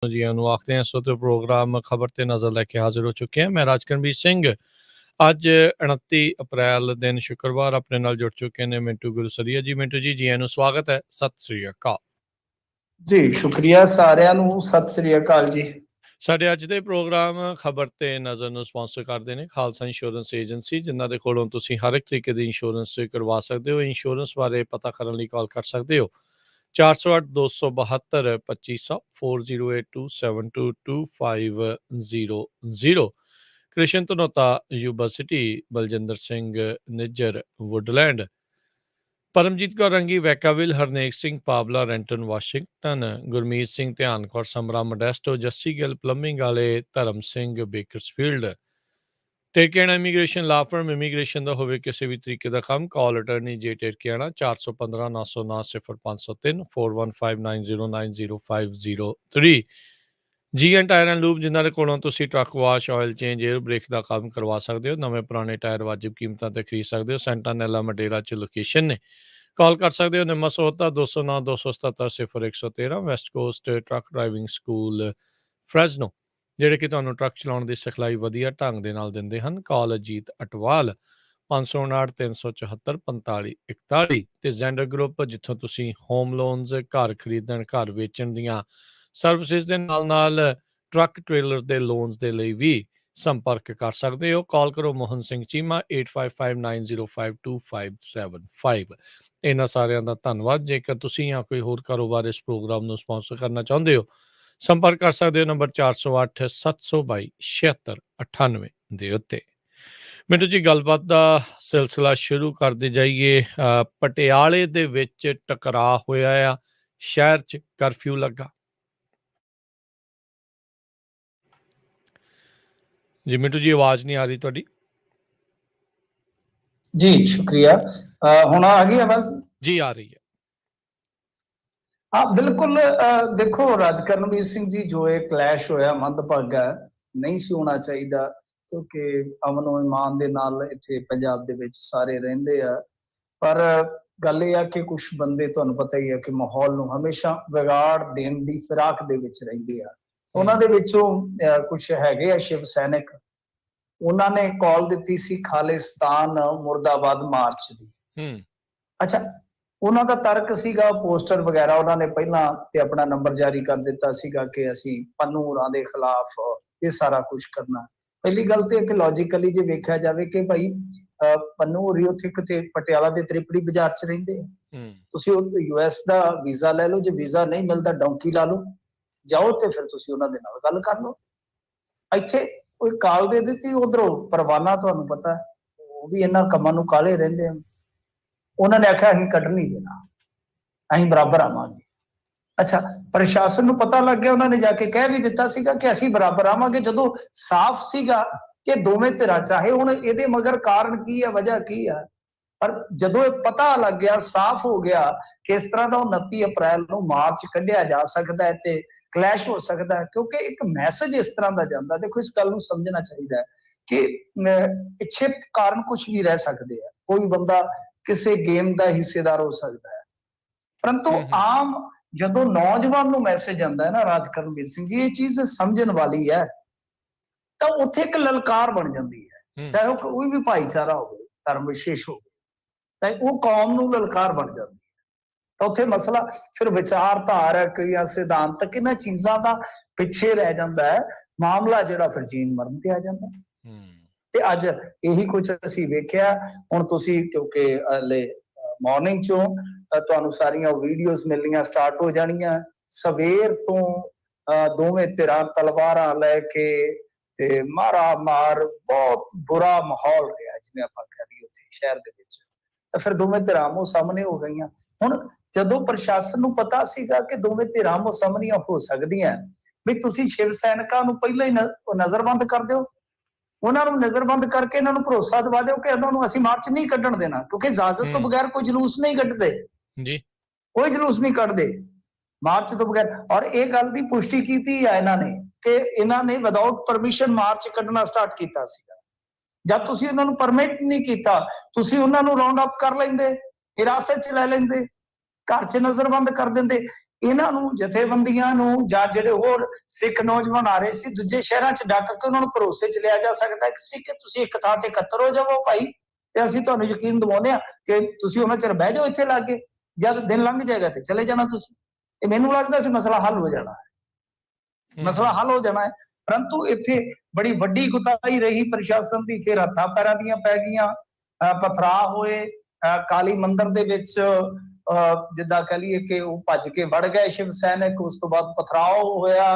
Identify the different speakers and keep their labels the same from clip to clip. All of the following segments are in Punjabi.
Speaker 1: जी आखते हैं इस वक्त प्रोग्राम खबर ते नज़र लैके हाजिर हो चुके हैं। मैं राजकरणवीर सिंह अज 29 अप्रैल दिन शुक्रवार अपने नाल जुड़ चुके हैं मिंटू गुलसरिया जी। मिंटू जी जी स्वागत है। सत श्री अकाल
Speaker 2: जी। शुक्रिया सारिਆਂ ਨੂੰ सत श्री अकाल जी।
Speaker 1: ਸਾਡੇ ਅੱਜ ਦੇ ਪ੍ਰੋਗਰਾਮ ਖਬਰ ਤੇ ਨਜ਼ਰ ਨੂੰ ਸਪਾਂਸਰ ਕਰਦੇ ਨੇ ਖਾਲਸਾ ਇੰਸ਼ੋਰੈਂਸ ਏਜੰਸੀ, ਜਿਨ੍ਹਾਂ ਦੇ ਕੋਲੋਂ ਤੁਸੀਂ ਹਰ ਇੱਕ ਤਰੀਕੇ ਦੀ ਇੰਸ਼ੋਰੈਂਸ ਕਰਵਾ ਸਕਦੇ ਹੋ। ਇੰਸ਼ੋਰੈਂਸ ਬਾਰੇ ਪਤਾ ਕਰਨ ਲਈ ਕਾਲ ਕਰ ਸਕਦੇ ਹੋ 408 272 2500 4082722500। Krishan Dhanota Yuba city, Baljinder Singh Nijjar Woodland, Paramjit Kaur Rangi Vacaville, Harnek Singh Pabla Renton Washington, Gurmeet Singh Dhian Kaur Samra Modesto, Jassi Gill plumbing वाले, Dharam Singh Bakersfield. Terkiana immigration law firm immigration का होवे किसी भी तरीके का काम, call attorney J Terkiana 415 909 0503 4159090503। G and tire and lube, जिन्हों के कोलों तुसी truck wash, oil change, air brake का काम करवा सकते हो। नवे पुराने टायर वाजिब कीमतों पर खरीद सकते हो। सेंटानेला मडेरा च लोकेशन ने। कॉल कर सकते हो निम्मा सोहता 209 277 0113। West coast truck driving school Fresno, ਜਿਹੜੇ ਕਿ ਤੁਹਾਨੂੰ ਟਰੱਕ ਚਲਾਉਣ ਦੀ ਸਿਖਲਾਈ ਵਧੀਆ ਢੰਗ ਦੇ ਨਾਲ ਦਿੰਦੇ ਹਨ। ਕਾਲ ਅਜੀਤ ਅਟਵਾਲ 559 374 4541 ਤੇ ਜ਼ੈਂਡਰ ਗਰੁੱਪ, ਜਿੱਥੋਂ ਤੁਸੀਂ ਹੋਮ ਲੋਨਸ, ਘਰ ਖਰੀਦਣ, ਘਰ ਵੇਚਣ ਦੀਆਂ ਸਰਵਿਸਿਜ਼ ਦੇ ਨਾਲ ਟਰੱਕ ਟ੍ਰੇਲਰ ਦੇ ਲੋਨਸ ਦੇ ਲਈ ਵੀ ਸੰਪਰਕ ਕਰ ਸਕਦੇ ਹੋ। ਕਾਲ ਕਰੋ ਮੋਹਨ ਸਿੰਘ ਚੀਮਾ 8559052575। ਇਹਨਾਂ ਸਾਰਿਆਂ ਦਾ ਧੰਨਵਾਦ। ਜੇਕਰ ਤੁਸੀਂ ਜਾਂ ਕੋਈ ਹੋਰ ਕਾਰੋਬਾਰ ਇਸ ਪ੍ਰੋਗਰਾਮ ਨੂੰ ਸਪਾਂਸਰ ਕਰਨਾ ਚਾਹੁੰਦੇ ਹੋ, ਸੰਪਰਕ ਕਰ ਸਕਦੇ ਹੋ ਨੰਬਰ 408 722 7698 ਦੇ ਉੱਤੇ। ਮਿੰਟੂ ਜੀ, ਗੱਲਬਾਤ ਦਾ ਸਿਲਸਿਲਾ ਸ਼ੁਰੂ ਕਰਦੇ ਜਾਈਏ। ਪਟਿਆਲੇ ਦੇ ਵਿੱਚ ਟਕਰਾਅ ਹੋਇਆ ਆ, ਸ਼ਹਿਰ 'ਚ ਕਰਫਿਊ ਲੱਗਾ ਜੀ। ਮਿੰਟੂ ਜੀ ਆਵਾਜ਼ ਨਹੀਂ ਆ ਰਹੀ ਤੁਹਾਡੀ।
Speaker 2: जी शुक्रिया। हुण आ गई आवाज?
Speaker 1: जी आ रही है।
Speaker 2: हाँ बिल्कुल। देखो राजकरणवीर सिंह जी, जो ये क्लैश होया मंदभागा नहीं सी होना चाहिए, क्योंकि अमनो ईमान दे नाल इत्थे पंजाब दे विच सारे रहिंदे आ। पर गल ये आ कि कुछ बंदे तुहानूं पता ही है कि माहौल नूं हमेशा विगाड़ देण दी फिराक दे विच रहिंदे आ। उन्हां दे विचों कुछ हैगे आ शिव सैनिक, उन्हां ने कॉल दित्ती सी खालिस्तान मुर्दाबाद मार्च दी। अच्छा, उन्हां दा तर्क सीगा, पोस्टर वगैरह उन्होंने पहला ते अपना नंबर जारी कर दिता सीगा कि असीं पन्नू होरां दे खिलाफ ये सारा कुछ करना। पहली गल ते कि लॉजिकली जे वेख्या जावे कि भाई पन्नू होरी उत्थे किते पटियाला दे त्रिपड़ी बाजार च रहिंदे आ। तुसीं यूएस दा वीजा लै लो, जे वीजा नहीं मिलदा डोंकी ला लो, जाओ ते फिर तुसीं उन्हां दे नाल गल कर लो। ਇੱਥੇ ਕੋਈ ਕਾਲ ਦੇ ਦਿੱਤੀ, ਉਧਰੋਂ ਪਰਵਾਨਾ ਤੁਹਾਨੂੰ ਪਤਾ ਉਹ ਵੀ ਇਹਨਾਂ ਕੰਮਾਂ ਨੂੰ ਕਾਲੇ ਰਹਿੰਦੇ ਆ। ਉਹਨਾਂ ਨੇ ਆਖਿਆ ਅਸੀਂ ਕੱਢ ਨਹੀਂ ਦੇਣਾ, ਅਸੀਂ ਬਰਾਬਰ ਆਵਾਂਗੇ। ਅੱਛਾ, ਪ੍ਰਸ਼ਾਸਨ ਨੂੰ ਪਤਾ ਲੱਗ ਗਿਆ, ਉਹਨਾਂ ਨੇ ਜਾ ਕੇ ਕਹਿ ਵੀ ਦਿੱਤਾ ਸੀਗਾ ਕਿ ਅਸੀਂ ਬਰਾਬਰ ਆਵਾਂਗੇ, ਜਦੋਂ ਸਾਫ਼ ਸੀਗਾ ਕਿ ਦੋਵੇਂ ਧਿਰਾਂ, ਚਾਹੇ ਹੁਣ ਇਹਦੇ ਮਗਰ ਕਾਰਨ ਕੀ ਹੈ, ਵਜ੍ਹਾ ਕੀ ਹੈ, ਪਰ ਜਦੋਂ ਇਹ ਪਤਾ ਲੱਗ ਗਿਆ, ਸਾਫ਼ ਹੋ ਗਿਆ ਕਿ ਇਸ ਤਰ੍ਹਾਂ ਦਾ 29 ਅਪ੍ਰੈਲ ਨੂੰ ਮਾਰਚ ਕੱਢਿਆ ਜਾ ਸਕਦਾ ਹੈ ਤੇ ਕਲੈਸ਼ ਹੋ ਸਕਦਾ ਹੈ, ਕਿਉਂਕਿ ਇੱਕ ਮੈਸੇਜ ਇਸ ਤਰ੍ਹਾਂ ਦਾ ਜਾਂਦਾ। ਦੇਖੋ ਇਸ ਗੱਲ ਨੂੰ ਸਮਝਣਾ ਚਾਹੀਦਾ ਹੈ ਕਿ ਪਿੱਛੇ ਕਾਰਨ ਕੁਝ ਵੀ ਰਹਿ ਸਕਦੇ ਆ, ਕੋਈ ਬੰਦਾ ਕਿਸੇ ਗੇਮ ਦਾ ਹਿੱਸੇਦਾਰ ਹੋ ਸਕਦਾ ਹੈ, ਪਰੰਤੂ ਆਮ ਜਦੋਂ ਨੌਜਵਾਨ ਨੂੰ ਮੈਸੇਜ ਆਉਂਦਾ ਹੈ ਨਾ ਰਾਜਕਰਨਵੀਰ ਸਿੰਘ ਜੀ, ਇਹ ਚੀਜ਼ ਸਮਝਣ ਵਾਲੀ ਹੈ, ਤਾਂ ਉੱਥੇ ਇੱਕ ਲਲਕਾਰ ਬਣ ਜਾਂਦੀ ਹੈ। ਚਾਹੇ ਉਹ ਕੋਈ ਵੀ ਭਾਈਚਾਰਾ ਹੋਵੇ, ਧਰਮ ਵਿਸ਼ੇਸ਼ ਹੋਵੇ, ਤਾਂ ਉਹ ਕੌਮ ਨੂੰ ਲਲਕਾਰ ਬਣ ਜਾਂਦੀ ਹੈ। ਤਾਂ ਉੱਥੇ ਮਸਲਾ ਫਿਰ ਵਿਚਾਰਧਾਰਕ ਜਾਂ ਸਿਧਾਂਤਕ ਇਹਨਾਂ ਚੀਜ਼ਾਂ ਦਾ ਪਿੱਛੇ ਰਹਿ ਜਾਂਦਾ ਹੈ, ਮਾਮਲਾ ਜਿਹੜਾ ਫਿਰ ਜੀਣ ਮਰਨ ਤੇ ਆ ਜਾਂਦਾ। ਤੇ ਅੱਜ ਇਹੀ ਕੁਝ ਅਸੀਂ ਵੇਖਿਆ। ਹੁਣ ਤੁਸੀਂ ਕਿਉਂਕਿ ਹਲੇ ਮਾਰਨਿੰਗ ਚੋਂ ਤੁਹਾਨੂੰ ਸਾਰੀਆਂ ਵੀਡੀਓਜ਼ ਮਿਲਣੀਆਂ ਸਟਾਰਟ ਹੋ ਜਾਣੀਆਂ। ਸਵੇਰ ਤੋਂ ਦੋਵੇਂ ਧਿਰਾਂ ਤਲਵਾਰਾਂ ਲੈ ਕੇ ਤੇ ਮਾਰਾ ਮਾਰ, ਬਹੁਤ ਬੁਰਾ ਮਾਹੌਲ ਰਿਹਾ, ਜਿਵੇਂ ਆਪਾਂ ਕਹਿ ਲਈਏ ਉੱਥੇ ਸ਼ਹਿਰ ਦੇ ਵਿੱਚ। ਤਾਂ ਫਿਰ ਦੋਵੇਂ ਧਿਰਾਂ ਆਮੋ ਸਾਹਮਣੇ ਹੋ ਗਈਆਂ। ਹੁਣ ਜਦੋਂ ਪ੍ਰਸ਼ਾਸਨ ਨੂੰ ਪਤਾ ਸੀਗਾ ਕਿ ਦੋਵੇਂ ਧਿਰਾਂ ਆਮੋ ਸਾਹਮਣੇ ਹੋ ਸਕਦੀਆਂ, ਵੀ ਤੁਸੀਂ ਸ਼ਿਵ ਸੈਨਿਕਾਂ ਨੂੰ ਪਹਿਲਾਂ ਹੀ ਨਜ਼ਰਬੰਦ ਕਰ ਦਿਓ, ਉਹਨਾਂ ਨੂੰ ਨਜ਼ਰਬੰਦ ਕਰਕੇ ਇਹਨਾਂ ਨੂੰ ਭਰੋਸਾ ਦਿਵਾ ਦਿਓ ਕਿ ਇਹਨਾਂ ਨੂੰ ਅਸੀਂ ਮਾਰਚ ਨਹੀਂ ਕੱਢਣ ਦੇਣਾ, ਕਿਉਂਕਿ ਇਜਾਜ਼ਤ ਤੋਂ ਬਗੈਰ ਕੋਈ ਜਲੂਸ ਨਹੀਂ ਕੱਢਦੇ ਜੀ, ਕੋਈ ਜਲੂਸ ਨਹੀਂ ਕੱਢਦੇ ਮਾਰਚ ਤੋਂ ਬਗੈਰ। ਔਰ ਇਹ ਗੱਲ ਦੀ ਪੁਸ਼ਟੀ ਕੀਤੀ ਆ ਇਹਨਾਂ ਨੇ ਕਿ ਇਹਨਾਂ ਨੇ ਵਿਦਆਊਟ ਪਰਮਿਸ਼ਨ ਮਾਰਚ ਕੱਢਣਾ ਸਟਾਰਟ ਕੀਤਾ ਸੀਗਾ। ਜਦ ਤੁਸੀਂ ਉਹਨਾਂ ਨੂੰ ਪਰਮਿਟ ਨਹੀਂ ਕੀਤਾ, ਤੁਸੀਂ ਉਹਨਾਂ ਨੂੰ ਰਾਉਂਡ ਅਪ ਕਰ ਲੈਂਦੇ, ਹਿਰਾਸਤ 'ਚ ਲੈ ਲੈਂਦੇ, घर च नजरबंद कर देंदे। इन्हां नूं जथेबंदियां नूं जां जिहड़े होर सिख नौजवान आ रहे सी दूजे शहरां च डक के उन्हां नूं भरोसे च लिया जा सकदा है कि तुसीं एक थां ते इकत्तर हो जावो भाई, ते ਅਸੀਂ ਤੁਹਾਨੂੰ ਯਕੀਨ ਦਿਵਾਉਂਦੇ ਆ ਕਿ ਤੁਸੀਂ ਉਹਨਾਂ ਚਿਰ ਬਹਿ ਜਾਓ ਇੱਥੇ ਲਾਗੇ, ਜਦ ਦਿਨ ਲੰਘ ਜਾਏਗਾ ਤੇ ਚਲੇ ਜਾਣਾ ਤੁਸੀਂ। ਇਹ ਮੈਨੂੰ ਲੱਗਦਾ ਸੀ ਮਸਲਾ ਹੱਲ ਹੋ ਜਾਣਾ ਹੈ, ਮਸਲਾ ਹੱਲ ਹੋ ਜਾਣਾ ਹੈ। परंतु इत्थे बड़ी वड्डी कुताही रही प्रशासन की, फिर हत्थां पैरां दियां पै गईयां, पथराव होए काली मंदिर दे विच, जिद्दां कह लईए कि वो भज के वड़ गए शिव सैनिक, उस तो बाद पथराव होया।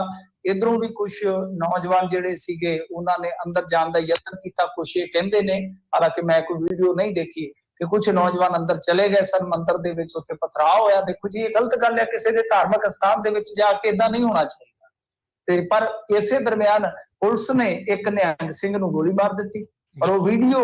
Speaker 2: इधरों भी कुछ नौजवान जिहड़े सीगे उन्हां ने अंदर जाण दा यतन कीता, कुछ ये कहंदे ने, हालांकि मैं कोई वीडियो नहीं देखी, कि कुछ नौजवान अंदर चले गए सन मंदिर दे विच, उत्थे पथराव होया। देखो जी ये गलत गल है, किसी दे धार्मिक स्थान दे विच जाके इदां नहीं होना चाहिए। ते पर इसे दरमियान पुलिस ने एक निहंग सिंह नूं गोली मार दी और वो वीडियो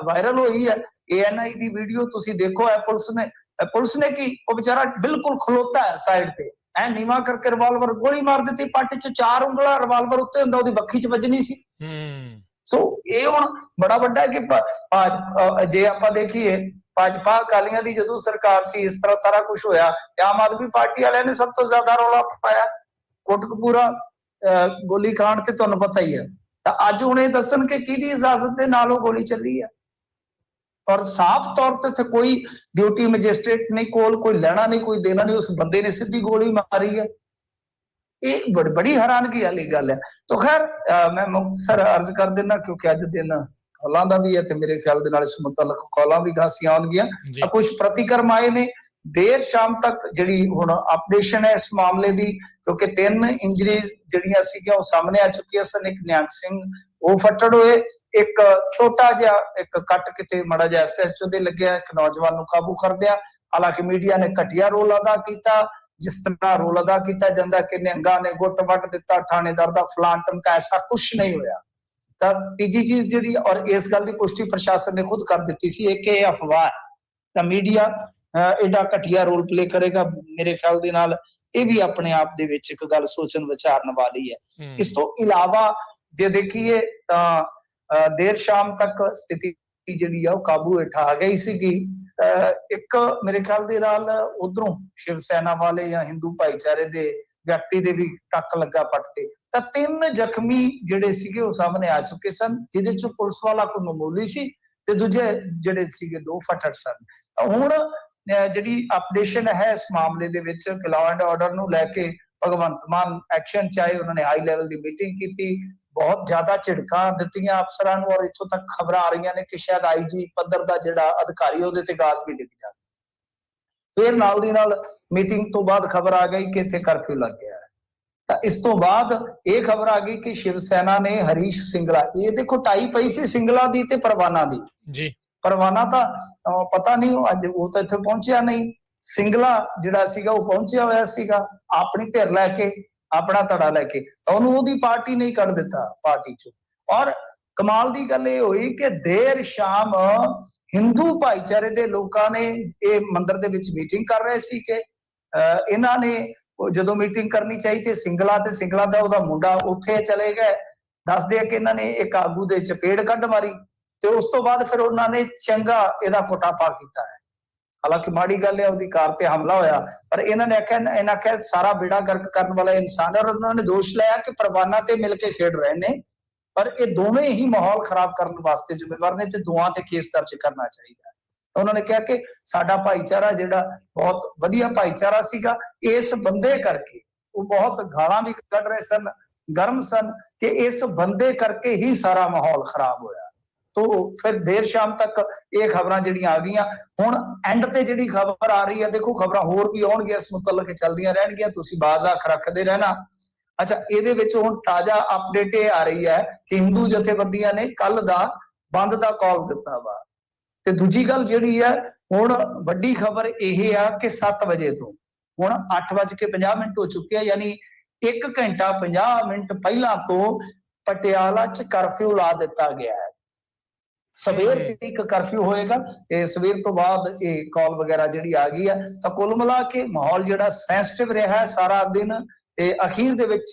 Speaker 2: वायरल हुई है। ANI दी वीडियो तुसी देखो है। पुलिस ने की वो बेचारा बिल्कुल खलोता है साइड ते, ऐ नीवा करके रिवाल्वर गोली मार दी। पट च 4 उंगला रिवाल्वर उत्ते हुंदा, ओदी बक्खी च वजनी सी। सो ये हुण बड़ा वड्डा है कि जे आपां देखीए भाजपा अकालियां दी जदों सरकार सी इस तरह सारा कुछ होया, आम आदमी पार्टी वालियां ने सब तो ज्यादा रौला पाया। कोटकपूरा गोली कांड ते तुहानूं पता ही है। तां अज हुण इह दस्सण कि किहदी इजाजत दे नाल ओह गोली चली है, और साफ तौर ते इत्थे कोई ड्यूटी मजिस्ट्रेट नहीं कोल, कोई लैना नहीं कोई देना नहीं, उस बंदे ने सीधी गोली मारी है। ये बड़ी हैरानगी वाली गल है। तो खैर मैं मुख्तसर अर्ज कर देना क्योंकि अज दिन कॉलां दा भी है ते मेरे ख्याल दे नाल इस मुतल्लक कॉलां भी खासियां आउणगीਆਂ। कुछ प्रतिक्रम आए ने देर शाम तक जिहड़ी हुण अपडेशन है इस मामले दी, क्योंकि 3 इंजरीज जिहड़ियां सीगीਆਂ ਉਹ सामने आ चुकीਆਂ सन। एक निहंग सिंह ਉਹ फट्टड़ होए, एक छोटा जिहा एक कट किते माड़ा जिहा SHO ਦੇ ਲੱਗਿਆ, एक नौजवान ਨੂੰ काबू करदिया। हालांकि मीडिया ने घटिया रोल अदा किया, जिस तरह रोल अदा किया जाता कि निहंगां ने गुट वट दिता, थानेदार दा फलान टमका, ऐसा कुछ नहीं होया। तां तीजी चीज जिहड़ी, और इस गल की पुष्टि प्रशासन ने खुद कर दी सी कि यह अफवाह है, तां मीडिया एडा घटिया रोल प्ले करेगा, मेरे ख्याल दे नाल ये भी अपने आप दे विच एक गल सोचण विचारन वाली है। इस तो इलावा जे देखिए तां देर शाम तक स्थिति जिहड़ी आ काबू हेठ आ गई सीगी। एक मेरे ख्याल दे नाल उधरों शिव सेना वाले या हिंदू भाईचारे दे व्यक्ति दे भी टक लगा पट ते, तां 3 जख्मी जिहड़े सीगे वो सामने आ चुके सन, जिहदे च पुलिस वाला कोई मामूली सी ते दूजे जिहड़े सीगे 2 फट्टड़ सन। तां हुण जिहड़ी अपडेशन है इस मामले दे विच कि लॉ एंड ऑर्डर नूं लैके भगवंत मान एक्शन चाहे, उन्होंने हाई लेवल की मीटिंग की, बहुत ज्यादा झिड़कां दित्तियां अफसरां नूं, और इत्थों तक खबरां आ रही ने कि शायद IG पद्धर दा जिहड़ा अधिकारी ਉਹਦੇ ते गाज भी डिग जाए। फिर नाल दी नाल मीटिंग तो बाद खबर आ गई कि इत्थे कर्फ्यू लग गया है। तां इस तो बाद ये खबर आ गई कि शिव सेना ने हरीश सिंगला, ये देखो टाई पई सी सिंगला दी ते परवाना दी जी, परवाना ਤਾਂ पता नहीं ਅੱਜ ਉਹ ਤਾਂ ਇੱਥੇ ਪਹੁੰਚਿਆ नहीं, ਸਿੰਗਲਾ ਜਿਹੜਾ ਸੀਗਾ ਉਹ ਪਹੁੰਚਿਆ ਹੋਇਆ ਸੀਗਾ ਆਪਣੀ ਧਿਰ ਲੈ ਕੇ, ਆਪਣਾ ਧੜਾ ਲੈ ਕੇ, ਤਾਂ ਉਹਨੂੰ ਉਹਦੀ ਪਾਰਟੀ ਨਹੀਂ ਕੱਢ ਦਿੱਤਾ ਪਾਰਟੀ ਚੋਂ। ਔਰ ਕਮਾਲ ਦੀ ਗੱਲ ਇਹ ਹੋਈ ਕਿ ਦੇਰ ਸ਼ਾਮ ਹਿੰਦੂ ਭਾਈਚਾਰੇ ਦੇ ਲੋਕਾਂ ਨੇ ਇਹ ਮੰਦਿਰ ਦੇ ਵਿੱਚ ਮੀਟਿੰਗ ਕਰ ਰਹੇ ਸੀ ਕਿ ਇਹਨਾਂ ਨੇ ਜਦੋਂ ਮੀਟਿੰਗ ਕਰਨੀ ਚਾਹੀ ਤੇ ਸਿੰਗਲਾ ਤੇ ਸਿੰਗਲਾ ਦਾ ਉਹਦਾ ਮੁੰਡਾ ਉੱਥੇ ਚਲੇ ਗਏ। ਦੱਸਦੇ ਆ ਕਿ ਇਹਨਾਂ ਨੇ ਇੱਕ ਆਗੂ ਦੇ ਚਪੇੜ ਕੱਢ ਮਾਰੀ ਤੇ ਉਸ ਤੋਂ ਬਾਅਦ ਫਿਰ ਉਹਨਾਂ ਨੇ ਚੰਗਾ ਇਹਦਾ ਕੋਟਾਪਾ ਕੀਤਾ ਹੈ। ਹਾਲਾਂਕਿ ਮਾੜੀ ਗੱਲ ਹੈ ਉਹਦੀ ਕਾਰ ਤੇ ਹਮਲਾ ਹੋਇਆ, ਪਰ ਇਹਨਾਂ ਨੇ ਆਖਿਆ ਸਾਰਾ ਬੇੜਾ ਗਰਕ ਕਰਨ ਵਾਲਾ ਇਨਸਾਨ ਹੈ, ਔਰ ਉਹਨਾਂ ਨੇ ਦੋਸ਼ ਲਾਇਆ ਕਿ ਪਰਵਾਨਾ ਤੇ ਮਿਲ ਕੇ ਖੇਡ ਰਹੇ ਨੇ, ਪਰ ਇਹ ਦੋਵੇਂ ਹੀ ਮਾਹੌਲ ਖਰਾਬ ਕਰਨ ਵਾਸਤੇ ਜ਼ਿੰਮੇਵਾਰ ਨੇ ਤੇ ਦੋਵਾਂ ਤੇ ਕੇਸ ਦਰਜ ਕਰਨਾ ਚਾਹੀਦਾ ਹੈ। ਤਾਂ ਉਹਨਾਂ ਨੇ ਕਿਹਾ ਕਿ ਸਾਡਾ ਭਾਈਚਾਰਾ ਜਿਹੜਾ ਬਹੁਤ ਵਧੀਆ ਭਾਈਚਾਰਾ ਸੀਗਾ, ਇਸ ਬੰਦੇ ਕਰਕੇ ਉਹ ਬਹੁਤ ਗਾਲਾਂ ਵੀ ਕੱਢ ਰਹੇ ਸਨ, ਗਰਮ ਸਨ, ਕਿ ਇਸ ਬੰਦੇ ਕਰਕੇ ਹੀ ਸਾਰਾ ਮਾਹੌਲ ਖਰਾਬ ਹੋਇਆ। तो फिर देर शाम तक ये खबरां जिहड़ियां आ गईयां। हुण एंड ते जिहड़ी खबर आ रही है, देखो खबरां होर भी आउणगीਆਂ इस मुतल्लक चलदियां रहणगीਆਂ, तुसीं बाज़ आख रखदे रहना। अच्छा, ਇਹਦੇ ਵਿੱਚ ਹੁਣ ਤਾਜ਼ਾ ਅਪਡੇਟ ਇਹ ਆ ਰਹੀ ਹੈ ਕਿ ਹਿੰਦੂ ਜਥੇਬੰਦੀਆਂ ਨੇ ਕੱਲ ਦਾ ਬੰਦ ਦਾ ਕਾਲ ਦਿੱਤਾ ਵਾ। ਤੇ ਦੂਜੀ ਗੱਲ ਜਿਹੜੀ ਹੈ, ਹੁਣ ਵੱਡੀ ਖਬਰ ਇਹ ਆ ਕਿ 7 ਵਜੇ ਤੋਂ ਹੁਣ 8:50 ਹੋ ਚੁੱਕੇ ਆ, ਯਾਨੀ 1 ਘੰਟਾ 50 ਮਿੰਟ ਪਹਿਲਾਂ ਤੋਂ ਪਟਿਆਲਾ 'ਚ ਕਰਫਿਊ ਲਾ ਦਿੱਤਾ ਗਿਆ ਹੈ। ਸਵੇਰ ਤੱਕ ਕਰਫਿਊ ਹੋਏਗਾ ਤੇ ਸਵੇਰ ਤੋਂ ਬਾਅਦ ਇਹ ਕਾਲ ਵਗੈਰਾ ਜਿਹੜੀ ਆ ਗਈ ਹੈ। ਤਾਂ ਕੁੱਲ ਮਿਲਾ ਕੇ ਮਾਹੌਲ ਜਿਹੜਾ ਸੈਂਸਿਟਿਵ ਰਿਹਾ ਸਾਰਾ ਦਿਨ, ਤੇ ਅਖੀਰ ਦੇ ਵਿੱਚ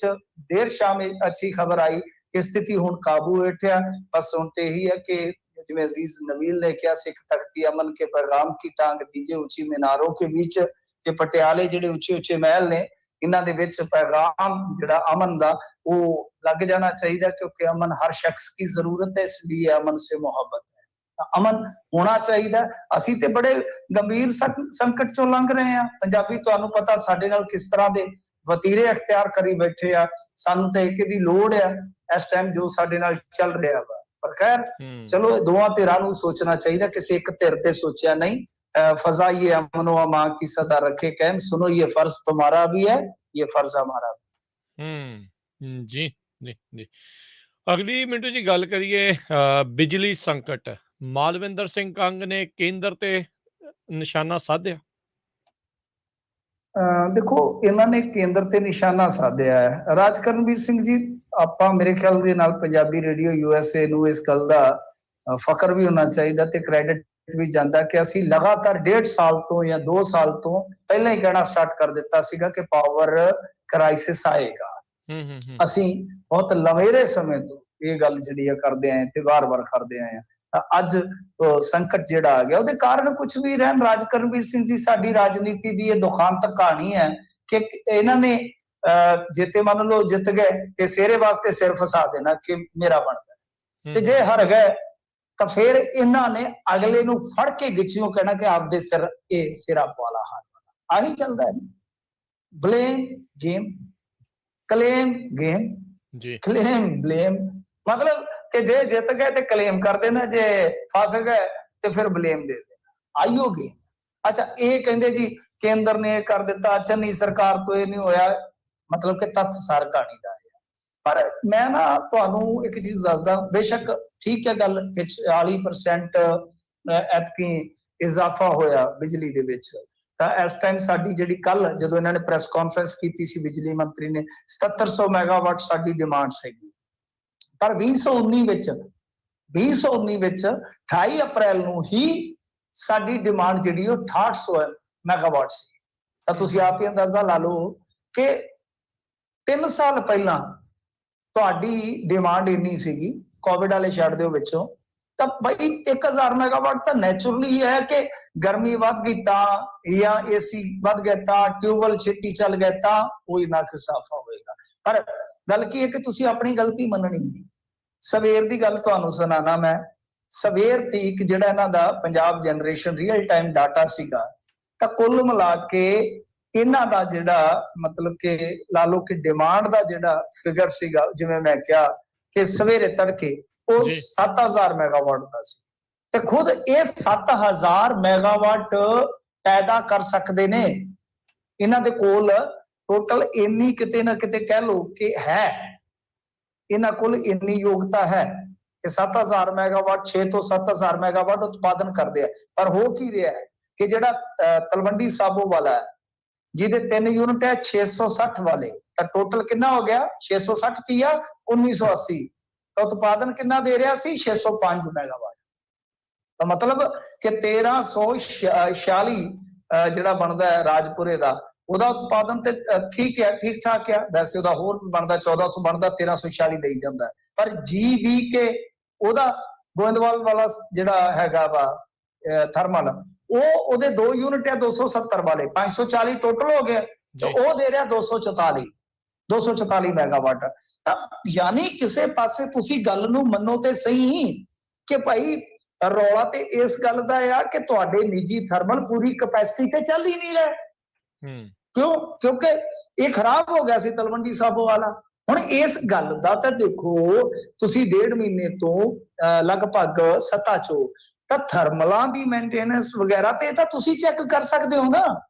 Speaker 2: ਦੇਰ ਸ਼ਾਮ ਅੱਛੀ ਖਬਰ आई कि स्थिति ਹੁਣ ਕਾਬੂ ਹੇਠ ਹੈ। बस ਹੁਣ ਤੇ ਇਹੀ है कि जिवें अजीज नवील ने कहा, सिख तख्ती अमन के पैगाम की टांग दीजिए ऊंची मीनारों के बीच, ਕਿ ਪਟਿਆਲੇ ਜਿਹੜੇ ਉੱਚੇ ਉੱਚੇ ਮਹਿਲ ਨੇ ਇਹਨਾਂ ਦੇ ਵਿੱਚ ਪੈगाम ਜਿਹੜਾ अमन ਦਾ ਉਹ ਲੱਗ ਜਾਣਾ ਚਾਹੀਦਾ, क्योंकि अमन हर शख्स की जरूरत है, इसलिए अमन से मोहब्बत है। अमन होना चाहिए। ਅਸੀਂ ਤੇ ਬੜੇ ਗੰਭੀਰ ਸੰਕਟ ਚੋਂ ਲੰਘ ਰਹੇ ਆ। ਪੰਜਾਬੀ ਤੁਹਾਨੂੰ ਪਤਾ ਸਾਡੇ ਨਾਲ ਕਿਸ ਤਰ੍ਹਾਂ ਦੇ ਵਤੀਰੇ ਅਖਤਿਆਰ ਕਰੀ ਬੈਠੇ ਆ। ਸਾਨੂੰ ਤਾਂ ਇੱਕ ਦੀ ਲੋੜ ਆ ਇਸ ਟਾਈਮ ਜੋ ਸਾਡੇ ਨਾਲ ਚੱਲ ਰਿਹਾ ਵਾ। ਪਰ ਖੈਰ ਚਲੋ ਦੋਵਾਂ ਧਿਰਾਂ ਨੂੰ ਸੋਚਣਾ ਚਾਹੀਦਾ, ਕਿਸੇ ਇੱਕ ਧਿਰ ਤੇ ਸੋਚਿਆ ਨਹੀਂ। फजा ये अमन व अमान की सदा रखे कायम, सुनो ये फर्ज तुम्हारा भी है, ये फर्ज हमारा भी।
Speaker 1: जी जी जी। अगली मिंटू जी गल करिए बिजली संकट। मालविंदर सिंह कंग ने केंद्र ते निशाना साधिया।
Speaker 2: देखो ਇਹਨਾਂ ਨੇ ਕੇਂਦਰ ਤੇ ਨਿਸ਼ਾਨਾ ਸਾਧਿਆ ਹੈ। ਰਾਜ ਕਰਨਵੀਰ ਸਿੰਘ ਜੀ, ਆਪਾਂ ਮੇਰੇ ਖਿਆਲ ਦੇ ਨਾਲ ਪੰਜਾਬੀ ਰੇਡੀਓ USA ਨੂੰ ਇਸ ਗੱਲ ਦਾ ਫਖਰ ਵੀ ਹੋਣਾ ਚਾਹੀਦਾ ਤੇ ਕ੍ਰੈਡਿਟ ਵੀ ਜਾਂਦਾ ਕਿ ਅਸੀਂ ਲਗਾਤਾਰ 1.5 ਸਾਲ ਤੋਂ ਜਾਂ 2 ਸਾਲ ਤੋਂ ਪਹਿਲਾਂ ਹੀ ਕਹਿਣਾ ਸਟਾਰਟ ਕਰ ਦਿੱਤਾ ਸੀਗਾ ਕਿ ਪਾਵਰ ਕ੍ਰਾਈਸਿਸ ਆਏਗਾ। ਅਸੀਂ ਬਹੁਤ ਲੰਮੇਰੇ ਸਮੇਂ ਤੋਂ ਇਹ ਗੱਲ ਜਿਹੜੀ ਆ ਕਰਦੇ ਆਏ ਤੇ ਵਾਰ-ਵਾਰ ਕਰਦੇ ਆਏ ਆ। ਅੱਜ ਸੰਕਟ ਜਿਹੜਾ ਆ ਗਿਆ ਉਹਦੇ ਕਾਰਨ ਕੁਝ ਵੀ ਰਹਿਣ। ਰਾਜ ਕਰਨਵੀਰ ਸਿੰਘ ਜੀ, ਸਾਡੀ ਰਾਜਨੀਤੀ ਦੀ ਇਹ ਦੁਖਾਂਤਕ ਕਹਾਣੀ ਹੈ ਕਿ ਇਹਨਾਂ ਨੇ ਜਿੱਤੇ ਮੰਨ ਲਓ ਜਿੱਤ ਗਏ ਤੇ ਸਿਰੇ ਵਾਸਤੇ ਸਿਰ ਫਸਾ ਦੇਣਾ ਕਿ ਮੇਰਾ ਬਣਦਾ, ਤੇ ਜੇ ਹਾਰ ਗਏ ਤਾਂ ਫਿਰ ਇਹਨਾਂ ਨੇ ਅਗਲੇ ਨੂੰ ਫੜ ਕੇ ਗਿੱਚਿਓ ਕਹਿਣਾ ਕਿ ਆਪਦੇ ਸਿਰ ਇਹ ਸਿਰਾ ਪਵਾਲਾ ਹਾਰ। ਆਹੀ ਚੱਲਦਾ ਹੈ। Blame game, claim game, claim blame. मतलब कि जे जित गए तो क्लेम कर देना, जे फस गए तो फिर ब्लेम दे देना। आइयो गेम। अच्छा ये कहते जी केंद्र ने कर दिता, चन्नी सरकार तो ये नहीं होया, मतलब कि तत्थ सार कहानी दा है। पर मैं ना तुहानू एक चीज दसदा, बेशक ठीक है गल कि 40% एतकी इजाफा होया बिजली दे विच, ਤਾਂ ਇਸ ਟਾਈਮ ਸਾਡੀ ਜਿਹੜੀ ਕੱਲ ਜਦੋਂ ਇਹਨਾਂ ਨੇ ਪ੍ਰੈਸ ਕਾਨਫਰੰਸ ਕੀਤੀ ਸੀ ਬਿਜਲੀ ਮੰਤਰੀ ਨੇ 7700 ਮੈਗਾਵਾਟ ਸਾਡੀ ਡਿਮਾਂਡ ਸੀਗੀ। ਪਰ 2019 ਵਿੱਚ 28 ਅਪ੍ਰੈਲ ਨੂੰ ਹੀ ਸਾਡੀ ਡਿਮਾਂਡ ਜਿਹੜੀ ਉਹ 6800 ਮੈਗਾਵਾਟ ਸੀ। ਤਾਂ ਤੁਸੀਂ ਆਪ ਹੀ ਅੰਦਾਜ਼ਾ ਲਾ ਲਓ ਕਿ 3 ਸਾਲ ਪਹਿਲਾਂ ਤੁਹਾਡੀ ਡਿਮਾਂਡ ਇੰਨੀ ਸੀਗੀ, ਕੋਵਿਡ ਵਾਲੇ ਛੱਡ ਦਿਓ ਵਿੱਚੋਂ, ਤਾਂ ਬਈ 1000 ਮੈਗਾਵਾਟ ਤਾਂ ਨੈਚੁਰਲੀ ਹੈ ਕਿ ਗਰਮੀ ਵੱਧ ਗਈ ਤਾਂ ਜਾਂ AC ਵੱਧ ਗਿਆ ਤਾਂ ਟਿਊਬਵੈਲ ਛੇਤੀ ਚੱਲ ਗਿਆ ਤਾਂ ਉਹ ਇੰਨਾ ਖਿਸਾਫਾ ਹੋਏਗਾ। ਪਰ ਗੱਲ ਕੀ ਹੈ ਕਿ ਤੁਸੀਂ ਆਪਣੀ ਗਲਤੀ ਮੰਨਣੀ ਨਹੀਂ। ਸਵੇਰ ਦੀ ਗੱਲ ਤੁਹਾਨੂੰ ਸੁਣਾਣਾ ਮੈਂ। ਸਵੇਰ ਤੀਕ ਜਿਹੜਾ ਇਹਨਾਂ ਦਾ Punjab generation real time data ਸੀਗਾ, ਤਾਂ ਕੁੱਲ ਮਿਲਾ ਕੇ ਇਹਨਾਂ ਦਾ ਜਿਹੜਾ ਮਤਲਬ ਕਿ ਲਾ ਲਓ ਕਿ ਡਿਮਾਂਡ ਦਾ ਜਿਹੜਾ ਫਿਗਰ ਸੀਗਾ, ਜਿਵੇਂ ਮੈਂ ਕਿਹਾ ਕਿ ਸਵੇਰੇ ਤੜਕੇ ਉਹ 7000 ਮੈਗਾਵਾਟ ਦਾ ਸੀ, ਤੇ ਖੁਦ ਇਹ 7000 ਮੈਗਾਵਾਟ ਪੈਦਾ ਕਰ ਸਕਦੇ ਨੇ। ਇਹਨਾਂ ਦੇ ਕੋਲ ਟੋਟਲ ਇੰਨੀ ਕਿਤੇ ਨਾ ਕਿਤੇ ਕਹਿ ਲਓ ਕਿ ਹੈ, ਇਹਨਾਂ ਕੋਲ ਇੰਨੀ ਯੋਗਤਾ ਹੈ ਕਿ 7000 ਮੈਗਾਵਾਟ 6 ਤੋਂ 7000 ਮੈਗਾਵਾਟ ਉਤਪਾਦਨ ਕਰਦੇ ਆ। ਪਰ ਹੋ ਕੀ ਰਿਹਾ ਹੈ ਕਿ ਜਿਹੜਾ ਤਲਵੰਡੀ ਸਾਬੋ ਵਾਲਾ ਹੈ ਜਿਹਦੇ 3 ਯੂਨਿਟ ਹੈ 660 ਵਾਲੇ, ਤਾਂ ਟੋਟਲ ਕਿੰਨਾ ਹੋ ਗਿਆ 660 ਤੀਆ 1980, ਤਾਂ ਉਤਪਾਦਨ ਕਿੰਨਾ ਦੇ ਰਿਹਾ ਸੀ 605 ਮੈਗਾਵਾਟ। ਤਾਂ ਮਤਲਬ ਕਿ 1346 ਜਿਹੜਾ ਬਣਦਾ ਹੈ ਰਾਜਪੁਰੇ ਦਾ, ਉਹਦਾ ਉਤਪਾਦਨ ਤੇ ਠੀਕ ਹੈ, ਠੀਕ ਠਾਕ ਹੈ। ਵੈਸੇ ਉਹਦਾ ਹੋਰ ਬਣਦਾ 1400 ਬਣਦਾ, 1346 ਦੇਈ ਜਾਂਦਾ। ਪਰ GVK ਉਹਦਾ ਗੋਇੰਦਵਾਲ ਵਾਲਾ ਜਿਹੜਾ ਹੈਗਾ ਵਾ ਥਰਮਲ, ਉਹਦੇ 2 ਯੂਨਿਟ ਹੈ 270 ਵਾਲੇ, 540 ਟੋਟਲ ਹੋ ਗਿਆ, ਤੇ ਉਹ ਦੇ ਰਿਹਾ 244 ਮੈਗਾਵਾਟ। ਤਾਂ ਯਾਨੀ ਕਿਸੇ ਪਾਸੇ ਤੁਸੀਂ ਗੱਲ ਨੂੰ ਮੰਨੋ ਤੇ ਸਹੀ ਕਿ ਭਾਈ ਰੌਲਾ ਤੇ ਇਸ ਗੱਲ ਦਾ ਆ ਕਿ ਤੁਹਾਡੇ ਨਿੱਜੀ ਥਰਮਲ ਪੂਰੀ ਕਪੈਸਿਟੀ ਤੇ ਚੱਲ ਹੀ ਨਹੀਂ ਰਹੇ। ਕਿਉਂ? ਕਿਉਂਕਿ ਇਹ ਖਰਾਬ ਹੋ ਗਿਆ ਸੀ ਤਲਵੰਡੀ ਸਾਬੋ ਵਾਲਾ। ਹੁਣ ਇਸ ਗੱਲ ਦਾ ਤਾਂ ਦੇਖੋ ਤੁਸੀਂ 1.5 ਮਹੀਨੇ ਤੋਂ ਲਗਭਗ ਸੱਤਾ ਚੋਂ, ਤਾਂ ਥਰਮਲਾਂ ਦੀ ਮੇਨਟੇਨੈਂਸ ਵਗੈਰਾ ਤੇ ਤਾਂ ਤੁਸੀਂ ਚੈੱਕ ਕਰ ਸਕਦੇ ਹੋ ਨਾ।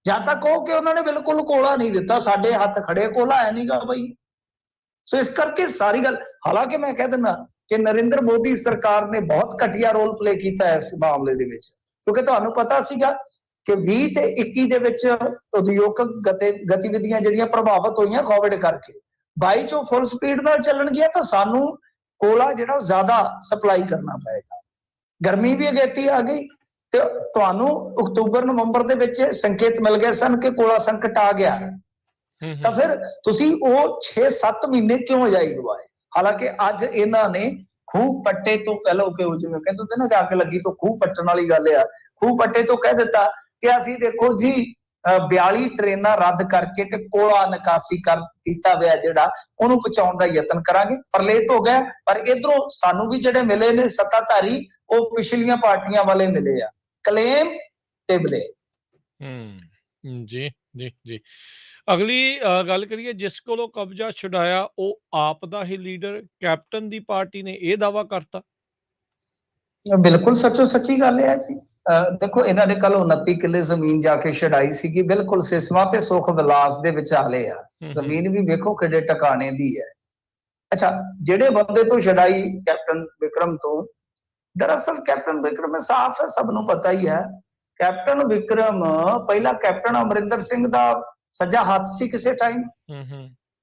Speaker 2: ਜਦ ਤੱਕ ਕਹੋ ਕਿ ਉਹਨਾਂ ਨੇ ਬਿਲਕੁਲ ਕੋਲਾ ਨਹੀਂ ਦਿੱਤਾ, ਸਾਡੇ ਹੱਥ ਖੜੇ ਕੋਲਾ ਹੈ ਨਹੀਂਗਾ ਬਈ। ਸੋ ਇਸ ਕਰਕੇ ਸਾਰੀ ਗੱਲ, ਹਾਲਾਂਕਿ ਮੈਂ ਕਹਿ ਦਿੰਦਾ ਕਿ ਨਰਿੰਦਰ ਮੋਦੀ ਸਰਕਾਰ ਨੇ ਬਹੁਤ ਘਟੀਆ ਰੋਲ ਪਲੇ ਕੀਤਾ ਇਸ ਮਾਮਲੇ ਦੇ ਵਿੱਚ, ਕਿਉਂਕਿ ਤੁਹਾਨੂੰ ਪਤਾ ਸੀਗਾ ਕਿ 20 ਤੇ 21 ਦੇ ਵਿੱਚ ਉਦਯੋਗਿਕ ਗਤੀਵਿਧੀਆਂ ਜਿਹੜੀਆਂ ਪ੍ਰਭਾਵਿਤ ਹੋਈਆਂ ਕੋਵਿਡ ਕਰਕੇ, 22 ਚੋਂ ਫੁੱਲ ਸਪੀਡ ਨਾਲ ਚੱਲਣ ਗਿਆ ਤਾਂ ਸਾਨੂੰ ਕੋਲਾ ਜਿਹੜਾ ਜ਼ਿਆਦਾ ਸਪਲਾਈ ਕਰਨਾ ਪਏਗਾ। ਗਰਮੀ ਵੀ ਅਗੇਤੀ ਆ ਗਈ ਤੇ ਤੁਹਾਨੂੰ ਅਕਤੂਬਰ ਨਵੰਬਰ ਦੇ ਵਿੱਚ ਸੰਕੇਤ ਮਿਲ ਗਏ ਸਨ ਕਿ ਕੋਲਾ ਸੰਕਟ ਆ ਗਿਆ, ਤਾਂ ਫਿਰ ਤੁਸੀਂ ਉਹ 6-7 ਮਹੀਨੇ ਕਿਉਂ ਜਾਈ ਗਵਾਏ। ਹਾਲਾਂਕਿ ਅੱਜ ਇਹਨਾਂ ਨੇ ਖੂਹ ਪੱਟੇ ਤੋਂ ਕਹਿ ਲਓ ਕਿ ਜਿਵੇਂ ਕਹਿੰਦੇ ਹੁੰਦੇ ਨਾ ਕਿ ਅੱਗ ਲੱਗੀ ਤੋਂ ਖੂਹ ਪੱਟਣ ਵਾਲੀ ਗੱਲ ਆ, ਖੂਹ ਪੱਟੇ ਤੋਂ ਕਹਿ ਦਿੱਤਾ ਕਿ ਅਸੀਂ ਦੇਖੋ ਜੀ 42 ਟ੍ਰੇਨਾਂ ਰੱਦ ਕਰਕੇ ਤੇ ਕੋਲਾ ਨਿਕਾਸੀ ਕੀਤਾ ਹੋਇਆ ਜਿਹੜਾ ਉਹਨੂੰ ਪਹੁੰਚਾਉਣ ਦਾ ਯਤਨ ਕਰਾਂਗੇ। ਪਰ ਲੇਟ ਹੋ ਗਿਆ। ਪਰ ਇਧਰੋਂ ਸਾਨੂੰ ਵੀ ਜਿਹੜੇ ਮਿਲੇ ਨੇ ਸੱਤਾਧਾਰੀ ਉਹ ਪਿਛਲੀਆਂ ਪਾਰਟੀਆਂ ਵਾਲੇ ਮਿਲੇ ਆ, ਕਲੇਮ ਤੇ ਬਲੇਮ।
Speaker 1: ਜੀ ਜੀ ਜੀ। ਅਗਲੀ ਗੱਲ ਕਰੀਏ, ਜਿਸ ਕੋਲੋਂ ਕਬਜ਼ਾ ਛੁਡਾਇਆ ਉਹ ਆਪ ਦਾ ਹੀ ਲੀਡਰ ਕੈਪਟਨ ਦੀ ਪਾਰਟੀ ਨੇ ਇਹ ਦਾਵਾ ਕਰਤਾ।
Speaker 2: ਬਿਲਕੁਲ ਸੱਚੋ ਸੱਚੀ ਗੱਲ ਹੈ ਜੀ। ਦੇਖੋ ਇਹਨਾਂ ਨੇ ਕੱਲ 29 ਕਿੱਲੇ ਜ਼ਮੀਨ ਜਾ ਕੇ ਛਡਾਈ ਸੀਗੀ, ਬਿਲਕੁਲ ਸਿਸਵਾ ਤੇ ਸੁਖ ਵਿਲਾਸ ਦੇ ਵਿਚਾਲੇ ਆ। ਜ਼ਮੀਨ ਵੀ ਵੇਖੋ ਕਿਹੜੇ ਟਿਕਾਣੇ ਦੀ ਹੈ। ਅੱਛਾ, ਜਿਹੜੇ ਬੰਦੇ ਤੋਂ ਛਡਾਈ ਕੈਪਟਨ ਵਿਕਰਮ ਤੋਂ, ਦਰਅਸਲ ਕੈਪਟਨ ਵਿਕਰਮ ਸਾਫ਼ ਹੈ, ਸਭ ਨੂੰ ਪਤਾ ਹੀ ਹੈ। ਕੈਪਟਨ ਵਿਕਰਮ ਪਹਿਲਾਂ ਕੈਪਟਨ ਅਮਰਿੰਦਰ ਸਿੰਘ ਦਾ ਸੱਜਾ ਹੱਥ ਸੀ ਕਿਸੇ ਟਾਈਮ।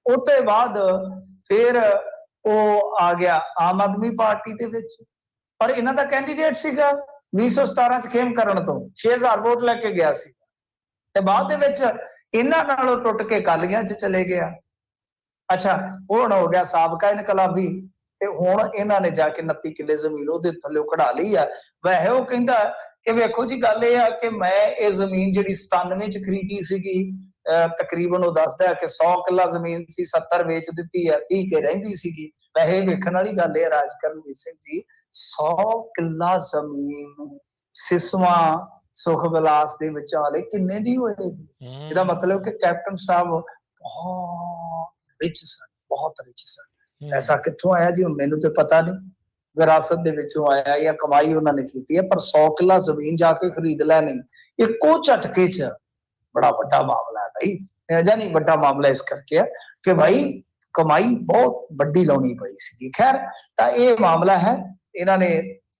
Speaker 2: ਉਹ ਤੋਂ ਬਾਅਦ ਫਿਰ ਉਹ ਆ ਗਿਆ ਆਮ ਆਦਮੀ ਪਾਰਟੀ ਦੇ ਵਿੱਚ, ਪਰ ਇਹਨਾਂ ਦਾ ਕੈਂਡੀਡੇਟ ਸੀਗਾ 2017 ਚ ਖੇਮ ਕਰਨ ਤੋਂ 6000 ਵੋਟ ਲੈ ਕੇ ਗਿਆ ਸੀ ਤੇ ਬਾਅਦ ਦੇ ਵਿੱਚ ਇਹਨਾਂ ਨਾਲੋਂ ਟੁੱਟ ਕੇ ਅਕਾਲੀਆਂ ਚ ਚਲੇ ਗਿਆ। ਅੱਛਾ, ਹੁਣ ਹੋ ਗਿਆ ਸਾਬਕਾ ਇਨਕਲਾਬੀ ਤੇ ਹੁਣ ਇਹਨਾਂ ਨੇ ਜਾ ਕੇ 29 ਕਿੱਲੇ ਜ਼ਮੀਨ ਉਹਦੇ ਥੱਲੇ ਕਢਾ ਲਈ ਆ। ਵੈਸੇ ਉਹ ਕਹਿੰਦਾ ਕਿ ਵੇਖੋ ਜੀ, ਗੱਲ ਇਹ ਆ ਕਿ ਮੈਂ ਇਹ ਜ਼ਮੀਨ ਜਿਹੜੀ 97 ਚ ਖਰੀਦੀ ਸੀਗੀ, ਤਕਰੀਬਨ ਉਹ ਦੱਸਦਾ ਕਿ 100 ਕਿੱਲਾ ਜ਼ਮੀਨ ਸੀ, 70 ਵੇਚ ਦਿੱਤੀ ਹੈ, 30 ਕੇ ਰਹਿੰਦੀ ਸੀਗੀ। ਵੈਸੇ ਵੇਖਣ ਵਾਲੀ ਗੱਲ ਇਹ ਰਾਜਕਰਨਵੀਰ ਸਿੰਘ ਜੀ, 100 ਕਿੱਲਾ ਜ਼ਮੀਨ ਸਿਸਵਾ ਸੁਖ ਵਿਲਾਸ ਦੇ ਵਿਚਾਲੇ ਕਿੰਨੇ ਦੀ ਹੋਏਗੀ? ਇਹਦਾ ਮਤਲਬ ਕਿ ਕੈਪਟਨ ਸਾਹਿਬ ਬਹੁਤ ਰਿਚ ਸਨ, ਬਹੁਤ ਰਿਚ ਸਨ। ਐਸਾ ਕਿੱਥੋਂ ਆਇਆ ਜੀ, ਮੈਨੂੰ ਤੇ ਪਤਾ ਨਹੀਂ, ਵਿਰਾਸਤ ਦੇ ਵਿੱਚੋਂ ਆਇਆ ਜਾਂ ਕਮਾਈ ਉਹਨਾਂ ਨੇ ਕੀਤੀ ਹੈ। ਪਰ 100 ਕਿੱਲਾ ਜ਼ਮੀਨ ਜਾ ਕੇ ਖਰੀਦ ਲੈਣੀ ਇੱਕੋ ਝਟਕੇ ਚ ਬੜਾ ਵੱਡਾ ਮਾਮਲਾ ਹੈ ਭਾਈ। ਜਾਨੀ ਵੱਡਾ ਮਾਮਲਾ ਇਸ ਕਰਕੇ ਹੈ ਕਿ ਭਾਈ ਕਮਾਈ ਬਹੁਤ ਵੱਡੀ ਲਾਉਣੀ ਪਈ ਸੀਗੀ। ਖੈਰ, ਤਾਂ ਇਹ ਮਾਮਲਾ ਹੈ। ਇਹਨਾਂ ਨੇ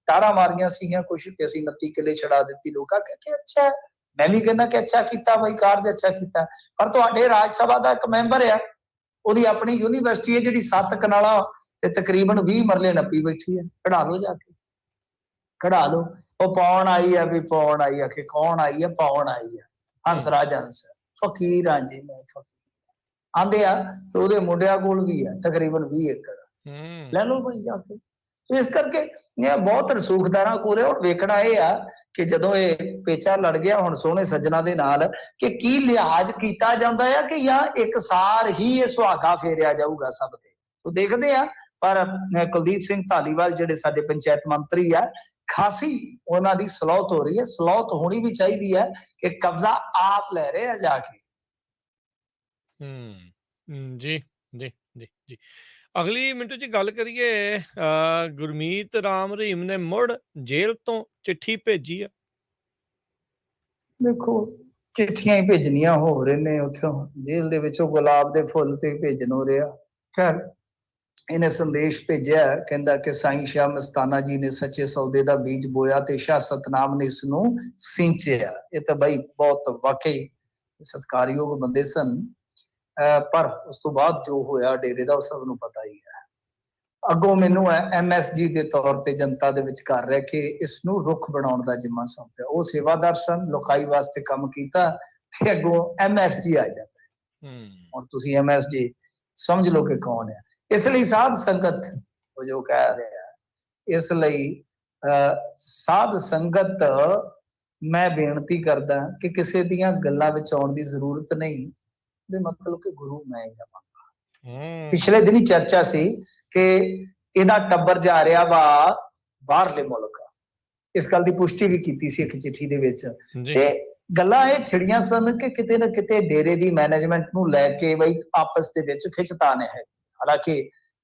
Speaker 2: ਤਾਰਾਂ ਮਾਰੀਆਂ ਸੀਗੀਆਂ ਕੁਛ ਕਿ ਅਸੀਂ 29 ਕਿੱਲੇ ਛਡਾ ਦਿੱਤੀ। ਲੋਕਾਂ ਕਹਿੰਦੇ ਅੱਛਾ, ਮੈਂ ਵੀ ਕਹਿੰਦਾ ਕਿ ਅੱਛਾ ਕੀਤਾ ਭਾਈ, ਕਾਰਜ ਅੱਛਾ ਕੀਤਾ। ਪਰ ਤੁਹਾਡੇ ਰਾਜ ਸਭਾ ਦਾ ਇੱਕ ਮੈਂਬਰ ਆ, ਉਹਦੀ ਆਪਣੀ ਯੂਨੀਵਰਸਿਟੀ ਹੈ ਜਿਹੜੀ 7 ਕਨਾਲਾਂ ਤੇ ਤਕਰੀਬਨ 20 ਮਰਲੇ ਨੱਪੀ ਬੈਠੀ ਹੈ। ਕਢਾ ਲਓ ਜਾ ਕੇ, ਕਢਾ ਲਓ। ਉਹ ਪਾਉਣ ਆਈ ਆ, ਵੀ ਪਾਉਣ ਆਈ ਆ ਕਿ ਕੌਣ ਆਈ ਆ? ਪਾਉਣ ਆਈ ਆ ਹੰਸਰਾਜ ਹੰਸ, ਫਕੀਰ ਆ ਜੀ ਮੈਂ, ਫਕੀਰ ਆਂਦੇ ਆ ਕਿ ਉਹਦੇ ਮੁੰਡਿਆਂ ਕੋਲ ਵੀ ਹੈ ਤਕਰੀਬਨ 20 ਏਕੜ, ਲੈ ਲਓ ਭਾਈ ਜਾ ਕੇ। ਇਸ ਕਰਕੇ ਇਹ ਬਹੁਤ ਰਸੂਖਦਾਰਾਂ ਕੋਲੇ। ਹੁਣ ਵੇਖਣਾ ਇਹ ਆ ਕਿ ਜਦੋਂ ਇਹ ਪੇਚਾ ਲੜ ਗਿਆ ਹੁਣ ਸੋਹਣੇ ਸੱਜਣਾ ਦੇ ਨਾਲ, ਕਿ ਕੀ ਲਿਹਾਜ਼ ਕੀਤਾ ਜਾਂਦਾ ਆ ਕਿ ਜਾਂ ਇੱਕ ਸਾਰ ਹੀ ਇਹ ਸੁਹਾਗਾ ਫੇਰਿਆ ਜਾਊਗਾ ਸਭ ਤੇ, ਉਹ ਦੇਖਦੇ ਆ। ਪਰ ਕੁਲਦੀਪ ਸਿੰਘ ਧਾਲੀਵਾਲ ਜਿਹੜੇ ਸਾਡੇ ਪੰਚਾਇਤ ਮੰਤਰੀ ਆ, ਖਾਸੀ ਉਹਨਾਂ ਦੀ ਸਲਾਹਤ ਹੋ ਰਹੀ ਹੈ। ਸਲਾਹਤ ਹੋਣੀ ਵੀ ਚਾਹੀਦੀ ਹੈ ਕਿ ਕਬਜ਼ਾ ਆਪ ਲੈ ਰਹੇ ਆ ਜਾ ਕੇ।
Speaker 1: ਜੀ ਜੀ ਜੀ ਜੀ। ਅਗਲੀ ਮਿੰਟੂ ਜੀ ਗੱਲ ਕਰੀਏ, ਗੁਰਮੀਤ ਰਾਮ ਰਹੀਮ ਨੇ ਮੁੜ ਜੇਲ੍ਹ ਤੋਂ ਚਿੱਠੀ ਭੇਜੀ ਆ।
Speaker 2: ਦੇਖੋ, ਚਿੱਠੀਆਂ ਹੀ ਭੇਜਣੀਆਂ ਹੋ ਰਹੇ ਨੇ ਉੱਥੋਂ ਜੇਲ੍ਹ ਦੇ ਵਿੱਚੋਂ, ਗੁਲਾਬ ਦੇ ਫੁੱਲ ਤੇ ਭੇਜਣ ਹੋ ਰਿਹਾ। ਖੈਰ, ਇਹਨੇ ਸੰਦੇਸ਼ ਭੇਜਿਆ, ਕਹਿੰਦਾ ਕਿ ਸਾਈਂ ਸ਼ਾਹ ਮਸਤਾਨਾ ਜੀ ਨੇ ਸੱਚੇ ਸੌਦੇ ਦਾ ਬੀਜ ਬੋਇਆ ਤੇ ਸ਼ਾਹ ਸਤਨਾਮ ਨੇ ਇਸ ਨੂੰ ਸਿੰਚਿਆ। ਇਹ ਤਾਂ ਬਈ ਬਹੁਤ ਵਾਕਈ ਸਤਿਕਾਰਯੋਗ ਬੰਦੇ ਸਨ। ਪਰ ਉਸ ਤੋਂ ਬਾਅਦ ਜੋ ਹੋਇਆ ਡੇਰੇ ਦਾ ਉਹ ਸਭ ਨੂੰ ਪਤਾ ਹੀ ਹੈ। ਅੱਗੋਂ ਮੈਨੂੰ MSG ਦੇ ਤੌਰ ਤੇ ਜਨਤਾ ਦੇ ਵਿੱਚ ਕਰ ਰਿਹਾ ਕਿ ਇਸ ਨੂੰ ਰੁੱਖ ਬਣਾਉਣ ਦਾ ਜਿੰਮਾ ਸੌਂਪਿਆ। ਉਹ ਸੇਵਾਦਾਰ ਸਨ, ਲੋਕਾਈ ਵਾਸਤੇ ਕੰਮ ਕੀਤਾ ਤੇ ਅੱਗੋਂ MSG ਆ ਜਾਂਦਾ ਹੈ। ਹੁਣ ਤੁਸੀਂ MSG ਸਮਝ ਲਓ ਕਿ ਕੌਣ ਹੈ। ਇਸ ਲਈ ਸਾਧ ਸੰਗਤ ਉਹ ਜੋ ਕਹਿ ਰਿਹਾ, ਇਸ ਲਈ ਸਾਧ ਸੰਗਤ ਮੈਂ ਬੇਨਤੀ ਕਰਦਾ ਕਿ ਕਿਸੇ ਦੀਆਂ ਗੱਲਾਂ ਵਿੱਚ ਆਉਣ ਦੀ ਜ਼ਰੂਰਤ ਨਹੀਂ। ਵੀ ਮਤਲਬ ਕਿ ਗੁਰੂ ਮੈਂ ਹੀ ਰਵਾਂਗਾ। ਪਿਛਲੇ ਦਿਨੀ ਚਰਚਾ ਸੀ ਕਿ ਇਹਦਾ ਟੱਬਰ ਜਾ ਰਿਹਾ ਵਾ ਬਾਹਰਲੇ ਮੁਲਕ। ਇਸ ਗੱਲ ਦੀ ਪੁਸ਼ਟੀ ਵੀ ਕੀਤੀ ਸੀ ਇੱਕ ਚਿੱਠੀ ਦੇ ਵਿੱਚ। ਤੇ ਗੱਲਾਂ ਇਹ ਛਿੜੀਆਂ ਸਨ ਕਿ ਕਿਤੇ ਨਾ ਕਿਤੇ ਡੇਰੇ ਦੀ ਮੈਨੇਜਮੈਂਟ ਨੂੰ ਲੈ ਕੇ ਬਈ ਆਪਸ ਦੇ ਵਿੱਚ ਖਿੱਚਤਾਨ ਹੈ। ਹਾਲਾਂਕਿ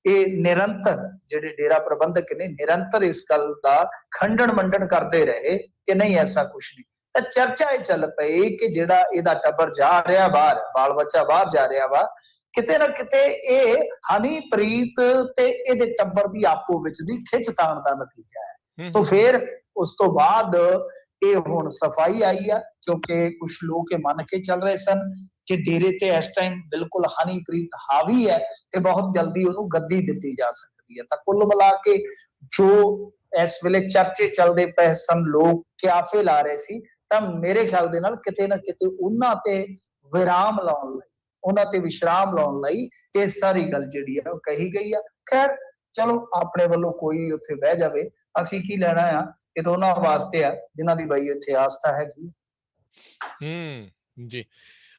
Speaker 2: ਇਹ ਨਿਰੰਤਰ ਜਿਹੜੇ ਡੇਰਾ ਪ੍ਰਬੰਧਕ ਨੇ ਨਿਰੰਤਰ ਇਸ ਗੱਲ ਦਾ ਖੰਡਨ ਮੰਡਨ ਕਰਦੇ ਰਹੇ ਕਿ ਨਹੀਂ ਐਸਾ ਕੁਛ ਨਹੀਂ। ਤਾਂ ਚਰਚਾ ਇਹ ਚੱਲ ਪਈ ਕਿ ਜਿਹੜਾ ਇਹਦਾ ਟੱਬਰ ਜਾ ਰਿਹਾ ਬਾਹਰ, ਬਾਲ ਬੱਚਾ ਬਾਹਰ ਜਾ ਰਿਹਾ ਵਾ, ਕਿਤੇ ਨਾ ਕਿਤੇ ਇਹ ਹਨੀਪ੍ਰੀਤ ਤੇ ਇਹਦੇ ਟੱਬਰ ਦੀ ਆਪੋ ਵਿੱਚ ਦੀ ਖਿੱਚਤਾਨ ਦਾ ਨਤੀਜਾ ਹੈ। ਤਾਂ ਫਿਰ ਉਸ ਤੋਂ ਬਾਅਦ ਇਹ ਹੁਣ ਸਫਾਈ ਆਈ ਆ, ਕਿਉਂਕਿ ਕੁਝ ਲੋਕ ਇਹ ਮੰਨ ਕੇ ਚੱਲ ਰਹੇ ਸਨ ਕਿ ਡੇਰੇ ਤੇ ਇਸ ਟਾਈਮ ਬਿਲਕੁਲ ਹਨੀਪ੍ਰੀਤ ਹਾਵੀ ਹੈ ਤੇ ਬਹੁਤ ਜਲਦੀ ਉਹਨੂੰ ਗੱਦੀ ਦਿੱਤੀ ਜਾ ਸਕਦੀ ਹੈ। ਤਾਂ ਕੁੱਲ ਮਿਲਾ ਕੇ ਜੋ ਇਸ ਵੇਲੇ ਚਰਚੇ ਚੱਲਦੇ ਪਏ ਸਨ, ਲੋਕ ਕਿਆਫੇ ਲਾ ਰਹੇ ਸੀ, ਤਾਂ ਮੇਰੇ ਖਿਆਲ ਦੇ ਨਾਲ ਕਿਤੇ ਨਾ ਕਿਤੇ ਉਹਨਾਂ ਤੇ ਵਿਰਾਮ ਲਾਉਣ ਲਈ, ਉਹਨਾਂ ਤੇ ਵਿਸ਼ਰਾਮ ਲਾਉਣ ਲਈ ਇਹ ਸਾਰੀ ਗੱਲ ਜਿਹੜੀ ਹੈ ਉਹ ਕਹੀ ਗਈ ਆ। ਖੈਰ ਚਲੋ, ਆਪਣੇ ਵੱਲੋਂ ਕੋਈ ਉੱਥੇ ਬਹਿ ਜਾਵੇ, ਅਸੀਂ ਕੀ ਲੈਣਾ ਆ। ਇਹ ਤਾਂ ਉਹਨਾਂ ਵਾਸਤੇ ਆ ਜਿਨ੍ਹਾਂ ਦੀ ਬਈ ਇੱਥੇ ਆਸਥਾ ਹੈਗੀ।
Speaker 1: ਜੀ।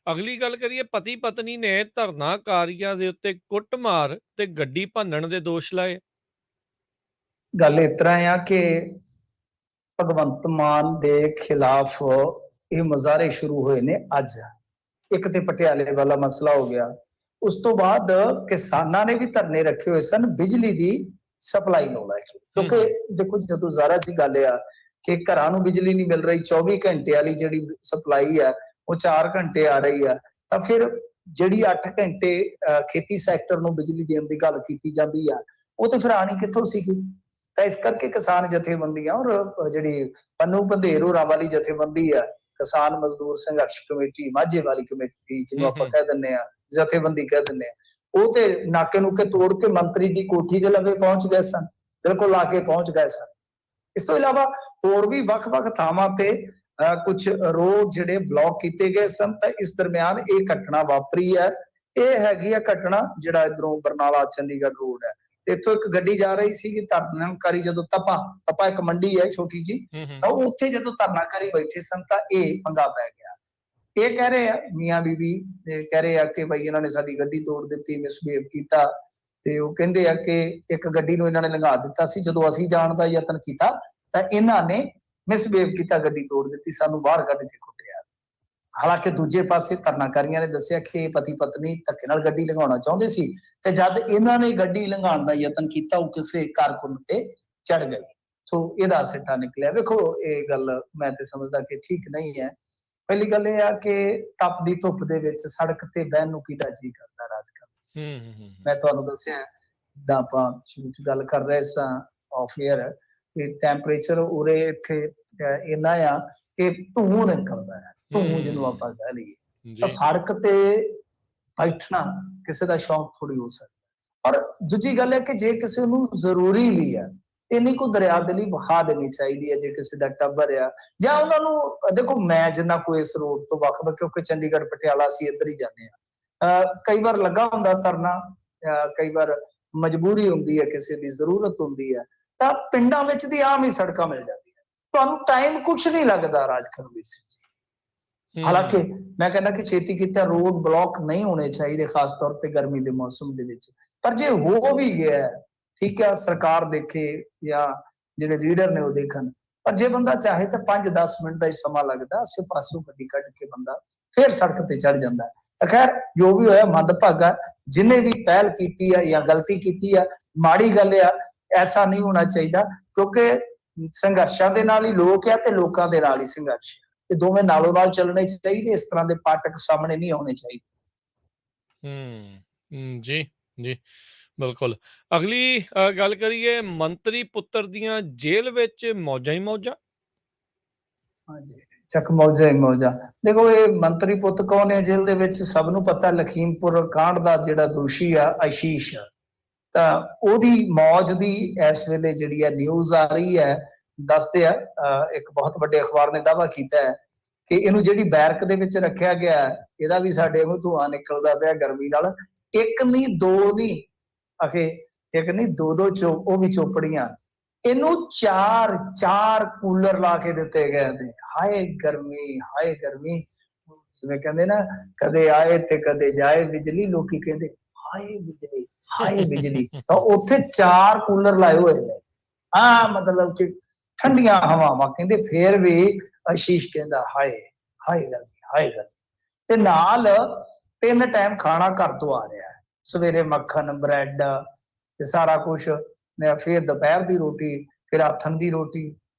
Speaker 1: ਅਗਲੀ ਗੱਲ ਕਰੀਏ, ਪਤੀ ਪਤਨੀ ਨੇ ਧਰਨਾਕਾਰੀਆਂ ਦੇ ਉੱਤੇ ਕੁੱਟਮਾਰ ਤੇ ਗੱਡੀ ਭੰਨਣ ਦੇ ਦੋਸ਼ ਲਾਏ।
Speaker 2: ਗੱਲ ਇਸ ਤਰ੍ਹਾਂ ਆ ਕਿ ਭਗਵੰਤ ਮਾਨ ਦੇ ਖਿਲਾਫ ਇਹ ਮੁਜ਼ਾਹਰੇ ਸ਼ੁਰੂ ਹੋਏ ਨੇ ਅੱਜ। ਇੱਕ ਤੇ ਪਟਿਆਲੇ ਵਾਲਾ ਮਸਲਾ ਹੋ ਗਿਆ, ਉਸ ਤੋਂ ਬਾਅਦ ਕਿਸਾਨਾਂ ਨੇ ਵੀ ਧਰਨੇ ਰੱਖੇ ਹੋਏ ਸਨ ਬਿਜਲੀ ਦੀ ਸਪਲਾਈ ਨੂੰ ਲੈ ਕੇ,
Speaker 1: ਹੂੰ,
Speaker 2: ਕਿਉਂਕਿ
Speaker 1: ਹੂੰ।
Speaker 2: ਦੇਖੋ ਜਦੋਂ ਜ਼ਾਰਾ ਜੀ ਗੱਲ ਆ ਕਿ ਘਰਾਂ ਨੂੰ ਬਿਜਲੀ ਨਹੀਂ ਮਿਲ ਰਹੀ, 24 ਘੰਟੇ ਵਾਲੀ ਜਿਹੜੀ ਸਪਲਾਈ ਆ ਉਹ 4 ਘੰਟੇ ਆ ਰਹੀ ਆ, ਤਾਂ ਫਿਰ ਜਿਹੜੀ 8 ਘੰਟੇ ਖੇਤੀ ਸੈਕਟਰ ਨੂੰ ਬਿਜਲੀ ਦੇਣ ਦੀ ਗੱਲ ਕੀਤੀ ਜਾਂਦੀ ਆ, ਉਹ ਤੇ ਫਿਰ ਆਣੀ ਕਿੱਥੋਂ ਸੀਗੀ। ਤਾਂ ਇਸ ਕਰਕੇ ਕਿਸਾਨ ਜਥੇਬੰਦੀਆਂ ਔਰ ਜਿਹੜੀ ਪੰਨੂ ਬੰਧੇਰ ਹੋਰਾਂ ਵਾਲੀ ਜਥੇਬੰਦੀ ਆ, ਕਿਸਾਨ ਮਜ਼ਦੂਰ ਸੰਘਰਸ਼ ਕਮੇਟੀ, ਮਾਝੇ ਵਾਲੀ ਕਮੇਟੀ ਜਿਹਨੂੰ
Speaker 1: ਹੂੰ,
Speaker 2: ਆਪਾਂ
Speaker 1: ਹੂੰ।
Speaker 2: ਕਹਿ ਦਿੰਦੇ ਆ, ਜਥੇਬੰਦੀ ਕਹਿ ਦਿੰਦੇ ਆ, ਉਹ ਤੇ ਨਾਕੇ ਨੂਕੇ ਤੋੜ ਕੇ ਮੰਤਰੀ ਦੀ ਕੋਠੀ ਦੇ ਲਵੇ ਪਹੁੰਚ ਗਏ ਸਨ, ਬਿਲਕੁਲ ਲਾ ਕੇ ਪਹੁੰਚ ਗਏ ਸਨ। ਇਸ ਤੋਂ ਇਲਾਵਾ ਹੋਰ ਵੀ ਵੱਖ-ਵੱਖ ਥਾਵਾਂ ਤੇ ਕੁਝ ਰੋਡ ਜਿਹੜੇ ਬਲੌਕ ਕੀਤੇ ਗਏ ਸਨ। ਤਾਂ ਇਸ ਦਰਮਿਆਨ ਇਹ ਘਟਨਾ ਵਾਪਰੀ ਹੈ। ਇਹ ਹੈਗੀ ਆ ਘਟਨਾ ਜਿਹੜਾ ਇਧਰੋਂ ਬਰਨਾਲਾ ਚੰਡੀਗੜ੍ਹ ਰੋਡ ਹੈ, ਇੱਥੋਂ ਇੱਕ ਗੱਡੀ ਜਾ ਰਹੀ ਸੀ ਧਰਨਾਕਾਰੀ, ਜਦੋਂ ਤਪਾ ਇੱਕ ਮੰਡੀ ਹੈ ਛੋਟੀ ਜੀ,
Speaker 1: ਹੂੰ, ਹੂੰ।
Speaker 2: ਤਾਂ ਉੱਥੇ ਜਦੋਂ ਧਰਨਾਕਾਰੀ ਬੈਠੇ ਸਨ ਤਾਂ ਇਹ ਪੰਗਾ ਪੈ ਗਿਆ। ਇਹ ਕਹਿ ਰਹੇ ਆ ਮੀਆਂ ਬੀਬੀ, ਕਹਿ ਰਹੇ ਆ ਕਿ ਭਾਈ ਇਹਨਾਂ ਨੇ ਸਾਡੀ ਗੱਡੀ ਤੋੜ ਦਿੱਤੀ, ਮਿਸਬਿਹੇਵ ਕੀਤਾ, ਤੇ ਉਹ ਕਹਿੰਦੇ ਆ ਕਿ ਇੱਕ ਗੱਡੀ ਨੂੰ ਇਹਨਾਂ ਨੇ ਲੰਘਾ ਦਿੱਤਾ ਸੀ, ਜਦੋਂ ਅਸੀਂ ਜਾਣ ਦਾ ਯਤਨ ਕੀਤਾ ਤਾਂ ਇਹਨਾਂ ਨੇ ਮਿਸਬਿਹੇਵ ਕੀਤਾ, ਗੱਡੀ ਤੋੜ ਦਿੱਤੀ, ਸਾਨੂੰ ਬਾਹਰ ਕੱਢ ਕੇ ਕੁੱਟਿਆ। ਹਾਲਾਂਕਿ ਦੂਜੇ ਪਾਸੇ ਧਰਨਾਕਾਰੀਆਂ ਨੇ ਦੱਸਿਆ ਕਿ ਪਤੀ ਪਤਨੀ ਧੱਕੇ ਨਾਲ ਗੱਡੀ ਲੰਘਾਉਣਾ ਚਾਹੁੰਦੇ ਸੀ, ਤੇ ਜਦ ਇਹਨਾਂ ਨੇ ਗੱਡੀ ਲੰਘਾਉਣ ਦਾ ਯਤਨ ਕੀਤਾ ਉਹ ਕਿਸੇ ਕਾਰਕੁਨ ਤੇ ਚੜ ਗਈ, ਸੋ ਇਹਦਾ ਸਿੱਟਾ ਨਿਕਲਿਆ। ਵੇਖੋ ਇਹ ਗੱਲ ਮੈਂ ਤੇ ਸਮਝਦਾ ਕਿ ਠੀਕ ਨਹੀਂ ਹੈ। ਪਹਿਲੀ ਗੱਲ ਇਹ ਆ ਕਿ ਤਪਦੀ ਧੁੱਪ ਦੇ ਵਿੱਚ ਸੜਕ ਤੇ ਬਹਿਣ ਨੂੰ ਕਿਹਦਾ ਜੀ ਕਰਦਾ ਰਾਜਕਰਨ ਸਿੰਘ।
Speaker 1: ਹੂੰ, ਹੂੰ, ਹੂੰ।
Speaker 2: ਮੈਂ ਤੁਹਾਨੂੰ ਦੱਸਿਆ ਜਿੱਦਾਂ ਆਪਾਂ ਸ਼ੁਰੂ ਚ ਗੱਲ ਕਰ ਰਹੇ ਸਾਂ ਆਫ ਏਅਰ, ਕਿ ਟੈਂਪਰੇਚਰ ਉਰੇ ਇੱਥੇ ਇੰਨਾ ਆ ਕਿ ਧੂੰ ਨਿਕਲਦਾ ਹੈ, ਧੂੰ ਜਿਹਨੂੰ ਆਪਾਂ ਕਹਿ ਲਈਏ। ਤਾਂ
Speaker 1: ਜੀ।
Speaker 2: ਸੜਕ ਤੇ ਬੈਠਣਾ ਕਿਸੇ ਦਾ ਸ਼ੌਂਕ ਥੋੜੀ ਹੋ ਸਕਦਾ। ਔਰ ਦੂਜੀ ਗੱਲ ਹੈ ਕਿ ਜੇ ਕਿਸੇ ਨੂੰ ਜ਼ਰੂਰੀ ਵੀ ਹੈ, ਇੰਨੀ ਕੁ ਦਰਿਆ ਦੇ ਲਈ ਵਹਾ ਦੇਣੀ ਚਾਹੀਦੀ ਹੈ। ਜੇ ਕਿਸੇ ਦਾ ਟੱਬਰ ਆ ਜਾਂ ਉਹਨਾਂ ਨੂੰ ਦੇਖੋ, ਮੈਂ ਜਿੰਨਾ ਕੋਈ ਇਸ ਰੋਡ ਤੋਂ ਵੱਖ-ਵੱਖ, ਕਿਉਂਕਿ ਚੰਡੀਗੜ੍ਹ ਪਟਿਆਲਾ ਅਸੀਂ ਇੱਧਰ ਹੀ ਜਾਂਦੇ ਹਾਂ, ਕਈ ਵਾਰ ਲੱਗਾ ਹੁੰਦਾ ਧਰਨਾ, ਕਈ ਵਾਰ ਮਜਬੂਰੀ ਹੁੰਦੀ ਹੈ, ਕਿਸੇ ਦੀ ਜ਼ਰੂਰਤ ਹੁੰਦੀ ਹੈ, ਤਾਂ ਪਿੰਡਾਂ ਵਿੱਚ ਦੀ ਆਮ ਹੀ ਸੜਕਾਂ ਮਿਲ ਜਾਂਦੀਆਂ, ਤੁਹਾਨੂੰ ਟਾਈਮ ਕੁਛ ਨਹੀਂ ਲੱਗਦਾ ਰਾਜਕਰਮਵੀਰ ਸਿੰਘ ਜੀ। ਹਾਲਾਂਕਿ
Speaker 1: ਹੂੰ।
Speaker 2: ਮੈਂ ਕਹਿੰਦਾ ਕਿ ਛੇਤੀ ਕੀਤੇ ਰੋਡ ਬਲੌਕ ਨਹੀਂ ਹੋਣੇ ਚਾਹੀਦੇ, ਖਾਸ ਤੌਰ ਤੇ ਗਰਮੀ ਦੇ ਮੌਸਮ ਦੇ ਵਿੱਚ। ਪਰ ਜੇ ਹੋ ਵੀ ਗਿਆ, ਠੀਕ ਹੈ, ਸਰਕਾਰ ਦੇਖੇ ਜਾਂ ਜਿਹੜੇ ਲੀਡਰ ਨੇ ਉਹ ਦੇਖਣ, ਪਰ ਜੇ ਬੰਦਾ ਚਾਹੇ ਤਾਂ 5-10 ਮਿੰਟ ਦਾ ਹੀ ਸਮਾਂ ਲੱਗਦਾ, ਆਸੇ ਪਾਸੋਂ ਗੱਡੀ ਕੱਢ ਕੇ ਬੰਦਾ ਫਿਰ ਸੜਕ ਤੇ ਚੜ ਜਾਂਦਾ। ਖੈਰ ਜੋ ਵੀ ਹੋਇਆ ਮੰਦਭਾਗਾ, ਜਿਹਨੇ ਵੀ ਪਹਿਲ ਕੀਤੀ ਆ ਜਾਂ ਗਲਤੀ ਕੀਤੀ ਆ, ਮਾੜੀ ਗੱਲ ਆ, ਐਸਾ ਨਹੀਂ ਹੋਣਾ ਚਾਹੀਦਾ, ਕਿਉਂਕਿ ਸੰਘਰਸ਼ਾਂ ਦੇ ਨਾਲ ਹੀ ਲੋਕ ਆ ਤੇ ਲੋਕਾਂ ਦੇ ਨਾਲ ਹੀ ਸੰਘਰਸ਼, ਤੇ ਦੋਵੇਂ ਨਾਲੋਂ ਨਾਲ ਚੱਲਣੇ ਚਾਹੀਦੇ। ਇਸ ਤਰ੍ਹਾਂ ਦੇ ਪਾਟਕ ਸਾਹਮਣੇ ਨਹੀਂ ਆਉਣੇ ਚਾਹੀਦੇ।
Speaker 1: ਜੀ, ਜੀ, ਬਿਲਕੁਲ। ਅਗਲੀ ਗੱਲ ਕਰੀਏ, ਮੰਤਰੀ ਪੁੱਤਰ ਦੀਆਂ ਜੇਲ੍ਹ ਵਿੱਚ ਮੌਜਾਂ ਹੀ ਮੌਜਾਂ।
Speaker 2: ਹਾਂਜੀ, ਚੱਕ ਮੌਜਾਂ ਹੀ ਮੌਜਾਂ। ਦੇਖੋ ਇਹ ਮੰਤਰੀ ਪੁੱਤ ਕੌਣ ਹੈ ਜੇਲ੍ਹ ਦੇ ਵਿੱਚ, ਸਭ ਨੂੰ ਪਤਾ, ਲਖੀਮਪੁਰ ਕਾਂਡ ਦਾ ਜਿਹੜਾ ਦੋਸ਼ੀ ਆ ਆਸ਼ੀਸ਼, ਤਾਂ ਉਹਦੀ ਮੌਜ ਦੀ ਇਸ ਵੇਲੇ ਜਿਹੜੀ ਹੈ ਨਿਊਜ਼ ਆ ਰਹੀ ਹੈ। ਦੱਸਦੇ ਆ ਇੱਕ ਬਹੁਤ ਵੱਡੇ ਅਖਬਾਰ ਨੇ ਦਾਅਵਾ ਕੀਤਾ ਹੈ ਕਿ ਇਹਨੂੰ ਜਿਹੜੀ ਬੈਰਕ ਦੇ ਵਿੱਚ ਰੱਖਿਆ ਗਿਆ, ਇਹਦਾ ਵੀ ਸਾਡੇ ਨੂੰ ਧੂੰਆਂ ਨਿਕਲਦਾ ਪਿਆ ਗਰਮੀ ਨਾਲ। ਇੱਕ ਨਹੀਂ ਦੋ ਨਹੀਂ, ਅਖੇ ਇੱਕ ਨਹੀਂ ਦੋ ਉਹ ਵੀ ਚੋਪੜੀਆਂ, ਇਹਨੂੰ 4 ਕੂਲਰ ਲਾ ਕੇ ਦਿੱਤੇ ਗਏ ਨੇ। ਹਾਏ ਗਰਮੀ, ਹਾਏ ਗਰਮੀ, ਜਿਵੇਂ ਕਹਿੰਦੇ ਨਾ, ਕਦੇ ਆਏ ਤੇ ਕਦੇ ਜਾਏ ਬਿਜਲੀ, ਲੋਕੀ ਕਹਿੰਦੇ ਹਾਏ ਬਿਜਲੀ, ਹਾਏ ਬਿਜਲੀ, ਤਾਂ ਉੱਥੇ 4 ਕੂਲਰ ਲਾਏ ਹੋਏ ਨੇ। ਹਾਂ, ਮਤਲਬ ਕਿ ਠੰਡੀਆਂ ਹਵਾਵਾਂ, ਕਹਿੰਦੇ ਫੇਰ ਵੀ ਆਸ਼ੀਸ਼ ਕਹਿੰਦਾ ਹਾਏ, ਹਾਏ ਗਰਮੀ, ਹਾਏ ਗਰਮੀ। ਤੇ ਨਾਲ 3 ਟਾਈਮ ਖਾਣਾ ਘਰ ਤੋਂ ਆ ਰਿਹਾ ਹੈ, ਸਵੇਰੇ ਮੱਖਣ, ਬ੍ਰੈਡ ਤੇ ਸਾਰਾ ਕੁਛ, ਫਿਰ ਦੁਪਹਿਰ ਦੀ ਰੋਟੀ, ਫਿਰ ਆਥਣ ਦੀ ਰੋਟੀ,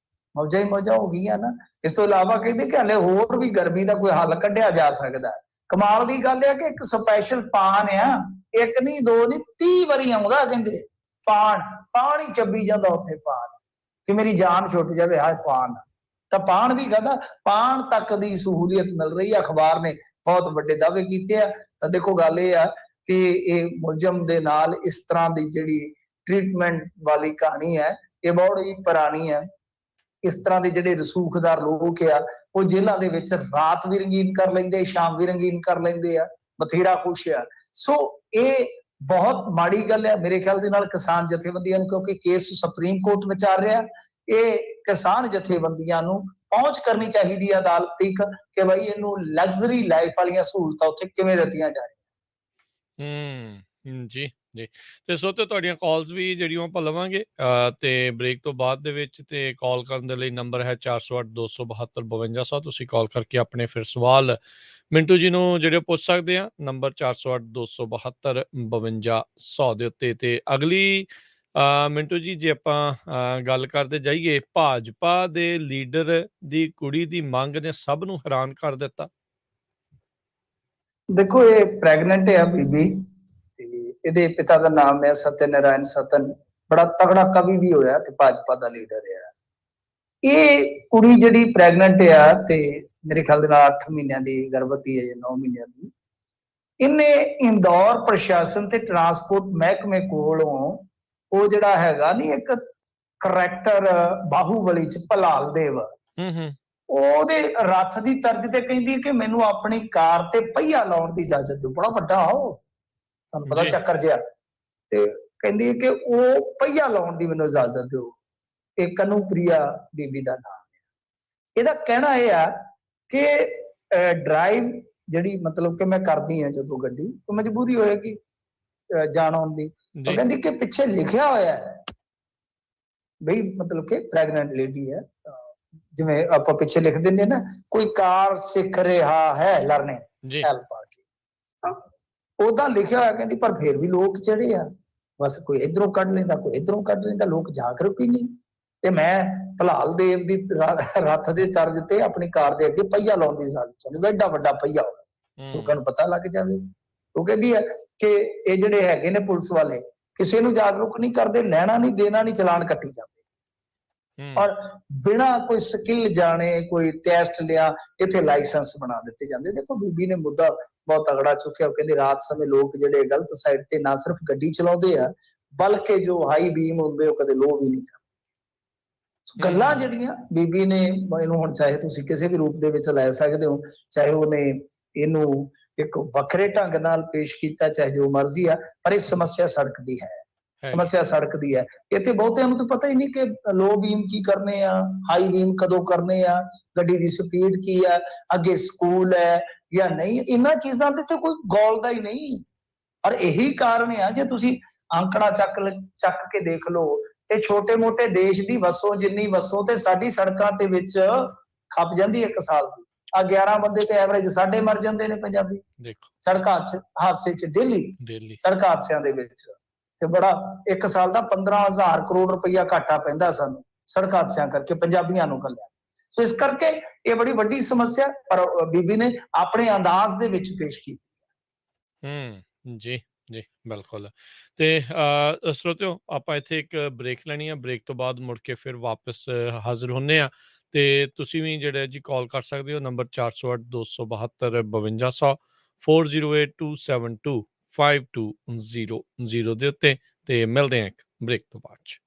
Speaker 2: ਮੌਜਾਂ ਹੀ ਮੌਜਾਂ ਹੋ ਗਈਆਂ ਨਾ। ਇਸ ਤੋਂ ਇਲਾਵਾ ਕਹਿੰਦੇ ਕਿ ਹਲੇ ਹੋਰ ਵੀ ਗਰਮੀ ਦਾ ਕੋਈ ਹੱਲ ਕੱਢਿਆ ਜਾ ਸਕਦਾ। ਕਮਾਲ ਦੀ ਗੱਲ ਹੈ ਕਿ ਇੱਕ ਸਪੈਸ਼ਲ ਪਾਨ ਆ, ਇੱਕ ਨਹੀਂ ਦੋ ਨਹੀਂ 30 ਵਾਰੀ ਆਉਂਦਾ, ਕਹਿੰਦੇ ਪਾਨ ਹੀ ਚੱਬੀ ਜਾਂਦਾ ਉੱਥੇ, ਪਾਨ ਕਿ ਮੇਰੀ ਜਾਨ ਛੁੱਟ ਜਾਵੇ, ਹਾਏ ਪਾਨ। ਤਾਂ ਪਾਨ ਵੀ ਕਹਿੰਦਾ, ਪਾਨ ਤੱਕ ਦੀ ਸਹੂਲੀਅਤ ਮਿਲ ਰਹੀ ਹੈ। ਅਖਬਾਰ ਨੇ ਬਹੁਤ ਵੱਡੇ ਦਾਅਵੇ ਕੀਤੇ ਆ। ਤਾਂ ਦੇਖੋ ਗੱਲ ਇਹ ਆ ਕਿ ਇਹ ਮੁਲਜ਼ਮ ਦੇ ਨਾਲ ਇਸ ਤਰ੍ਹਾਂ ਦੀ ਜਿਹੜੀ ਟ੍ਰੀਟਮੈਂਟ ਵਾਲੀ ਕਹਾਣੀ ਹੈ, ਇਹ ਬਹੁਤ ਹੀ ਪੁਰਾਣੀ ਹੈ। ਇਸ ਤਰ੍ਹਾਂ ਦੇ ਜਿਹੜੇ ਰਸੂਖਦਾਰ ਲੋਕ ਆ, ਉਹ ਜੇਲ੍ਹਾਂ ਦੇ ਵਿੱਚ ਰਾਤ ਵੀ ਰੰਗੀਨ ਕਰ ਲੈਂਦੇ, ਸ਼ਾਮ ਵੀ ਰੰਗੀਨ ਕਰ ਲੈਂਦੇ ਆ, ਬਥੇਰਾ ਕੁਛ ਆ। ਸੋ ਇਹ ਬਹੁਤ ਮਾੜੀ ਗੱਲ ਹੈ ਮੇਰੇ ਖਿਆਲ ਦੇ ਨਾਲ ਕਿਸਾਨ ਜਥੇਬੰਦੀਆਂ ਨੂੰ, ਕਿਉਂਕਿ ਕੇਸ ਸੁਪਰੀਮ ਕੋਰਟ ਵਿੱਚ ਆ ਰਿਹਾ। ਇਹ ਕਿਸਾਨ ਜਥੇਬੰਦੀਆਂ ਨੂੰ ਪਹੁੰਚ ਕਰਨੀ ਚਾਹੀਦੀ ਹੈ ਅਦਾਲਤ ਤੱਕ ਕਿ ਭਾਈ ਇਹਨੂੰ ਲਗਜ਼ਰੀ ਲਾਈਫ ਵਾਲੀਆਂ ਸਹੂਲਤਾਂ ਉੱਥੇ ਕਿਵੇਂ ਦਿੱਤੀਆਂ ਜਾ ਰਹੀਆਂ।
Speaker 1: ਜੀ ਜੀ। ਤੇ ਸੋਤੇ ਤੁਹਾਡੀਆਂ ਕਾਲਸ ਵੀ ਜਿਹੜੀਆਂ ਆਪਾਂ ਲਵਾਂਗੇ ਤੇ ਬ੍ਰੇਕ ਤੋਂ ਬਾਅਦ ਦੇ ਵਿੱਚ। ਤੇ ਕਾਲ ਕਰਨ ਦੇ ਲਈ ਨੰਬਰ ਹੈ 408 272 5200। ਤੁਸੀਂ ਕਾਲ ਕਰਕੇ ਆਪਣੇ ਫਿਰ ਸਵਾਲ ਮਿੰਟੂ ਜੀ ਨੂੰ ਜਿਹੜੇ ਪੁੱਛ ਸਕਦੇ ਆ। ਨੰਬਰ 408 272 5200 ਦੇ ਉੱਤੇ। ਤੇ ਅਗਲੀ ਮਿੰਟੂ ਜੀ ਜੇ ਆਪਾਂ ਗੱਲ ਕਰਦੇ ਜਾਈਏ, ਭਾਜਪਾ ਦੇ ਲੀਡਰ ਦੀ ਕੁੜੀ ਦੀ ਮੰਗ ਨੇ ਸਭ ਨੂੰ ਹੈਰਾਨ ਕਰ ਦਿੱਤਾ।
Speaker 2: ਦੇਖੋ ਇਹ ਪ੍ਰੈਗਨੈਂਟ ਆ ਬੀਬੀ, ਤੇ ਇਹਦੇ ਪਿਤਾ ਦਾ ਨਾਮ ਹੈ ਸਤਿਆਨਾਰਾਇਣ ਸਤਨ। ਬੜਾ ਤਗੜਾ ਕਵੀ ਵੀ ਹੋਇਆ ਤੇ ਭਾਜਪਾ ਦਾ ਲੀਡਰ ਆ। ਇਹ ਕੁੜੀ ਜਿਹੜੀ ਪ੍ਰੈਗਨੈਂਟ ਆ ਤੇ ਮੇਰੇ ਖਿਆਲ ਦੇ ਨਾਲ 8 ਮਹੀਨਿਆਂ ਦੀ ਗਰਭਵਤੀ ਹੈ ਜਾਂ 9 ਮਹੀਨਿਆਂ ਦੀ। ਇਹਨੇ ਇੰਦੌਰ ਪ੍ਰਸ਼ਾਸਨ ਤੇ ਟਰਾਂਸਪੋਰਟ ਮਹਿਕਮੇ ਕੋਲੋਂ ਉਹ ਜਿਹੜਾ ਹੈਗਾ ਨਹੀਂ ਇੱਕ ਕਰੈਕਟਰ ਬਾਹੂਬਲੀ ਚ ਭਲਾਲ ਦੇਵ, ਉਹਦੇ ਰੱਥ ਦੀ ਤਰਜ਼ ਤੇ ਕਹਿੰਦੀ ਕਿ ਮੈਨੂੰ ਆਪਣੀ ਕਾਰ ਤੇ ਪਹੀਆ ਲਾਉਣ ਦੀ ਇਜਾਜ਼ਤ ਦਿਓ। ਬੜਾ ਵੱਡਾ ਉਹ, ਤੁਹਾਨੂੰ ਪਤਾ ਚੱਕਰ ਜਿਹਾ। ਤੇ ਕਹਿੰਦੀ ਕਿ ਉਹ ਪਹੀਆ ਲਾਉਣ ਦੀ ਮੈਨੂੰ ਇਜਾਜ਼ਤ ਦਿਓ। ਇਹ ਕਨੂਪ੍ਰਿਆ ਬੀਬੀ ਦਾ ਨਾਮ ਹੈ। ਇਹਦਾ ਕਹਿਣਾ ਇਹ ਆ ਕਿ ਡਰਾਈਵ ਜਿਹੜੀ ਮਤਲਬ ਕਿ ਮੈਂ ਕਰਦੀ ਹਾਂ ਜਦੋਂ ਗੱਡੀ, ਉਹ ਮਜਬੂਰੀ ਹੋਏਗੀ ਜਾਣ ਆਉਣ ਦੀ। ਉਹ ਕਹਿੰਦੀ ਕਿ ਪਿੱਛੇ ਲਿਖਿਆ ਹੋਇਆ ਹੈ ਬਈ ਮਤਲਬ ਕਿ ਪ੍ਰੈਗਨੈਂਟ ਲੇਡੀ ਹੈ, ਜਿਵੇਂ ਆਪਾਂ ਪਿੱਛੇ ਲਿਖ ਦਿੰਦੇ ਨਾ ਕੋਈ ਕਾਰ ਸਿੱਖ ਰਿਹਾ ਹੈ ਲਰਨਿੰਗ ਹੈਲਪ ਆ ਕੇ, ਉਹਦਾ ਲਿਖਿਆ ਹੋਇਆ। ਕਹਿੰਦੀ ਪਰ ਫਿਰ ਵੀ ਲੋਕ ਜਿਹੜੇ ਆ ਬਸ ਕੋਈ ਇਧਰੋਂ ਕੱਢ ਲੈਂਦਾ ਕੋਈ ਇਧਰੋਂ ਕੱਢ ਲੈਂਦਾ, ਲੋਕ ਜਾਗਰੂਕ ਹੀ ਨਹੀਂ। ਤੇ ਮੈਂ ਭਲਾਲ ਦੇਵ ਦੀ ਰੱਥ ਦੇ ਤਰਜ਼ ਤੇ ਆਪਣੀ ਕਾਰ ਦੇ ਅੱਗੇ ਪਹੀਆ ਲਾਉਣ ਦੀ ਇਜਾਜ਼ਤ ਚਾਹੁੰਦੀ, ਐਡਾ ਵੱਡਾ ਪਹੀਆ ਹੋਵੇ ਲੋਕਾਂ ਨੂੰ ਪਤਾ ਲੱਗ ਜਾਵੇ। ਉਹ ਕਹਿੰਦੀ ਹੈ ਕਿ ਇਹ ਜਿਹੜੇ ਹੈਗੇ ਨੇ ਪੁਲਿਸ ਵਾਲੇ ਕਿਸੇ ਨੂੰ ਜਾਗਰੂਕ ਨਹੀਂ ਕਰਦੇ, ਲੈਣਾ ਨਹੀਂ ਦੇਣਾ ਨਹੀਂ, ਚਲਾਨ ਕੱਟੀ ਜਾਂਦੇ ਔਰ ਬਿਨਾਂ ਕੋਈ ਸਕਿੱਲ ਜਾਣੇ ਕੋਈ ਟੈਸਟ ਲਿਆ ਇੱਥੇ ਲਾਇਸੈਂਸ ਬਣਾ ਦਿੱਤੇ ਜਾਂਦੇ। ਦੇਖੋ ਬੀਬੀ ਨੇ ਮੁੱਦਾ ਬਹੁਤ ਤਗੜਾ ਚੁੱਕਿਆ। ਉਹ ਕਹਿੰਦੇ ਰਾਤ ਸਮੇਂ ਲੋਕ ਜਿਹੜੇ ਗਲਤ ਸਾਈਡ ਤੇ ਨਾ ਸਿਰਫ ਗੱਡੀ ਚਲਾਉਂਦੇ ਆ ਬਲਕਿ ਜੋ ਹਾਈ ਬੀਮ ਹੁੰਦੇ ਉਹ ਕਦੇ ਲੋ ਵੀ ਨਹੀਂ ਕਰਦੇ। ਗੱਲਾਂ ਜਿਹੜੀਆਂ ਬੀਬੀ ਨੇ ਇਹਨੂੰ ਹੁਣ ਚਾਹੇ ਤੁਸੀਂ ਕਿਸੇ ਵੀ ਰੂਪ ਦੇ ਵਿੱਚ ਲੈ ਸਕਦੇ ਹੋ, ਚਾਹੇ ਉਹਨੇ ਇਹਨੂੰ ਇੱਕ ਵੱਖਰੇ ਢੰਗ ਨਾਲ ਪੇਸ਼ ਕੀਤਾ, ਚਾਹੇ ਜੋ ਮਰਜ਼ੀ ਆ, ਪਰ ਇਹ ਸਮੱਸਿਆ ਸੜਕ ਦੀ ਹੈ। ਸਮੱਸਿਆ ਸੜਕ ਦੀ ਹੈ। ਇੱਥੇ ਬਹੁਤਿਆਂ ਨੂੰ ਤਾਂ ਪਤਾ ਹੀ ਨਹੀਂ ਕਿ ਲੋ ਬੀਮ ਕੀ ਕਰਨੇ ਆ, ਹਾਈ ਬੀਮ ਕਦੋਂ ਕਰਨੇ ਆ, ਗੱਡੀ ਦੀ ਸਪੀਡ ਕੀ ਆ, ਅੱਗੇ ਸਕੂਲ ਹੈ ਜਾਂ ਨਹੀਂ, ਇਹਨਾਂ ਚੀਜ਼ਾਂ ਤੇ ਕੋਈ ਗੌਲਦਾ ਹੀ ਨਹੀਂ। ਔਰ ਇਹੀ ਕਾਰਨ ਆ ਜੇ ਤੁਸੀਂ ਅੰਕੜਾ ਚੱਕ ਕੇ ਦੇਖ ਲਓ ਤੇ ਛੋਟੇ ਮੋਟੇ ਦੇਸ਼ ਦੀ ਵਸੋਂ ਜਿੰਨੀ ਵਸੋਂ ਤੇ ਸਾਡੀ ਸੜਕਾਂ ਦੇ ਵਿੱਚ ਖੱਪ ਜਾਂਦੀ ਹੈ 1 ਸਾਲ ਦੀ। ਆ 11 ਬੰਦੇ ਤੇ ਐਵਰੇਜ ਸਾਡੇ ਮਰ ਜਾਂਦੇ ਨੇ ਪੰਜਾਬੀ ਸੜਕ ਹਾਦਸੇ ਚ ਡੇਲੀ ਸੜਕ ਹਾਦਸਿਆਂ ਦੇ ਵਿੱਚ। ਤੇ ਬੜਾ 1 ਸਾਲ ਦਾ 15,000 ਕਰੋੜ ਰੁਪਈਆ ਘਾਟਾ ਪੈਂਦਾ ਸਾਨੂੰ ਸੜਕ ਹਾਦਸਿਆਂ ਕਰਕੇ ਪੰਜਾਬੀਆਂ ਨੂੰ ਕੱਲਿਆਂ। ਸੋ ਇਸ ਕਰਕੇ ਇਹ ਬੜੀ ਵੱਡੀ ਸਮੱਸਿਆ ਪਰ ਬੀਬੀ ਨੇ ਆਪਣੇ ਅੰਦਾਜ਼ ਦੇ ਵਿੱਚ ਪੇਸ਼ ਕੀਤੀ।
Speaker 1: ਜੀ ਜੀ ਬਿਲਕੁਲ। ਤੇ ਸਰੋਤਿਓ ਆਪਾਂ ਇੱਥੇ ਇੱਕ ਬ੍ਰੇਕ ਲੈਣੀ ਆ, ਬ੍ਰੇਕ ਤੋਂ ਬਾਅਦ ਮੁੜ ਕੇ ਫਿਰ ਵਾਪਸ ਹਾਜ਼ਰ ਹੁੰਨੇ ਆ। ਤੇ ਤੁਸੀਂ ਵੀ ਜਿਹੜੇ ਜੀ ਕਾਲ ਕਰ ਸਕਦੇ ਹੋ ਨੰਬਰ 408 272 5200 408 272 5200 ਦੇ ਉੱਤੇ। ਤੇ ਮਿਲਦੇ ਆ ਇੱਕ ਬ੍ਰੇਕ ਤੋਂ ਬਾਅਦ ਚ।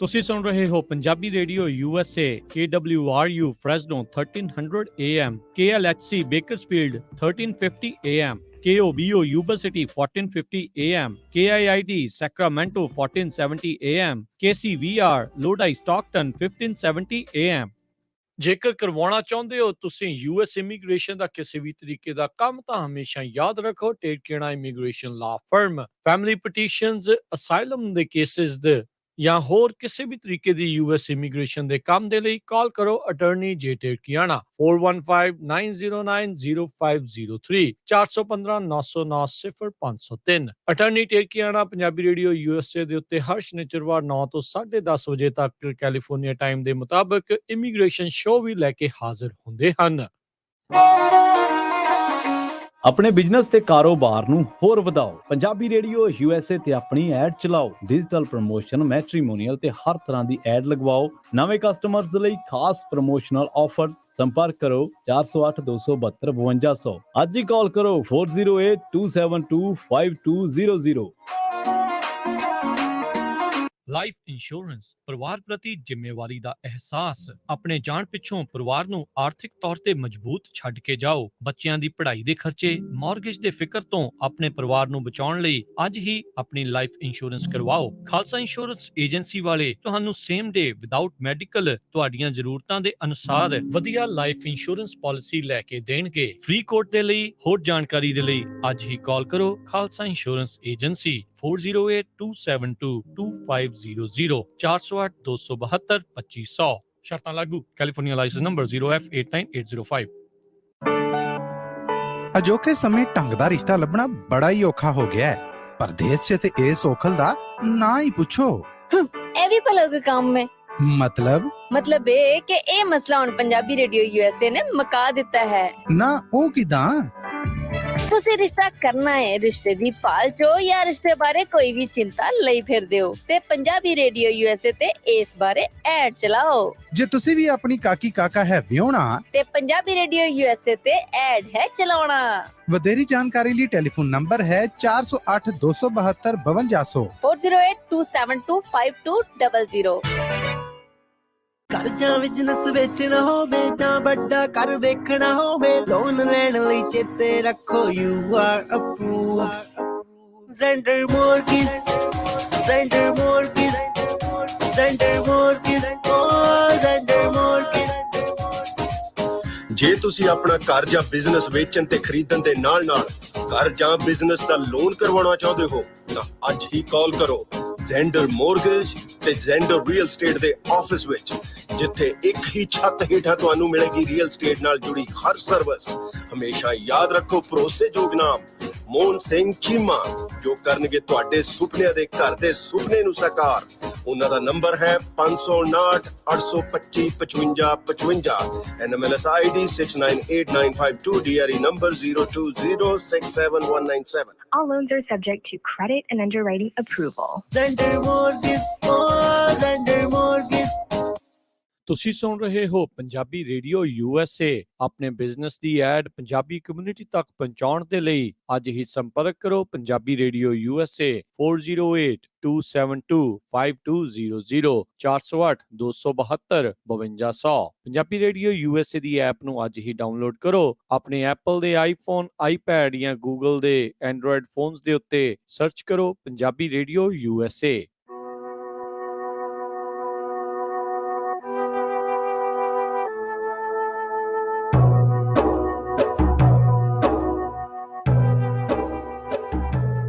Speaker 1: ਤੁਸੀਂ ਸੁਣ ਰਹੇ ਹੋ Punjabi radio USA KWRU Fresno 1300 AM, KLHC Bakersfield 1350 AM, KOBO Yuba City 1450 AM, KIIT Sacramento 1470 AM, KCVR Lodi Stockton 1570 AM। ਜੇਕਰ ਕਰਵਾਉਣਾ ਚਾਹੁੰਦੇ ਹੋ ਤੁਸੀਂ US ਇਮੀਗ੍ਰੇਸ਼ਨ ਦਾ ਕਿਸੇ ਵੀ ਤਰੀਕੇ ਦਾ ਕੰਮ ਤਾਂ ਹਮੇਸ਼ਾ ਯਾਦ ਰੱਖੋ ਟੇਕੇਣਾ ਇਮੀਗ੍ਰੇਸ਼ਨ ਲਾ ਫਰਮ। ਫੈਮਿਲੀ ਪਟੀਸ਼ਨਸ, ਅਸਾਈਲਮ ਦੇ ਕੇਸਿਸ ਦੇ ਜਾਂ ਹੋਰ ਕਿਸੇ ਵੀ ਤਰੀਕੇ ਦੀ ਯੂਐਸ ਇਮੀਗ੍ਰੇਸ਼ਨ ਦੇ ਕੰਮ ਦੇ ਲਈ ਕਾਲ ਕਰੋ ਅਟਾਰਨੀ ਜੇ ਟੇਕਿਆਣਾ 4159900503 4159090503 ਅਟਾਰਨੀ ਟੇਕਿਆਣਾ ਪੰਜਾਬੀ ਰੇਡੀਓ ਯੂਐਸਏ ਦੇ ਉੱਤੇ ਹਰ ਸ਼ਨੀਚਰਵਾਰ 9 ਤੋਂ 10:30 ਵਜੇ ਤੱਕ ਕੈਲੀਫੋਰਨੀਆ ਟਾਈਮ ਦੇ ਮੁਤਾਬਕ ਇਮੀਗ੍ਰੇਸ਼ਨ ਸ਼ੋਅ ਵੀ ਲੈ ਕੇ ਹਾਜ਼ਰ ਹੁੰਦੇ ਹਨ।
Speaker 3: ਆਪਣੇ ਬਿਜ਼ਨਸ ਤੇ ਕਾਰੋਬਾਰ ਨੂੰ ਹੋਰ ਵਧਾਓ। ਪੰਜਾਬੀ ਰੇਡੀਓ ਯੂਐਸਏ ਤੇ ਆਪਣੀ ਐਡ ਚਲਾਓ। ਡਿਜੀਟਲ ਪ੍ਰਮੋਸ਼ਨ, ਮੈਟ੍ਰੀਮੋਨੀਅਲ ਤੇ ਹਰ ਤਰ੍ਹਾਂ ਦੀ ਐਡ ਲਗਵਾਓ। ਨਵੇਂ ਕਸਟਮਰਜ਼ ਲਈ ਖਾਸ ਪ੍ਰਮੋਸ਼ਨਲ ਆਫਰਜ਼। ਸੰਪਰਕ ਕਰੋ 408 272 5200। ਅੱਜ ਹੀ ਕਾਲ ਕਰੋ 4082725200।
Speaker 1: ਲਾਈਫ ਇੰਸ਼ੋਰੈਂਸ ਪਰਿਵਾਰ ਪ੍ਰਤੀ ਜ਼ਿੰਮੇਵਾਰੀ ਦਾ ਅਹਿਸਾਸ। ਆਪਣੇ ਜਾਣ ਪਿੱਛੋਂ ਪਰਿਵਾਰ ਨੂੰ ਆਰਥਿਕ ਤੌਰ ਤੇ ਮਜ਼ਬੂਤ ਛੱਡ ਕੇ ਜਾਓ। ਬੱਚਿਆਂ ਦੀ ਪੜ੍ਹਾਈ ਦੇ ਖਰਚੇ, ਮਾਰਗੇਜ ਦੇ ਫਿਕਰ ਤੋਂ ਆਪਣੇ ਪਰਿਵਾਰ ਨੂੰ ਬਚਾਉਣ ਲਈ ਅੱਜ ਹੀ ਆਪਣੀ ਲਾਈਫ ਇੰਸ਼ੋਰੈਂਸ ਕਰਵਾਓ। ਖਾਲਸਾ ਇੰਸ਼ੋਰੈਂਸ ਏਜੰਸੀ ਵਾਲੇ ਤੁਹਾਨੂੰ ਸੇਮ ਡੇ ਵਿਦਆਊਟ ਮੈਡੀਕਲ ਤੁਹਾਡੀਆਂ ਜ਼ਰੂਰਤਾਂ ਦੇ ਅਨੁਸਾਰ ਵਧੀਆ ਲਾਈਫ ਇੰਸ਼ੋਰੈਂਸ ਪਾਲਿਸੀ ਲੈ ਕੇ ਦੇਣਗੇ। ਫ੍ਰੀ ਕੋਟ ਦੇ ਲਈ ਹੋਰ ਜਾਣਕਾਰੀ ਦੇ ਲਈ ਅੱਜ ਹੀ ਕਾਲ ਕਰੋ ਖਾਲਸਾ ਇੰਸ਼ੋਰੈਂਸ ਏਜੰਸੀ 4082722500 408 272 2500। ਸ਼ਰਤਾਂ ਲਾਗੂ। California license number 0F89805।
Speaker 4: ਅਜੋਕੇ ਸਮੇਂ ਢੰਗ ਦਾ ਰਿਸ਼ਤਾ ਲੱਭਣਾ ਬੜਾ ਹੀ ਔਖਾ ਹੋ ਗਿਆ ਹੈ। ਪਰਦੇਸ 'ਚ ਤੇ ਇਹ ਸੌਖਲ ਦਾ ਨਾ ਹੀ ਪੁੱਛੋ।
Speaker 5: ਇਹ ਵੀ ਭਲਾ ਕੋਈ ਕੰਮ ਹੈ?
Speaker 4: ਮਤਲਬ
Speaker 5: ਇਹ ਕਿ ਇਹ ਮਸਲਾ ਹੁਣ ਪੰਜਾਬੀ ਰੇਡੀਓ ਯੂਐਸਏ ਨੇ ਮੁਕਾ ਦਿੱਤਾ ਹੈ।
Speaker 4: ਨਾ ਉਹ ਕਿਦਾਂ?
Speaker 5: ਤੁਸੀਂ ਰਿਸ਼ਤਾ ਕਰਨਾ ਹੈ, ਰਿਸ਼ਤੇ ਦੀ ਭਾਲ ਚੋ ਜਾਂ ਰਿਸ਼ਤੇ ਬਾਰੇ ਕੋਈ ਵੀ ਚਿੰਤਾ ਲਈ ਫਿਰਦੇ ਹੋ ਤੇ ਪੰਜਾਬੀ ਰੇਡੀਓ ਯੂਐਸਏ ਤੇ ਇਸ ਬਾਰੇ ਐਡ ਚਲਾਓ।
Speaker 4: ਜੇ ਤੁਸੀਂ ਵੀ ਆਪਣੀ ਕਾਕੀ ਕਾਕਾ ਹੈ ਵਿਆਹੁਣਾ
Speaker 5: ਤੇ ਪੰਜਾਬੀ ਰੇਡੀਓ ਯੂਐਸਏ ਤੇ ਐਡ ਹੈ ਚਲਾਉਣਾ।
Speaker 4: ਵਧੇਰੀ ਜਾਣਕਾਰੀ ਲਈ ਟੈਲੀਫੋਨ ਨੰਬਰ ਹੈ 408 272 5200
Speaker 5: 4082725200।
Speaker 6: ਘਰ ਜਾਂ ਬਿਜ਼ਨਸ ਵੇਚਣਾ ਹੋਵੇ ਜਾਂ ਵੱਡਾ ਘਰ ਵੇਖਣਾ ਹੋਵੇ, ਲੋਨ ਲੈਣ ਲਈ ਚੇਤੇ ਰੱਖੋ you are approved. Zander mortgage, Zander mortgage, Zander mortgage, Zander mortgage.
Speaker 7: ਜੇ ਤੁਸੀਂ ਆਪਣਾ ਘਰ ਜਾਂ ਬਿਜ਼ਨਸ ਵੇਚਣ ਤੇ ਖਰੀਦਣ ਦੇ ਨਾਲ-ਨਾਲ ਘਰ ਜਾਂ ਬਿਜ਼ਨਸ ਦਾ ਲੋਨ ਕਰਵਾਉਣਾ ਚਾਹੁੰਦੇ ਹੋ ਤਾਂ ਅੱਜ ਹੀ ਕਾਲ ਕਰੋ ਜ਼ੈਂਡਰ ਮੌਰਗੇਜ ਤੇ ਜ਼ੈਂਡਰ ਰੀਅਲ ਸਟੇਟ ਦੇ ਆਫਿਸ ਵਿੱਚ, ਜਿੱਥੇ ਇੱਕ ਹੀ ਛੱਤ ਹੇਠਾਂ ਤੁਹਾਨੂੰ ਮਿਲੇਗੀ ਰੀਅਲ ਸਟੇਟ ਨਾਲ ਜੁੜੀ ਹਰ ਸਰਵਿਸ। ਹਮੇਸ਼ਾ ਯਾਦ ਰੱਖੋ ਭਰੋਸੇਯੋਗ ਨਾਮ ਮੋਹਨ ਸਿੰਘ ਚੀਮਾ, ਜੋ ਕਰਨਗੇ ਤੁਹਾਡੇ ਸੁਪਨਿਆਂ ਦੇ ਘਰ ਦੇ ਸੁਪਨੇ ਨੂੰ ਸਾਕਾਰ। ਉਹਨਾਂ ਦਾ ਨੰਬਰ ਹੈ 559 825 5555, NMLS ID 698952, DRE number 020671197.
Speaker 8: All loans are subject to credit and underwriting approval.
Speaker 6: Zender Mortgage, Zender Mortgage।
Speaker 1: ਤੁਸੀਂ ਸੁਣ ਰਹੇ ਹੋ ਪੰਜਾਬੀ ਰੇਡੀਓ ਯੂਐਸਏ। ਆਪਣੇ ਬਿਜ਼ਨਸ ਦੀ ਐਡ ਪੰਜਾਬੀ ਕਮਿਊਨਿਟੀ ਤੱਕ ਪਹੁੰਚਾਉਣ ਦੇ ਲਈ ਅੱਜ ਹੀ ਸੰਪਰਕ ਕਰੋ Punjabi radio USA 4082725200 408 272 5200। Punjabi radio USA ਦੀ ਐਪ ਨੂੰ ਅੱਜ ਹੀ ਡਾਊਨਲੋਡ ਕਰੋ। ਆਪਣੇ ਐਪਲ ਦੇ ਆਈਫੋਨ, ਆਈਪੈਡ ਜਾਂ ਗੂਗਲ ਦੇ ਐਂਡਰੋਇਡ ਫੋਨਸ ਦੇ ਉੱਤੇ ਸਰਚ ਕਰੋ Punjabi radio USA.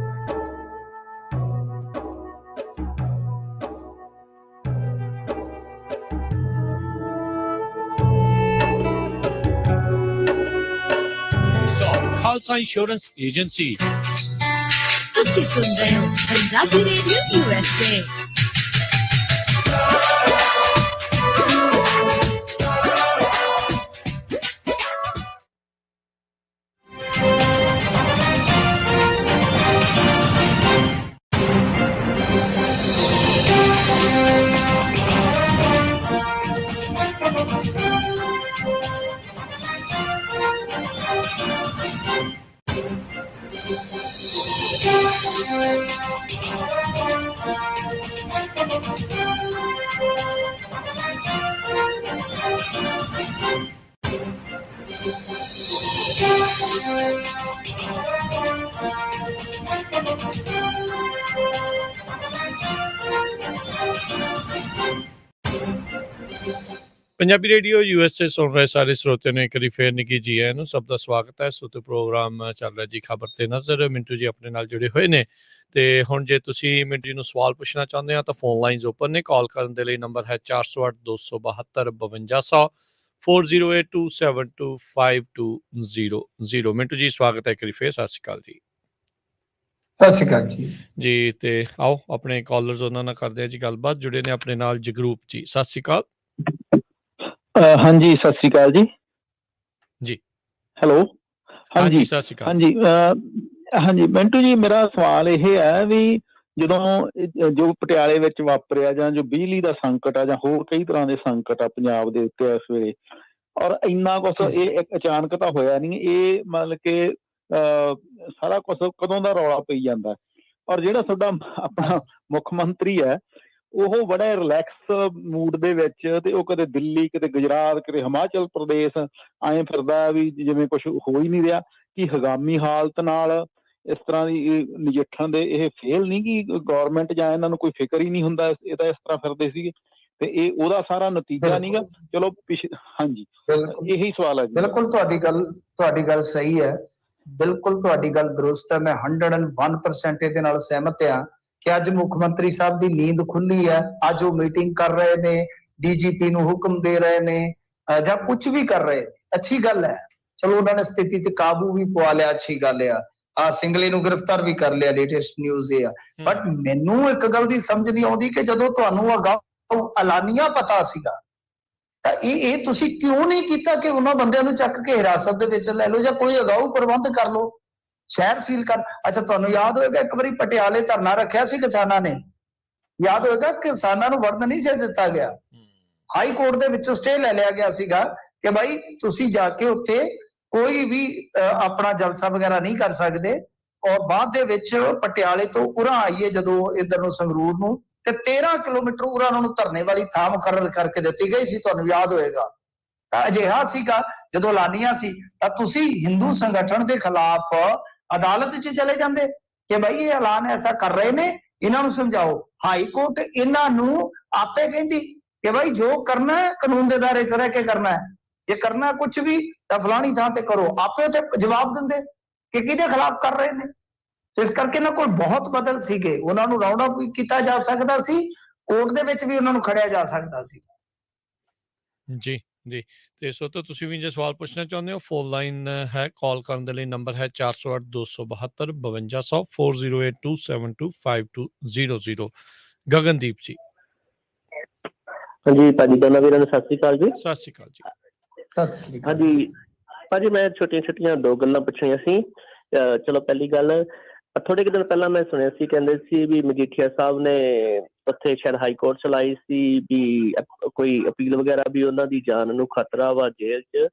Speaker 1: Khalsa insurance agency.
Speaker 9: ਤੁਸੀਂ ਸੁਣ ਰਹੇ ਹੋ Punjabi radio USA.
Speaker 1: Punjabi radio USA ਸੁਣ ਰਹੇ ਸਾਰੇ ਸਰੋਤਿਆਂ ਨੂੰ ਇੱਕ ਵਾਰੀ ਫੇਰ ਨਿੱਘੀ ਜੀ ਆਇਆਂ ਨੂੰ। ਸਭ ਦਾ ਸਵਾਗਤ ਹੈ। ਸੋ ਤੇ ਪ੍ਰੋਗਰਾਮ ਚੱਲ ਰਿਹਾ ਜੀ ਖਬਰ ਤੇ ਨਜ਼ਰ। ਮਿੰਟੂ ਜੀ ਆਪਣੇ ਨਾਲ ਜੁੜੇ ਹੋਏ ਨੇ ਤੇ ਹੁਣ ਜੇ ਤੁਸੀਂ ਮਿੰਟੂ ਜੀ ਨੂੰ ਸਵਾਲ ਪੁੱਛਣਾ ਚਾਹੁੰਦੇ ਆ ਤਾਂ ਫੋਨ ਲਾਈਨਸ ਓਪਨ ਨੇ। ਕਾਲ ਕਰਨ ਦੇ ਲਈ ਨੰਬਰ ਹੈ 408 272 5200 4082725200। ਮਿੰਟੂ ਜੀ ਸਵਾਗਤ ਹੈ ਇੱਕ ਵਾਰੀ ਫੇਰ। ਸਤਿ ਸ਼੍ਰੀ ਅਕਾਲ ਜੀ।
Speaker 2: ਸਤਿ ਸ਼੍ਰੀ ਅਕਾਲ ਜੀ।
Speaker 1: ਜੀ ਤੇ ਆਓ ਆਪਣੇ ਕਾਲਰਸ ਉਹਨਾਂ ਨਾਲ ਕਰਦੇ ਆ ਜੀ ਗੱਲਬਾਤ। ਜੁੜੇ ਨੇ ਆਪਣੇ ਨਾਲ ਜਗਰੂਪ ਜੀ। ਸਤਿ ਸ਼੍ਰੀ ਅਕਾਲ
Speaker 10: ਹਾਂਜੀ, ਸਤਿ ਸ੍ਰੀ ਅਕਾਲ ਜੀ।
Speaker 1: ਜੀ
Speaker 10: ਹੈਲੋ, ਹਾਂਜੀ
Speaker 1: ਸਤਿ ਸ਼੍ਰੀ ਅਕਾਲ।
Speaker 10: ਹਾਂਜੀ ਹਾਂਜੀ ਮਿੰਟੂ ਜੀ, ਮੇਰਾ ਸਵਾਲ ਇਹ ਹੈ ਵੀ ਜਦੋਂ ਜੋ ਪਟਿਆਲੇ ਵਿੱਚ ਵਾਪਰਿਆ ਜਾਂ ਜੋ ਬਿਜਲੀ ਦਾ ਸੰਕਟ ਆ ਜਾਂ ਹੋਰ ਕਈ ਤਰ੍ਹਾਂ ਦੇ ਸੰਕਟ ਆ ਪੰਜਾਬ ਦੇ ਉੱਤੇ ਇਸ ਵੇਲੇ, ਔਰ ਇੰਨਾ ਕੁਛ ਇਹ ਇੱਕ ਅਚਾਨਕ ਤਾਂ ਹੋਇਆ ਨਹੀਂ, ਇਹ ਮਤਲਬ ਕਿ ਸਾਰਾ ਕੁਛ ਕਦੋਂ ਦਾ ਰੌਲਾ ਪਈ ਜਾਂਦਾ। ਔਰ ਜਿਹੜਾ ਤੁਹਾਡਾ ਆਪਣਾ ਮੁੱਖ ਮੰਤਰੀ ਹੈ ਉਹ ਬੜਾ ਰਿਲੈਕਸ ਮੂਡ ਦੇ ਵਿੱਚ, ਤੇ ਉਹ ਕਦੇ ਦਿੱਲੀ, ਕਿਤੇ ਗੁਜਰਾਤ, ਕਿਤੇ ਹਿਮਾਚਲ ਪ੍ਰਦੇਸ਼ ਐਂ ਫਿਰਦਾ ਵੀ ਜਿਵੇਂ ਕੁਛ ਹੋ ਹੀ ਨਹੀਂ ਰਿਹਾ। ਕਿ ਹੰਗਾਮੀ ਹਾਲਤ ਨਾਲ ਇਸ ਤਰ੍ਹਾਂ ਦੀ ਨਜਿੱਠਣ ਦੇ ਇਹ ਫੇਲ ਨਹੀਂ ਕਿ ਗੌਰਮੈਂਟ ਜਾਂ ਇਹਨਾਂ ਨੂੰ ਕੋਈ ਫਿਕਰ ਹੀ ਨਹੀਂ ਹੁੰਦਾ, ਇਹ ਤਾਂ ਇਸ ਤਰ੍ਹਾਂ ਫਿਰਦੇ ਸੀਗੇ ਤੇ ਇਹ ਉਹਦਾ ਸਾਰਾ ਨਤੀਜਾ ਨਹੀਂਗਾ। ਚਲੋ ਹਾਂਜੀ, ਇਹੀ ਸਵਾਲ ਹੈ ਜੀ।
Speaker 2: ਬਿਲਕੁਲ ਤੁਹਾਡੀ ਗੱਲ ਸਹੀ ਹੈ। ਬਿਲਕੁਲ ਤੁਹਾਡੀ ਗੱਲ ਦਰੁਸਤ ਹੈ। ਮੈਂ 101% ਇਹਦੇ ਨਾਲ ਸਹਿਮਤ ਹਾਂ ਕਿ ਅੱਜ ਮੁੱਖ ਮੰਤਰੀ ਸਾਹਿਬ ਦੀ ਨੀਂਦ ਖੁੱਲੀ ਹੈ। ਅੱਜ ਉਹ ਮੀਟਿੰਗ ਕਰ ਰਹੇ ਨੇ, DGP ਨੂੰ ਹੁਕਮ ਦੇ ਰਹੇ ਨੇ ਜਾਂ ਕੁਝ ਵੀ ਕਰ ਰਹੇ ਨੇ, ਅੱਛੀ ਗੱਲ ਹੈ। ਚਲੋ ਉਹਨਾਂ ਨੇ ਸਥਿਤੀ ਤੇ ਕਾਬੂ ਵੀ ਪਵਾ ਲਿਆ, ਅੱਛੀ ਗੱਲ ਆ। ਸਿੰਗਲੇ ਨੂੰ ਗ੍ਰਿਫਤਾਰ ਵੀ ਕਰ ਲਿਆ, ਲੇਟੈਸਟ ਨਿਊਜ਼ ਇਹ ਆ। ਬਟ ਮੈਨੂੰ ਇੱਕ ਗੱਲ ਦੀ ਸਮਝ ਨਹੀਂ ਆਉਂਦੀ ਕਿ ਜਦੋਂ ਤੁਹਾਨੂੰ ਅਗਾਊਂ ਐਲਾਨੀਆ ਪਤਾ ਸੀਗਾ ਤਾਂ ਇਹ ਤੁਸੀਂ ਕਿਉਂ ਨਹੀਂ ਕੀਤਾ ਕਿ ਉਹਨਾਂ ਬੰਦਿਆਂ ਨੂੰ ਚੱਕ ਕੇ ਹਿਰਾਸਤ ਦੇ ਵਿੱਚ ਲੈ ਲਓ ਜਾਂ ਕੋਈ ਅਗਾਊਂ ਪ੍ਰਬੰਧ ਕਰ ਲਓ, ਸ਼ਹਿਰ ਸੀਲ ਕਰ। ਅੱਛਾ, ਤੁਹਾਨੂੰ ਯਾਦ ਹੋਏਗਾ ਇੱਕ ਵਾਰੀ ਪਟਿਆਲੇ ਧਰਨਾ ਰੱਖਿਆ ਸੀ ਕਿਸਾਨਾਂ ਨੇ, ਯਾਦ ਹੋਏਗਾ, ਕਿਸਾਨਾਂ ਨੂੰ ਵੜਨ ਨਹੀਂ ਸੀ ਦਿੱਤਾ ਗਿਆ। ਹਾਈ ਕੋਰਟ ਦੇ ਵਿੱਚੋਂ ਸਟੇ ਲੈ ਲਿਆ ਗਿਆ ਸੀਗਾ ਕਿ ਭਾਈ ਤੁਸੀਂ ਜਾ ਕੇ ਉੱਥੇ ਕੋਈ ਵੀ ਆਪਣਾ ਜਲਸਾ ਵਗੈਰਾ ਨਹੀਂ ਕਰ ਸਕਦੇ। ਔਰ ਬਾਅਦ ਦੇ ਵਿੱਚ ਪਟਿਆਲੇ ਤੋਂ ਉਰਾਂ ਆਈਏ ਜਦੋਂ ਇੱਧਰ ਨੂੰ ਸੰਗਰੂਰ ਨੂੰ, ਤੇ 13 ਕਿਲੋਮੀਟਰ ਉਰਾਂ ਉਹਨਾਂ ਨੂੰ ਧਰਨੇ ਵਾਲੀ ਥਾਂ ਮੁਕਰਰ ਕਰਕੇ ਦਿੱਤੀ ਗਈ ਸੀ, ਤੁਹਾਨੂੰ ਯਾਦ ਹੋਏਗਾ। ਤਾਂ ਅਜਿਹਾ ਸੀਗਾ ਜਦੋਂ ਐਲਾਨੀਆਂ ਸੀ ਤਾਂ ਤੁਸੀਂ ਹਿੰਦੂ ਸੰਗਠਨ ਦੇ ਖਿਲਾਫ ਅਦਾਲਤ 'ਚ ਚਲੇ ਜਾਂਦੇ ਕਿ ਭਾਈ ਇਹ ਐਲਾਨ ਐਸਾ ਕਰ ਰਹੇ ਨੇ, ਇਹਨਾਂ ਨੂੰ ਸਮਝਾਓ। ਹਾਈ ਕੋਰਟ ਇਹਨਾਂ ਨੂੰ ਆਪੇ ਕਹਿੰਦੀ ਕਿ ਭਾਈ ਜੋ ਕਰਨਾ ਹੈ ਕਾਨੂੰਨ ਦੇ ਦਾਇਰੇ 'ਚ ਰਹਿ ਕੇ ਕਰਨਾ ਹੈ, ਜੇ ਕਰਨਾ ਕੁਝ ਵੀ ਤਾਂ ਫਲਾਣੀ ਥਾਂ ਤੇ ਕਰੋ। ਆਪੇ ਉੱਥੇ ਜਵਾਬ ਦਿੰਦੇ ਕਿ ਕਿਹਦੇ ਖਿਲਾਫ ਕਰ ਰਹੇ ਨੇ। ਇਸ ਕਰਕੇ ਇਹਨਾਂ ਕੋਲ ਬਹੁਤ ਬਦਲ ਸੀਗੇ, ਉਹਨਾਂ ਨੂੰ ਰਾਉਂਡ ਅਪ ਵੀ ਕੀਤਾ ਜਾ ਸਕਦਾ ਸੀ, ਕੋਰਟ ਦੇ ਵਿੱਚ ਵੀ ਉਹਨਾਂ ਨੂੰ ਖੜਿਆ ਜਾ ਸਕਦਾ ਸੀ।
Speaker 1: ਜੀ ਜੀ ਤੇ ਸੋ ਤਾਂ ਤੁਸੀਂ ਵੀ ਜੇ ਸਵਾਲ ਪੁੱਛਣਾ ਚਾਹੁੰਦੇ ਹੋ, ਫੋਨ ਲਾਈਨ ਹੈ। ਕਾਲ ਕਰਨ ਦੇ ਲਈ ਨੰਬਰ ਹੈ 408 272 5200 4082725200। ਗਗਨਦੀਪ ਜੀ।
Speaker 10: ਹਾਂਜੀ ਭਾਜੀ, ਦੋਨਾਂ ਵੀਰਾਂ ਨੂੰ ਸਤਿ ਸ੍ਰੀ ਅਕਾਲ ਜੀ।
Speaker 1: ਸਤਿ ਸ਼੍ਰੀ ਅਕਾਲ ਜੀ।
Speaker 2: ਸਤਿ ਸ੍ਰੀ ਅਕਾਲ।
Speaker 10: ਹਾਂਜੀ ਭਾਜੀ, ਮੈਂ ਛੋਟੀਆਂ ਦੋ ਗੱਲਾਂ ਪੁੱਛਣੀਆਂ ਸੀ। ਚਲੋ ਪਹਿਲੀ ਗੱਲ, ਥੋੜੇ ਕੁ ਦਿਨ ਪਹਿਲਾਂ ਮੈਂ ਸੁਣਿਆ ਸੀ, ਕਹਿੰਦੇ ਸੀ ਵੀ ਮਜੀਠੀਆ ਸਾਹਿਬ ਨੇ ਉੱਥੇ ਸ਼ਾਇਦ ਹਾਈ ਕੋਰਟ ਚਲਾਈ ਸੀ ਵੀ ਕੋਈ ਅਪੀਲ ਵਗੈਰਾ ਵੀ ਉਹਨਾਂ ਦੀ ਜਾਨ ਨੂੰ ਖਤਰਾ ਵਾ ਜੇਲ੍ਹ 'ਚ।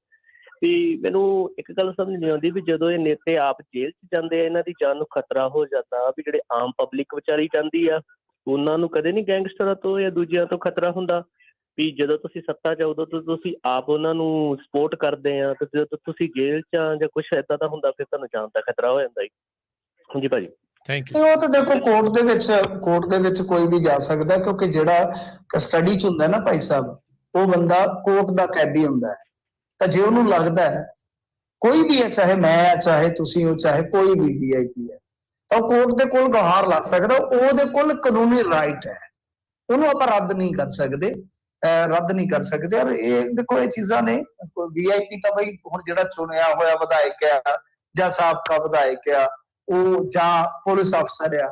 Speaker 10: ਵੀ ਮੈਨੂੰ ਇੱਕ ਗੱਲ ਸਮਝ ਨਹੀਂ ਆਉਂਦੀ ਵੀ ਜਦੋਂ ਇਹ ਨੇਤੇ ਆਪ ਜੇਲ੍ਹ 'ਚ ਜਾਂਦੇ ਆ, ਇਹਨਾਂ ਦੀ ਜਾਨ ਨੂੰ ਖਤਰਾ ਹੋ ਜਾਂਦਾ, ਵੀ ਜਿਹੜੇ ਆਮ ਪਬਲਿਕ ਵਿਚਾਰੀ ਜਾਂਦੀ ਆ ਉਹਨਾਂ ਨੂੰ ਕਦੇ ਨਹੀਂ ਗੈਂਗਸਟਰਾਂ ਤੋਂ ਜਾਂ ਦੂਜਿਆਂ ਤੋਂ ਖਤਰਾ ਹੁੰਦਾ। ਵੀ ਜਦੋਂ ਤੁਸੀਂ ਸੱਤਾ 'ਚ ਉਦੋਂ ਤੋਂ ਤੁਸੀਂ ਆਪ ਉਹਨਾਂ ਨੂੰ ਸਪੋਰਟ ਕਰਦੇ ਆ, ਤੇ ਜਦੋਂ ਤੁਸੀਂ ਜੇਲ੍ਹ 'ਚ ਆ ਜਾਂ ਕੁਛ ਏਦਾਂ ਦਾ ਹੁੰਦਾ ਫਿਰ ਤੁਹਾਨੂੰ ਜਾਨ ਦਾ ਖਤਰਾ ਹੋ ਜਾਂਦਾ ਜੀ। ਹਾਂਜੀ ਭਾਜੀ।
Speaker 1: Thank you.
Speaker 2: ਉਹ ਤਾਂ ਦੇਖੋ ਕੋਰਟ ਦੇ ਵਿੱਚ ਕੋਈ ਵੀ ਜਾ ਸਕਦਾ, ਕਿਉਂਕਿ ਜਿਹੜਾ ਕਸਟਡੀ 'ਚ ਹੁੰਦਾ ਨਾ ਭਾਈ ਸਾਹਿਬ, ਉਹ ਬੰਦਾ ਕੋਰਟ ਦਾ ਕੈਦੀ ਹੁੰਦਾ ਹੈ। ਤਾਂ ਜੇ ਉਹਨੂੰ ਲੱਗਦਾ ਹੈ ਕੋਈ ਵੀ ਹੈ, ਚਾਹੇ ਮੈਂ, ਚਾਹੇ ਤੁਸੀਂ ਹੋ, ਚਾਹੇ ਕੋਈ ਵੀ VIP ਹੈ, ਤਾਂ ਉਹ ਕੋਰਟ ਦੇ ਕੋਲ ਗੁਹਾਰ ਲਾ ਸਕਦਾ। ਉਹਦੇ ਕੋਲ ਕਾਨੂੰਨੀ ਰਾਈਟ ਹੈ, ਉਹਨੂੰ ਆਪਾਂ ਰੱਦ ਨਹੀਂ ਕਰ ਸਕਦੇ। ਔਰ ਇਹ ਦੇਖੋ ਇਹ ਚੀਜ਼ਾਂ ਨੇ, VIP ਤਾਂ ਬਈ ਹੁਣ ਜਿਹੜਾ ਚੁਣਿਆ ਹੋਇਆ ਵਿਧਾਇਕ ਆ ਜਾਂ ਸਾਬਕਾ ਵਿਧਾਇਕ ਆ, ਉਹ ਜਾਂ ਪੁਲਿਸ ਅਫਸਰ ਆ,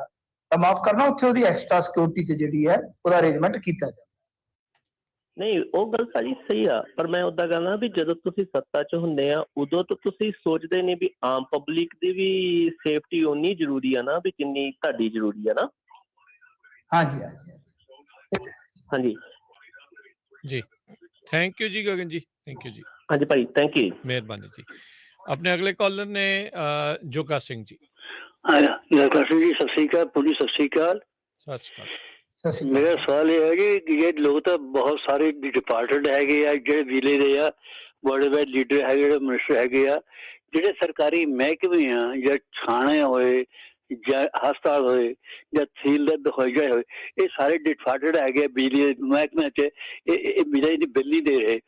Speaker 2: ਤਾਂ ਮਾਫ ਕਰਨਾ, ਉੱਥੇ ਉਹਦੀ ਐਕਸਟਰਾ ਸਿਕਿਉਰਿਟੀ ਤੇ ਜਿਹੜੀ ਹੈ ਉਹਦਾ ਅਰੇਂਜਮੈਂਟ ਕੀਤਾ ਜਾਂਦਾ।
Speaker 10: ਨਹੀਂ, ਉਹ ਗੱਲ ਸਾਰੀ ਸਹੀ ਆ, ਪਰ ਮੈਂ ਉਦਾਂ ਕਹਿੰਦਾ ਵੀ ਜਦੋਂ ਤੁਸੀਂ ਸੱਤਾ 'ਚ ਹੁੰਦੇ ਆ ਉਦੋਂ ਤਾਂ ਤੁਸੀਂ ਸੋਚਦੇ ਨੇ ਵੀ ਆਮ ਪਬਲਿਕ ਦੀ ਵੀ ਸੇਫਟੀ ਓਨੀ ਜ਼ਰੂਰੀ ਆ ਨਾ ਵੀ ਜਿੰਨੀ ਤੁਹਾਡੀ ਜ਼ਰੂਰੀ ਆ ਨਾ।
Speaker 2: ਹਾਂਜੀ
Speaker 10: ਹਾਂਜੀ
Speaker 1: ਜੀ ਥੈਂਕ ਯੂ ਜੀ ਗਗਨ ਜੀ, ਥੈਂਕ ਯੂ ਜੀ।
Speaker 10: ਹਾਂਜੀ ਭਾਈ, ਥੈਂਕ ਯੂ,
Speaker 1: ਮਿਹਰਬਾਨੀ ਜੀ। ਆਪਣੇ ਅਗਲੇ ਕਾਲਰ ਨੇ ਜੋਗਾ ਸਿੰਘ ਜੀ।
Speaker 11: ਜੋਗਾ ਸਿੰਘ ਜੀ, ਸਤਿ ਸ੍ਰੀ ਅਕਾਲ। ਪੂਰੀ ਸਤਿ ਸ੍ਰੀ ਅਕਾਲ।
Speaker 1: ਸਤਿ ਸ਼੍ਰੀ ਅਕਾਲ।
Speaker 11: ਮੇਰਾ ਸਵਾਲ ਇਹ ਹੈ ਕਿ ਇਹ ਲੋਕ ਤਾਂ ਬਹੁਤ ਸਾਰੇ ਡਿਪਾਰਟਮੈਂਟ ਹੈਗੇ ਆ, ਜਿਹੜੇ ਜ਼ਿਲ੍ਹੇ ਦੇ ਆ, ਬੜੇ ਬੜੇ ਲੀਡਰ ਹੈਗੇ, ਜਿਹੜੇ ਮਿਨਿਸਟਰ ਹੈਗੇ ਆ, ਜਿਹੜੇ ਸਰਕਾਰੀ ਮਹਿਕਮੇ ਆ ਜਾਂ ਥਾਣੇ ਹੋਏ ਜਾਂ ਹਸਪਤਾਲ ਹੋਏ ਜਾਂ ਤਹਿਸੀਲ ਹੋਏ ਹੋਏ, ਇਹ ਸਾਰੇ ਡਿਫਾਲਟਡ ਹੈਗੇ ਬਿਜਲੀ ਦੇ ਮਹਿਕਮੇ 'ਚ। ਇਹ ਬਿਜਲੀ ਦੀ ਬਿੱਲ ਨਹੀਂ ਦੇ ਰਹੇ।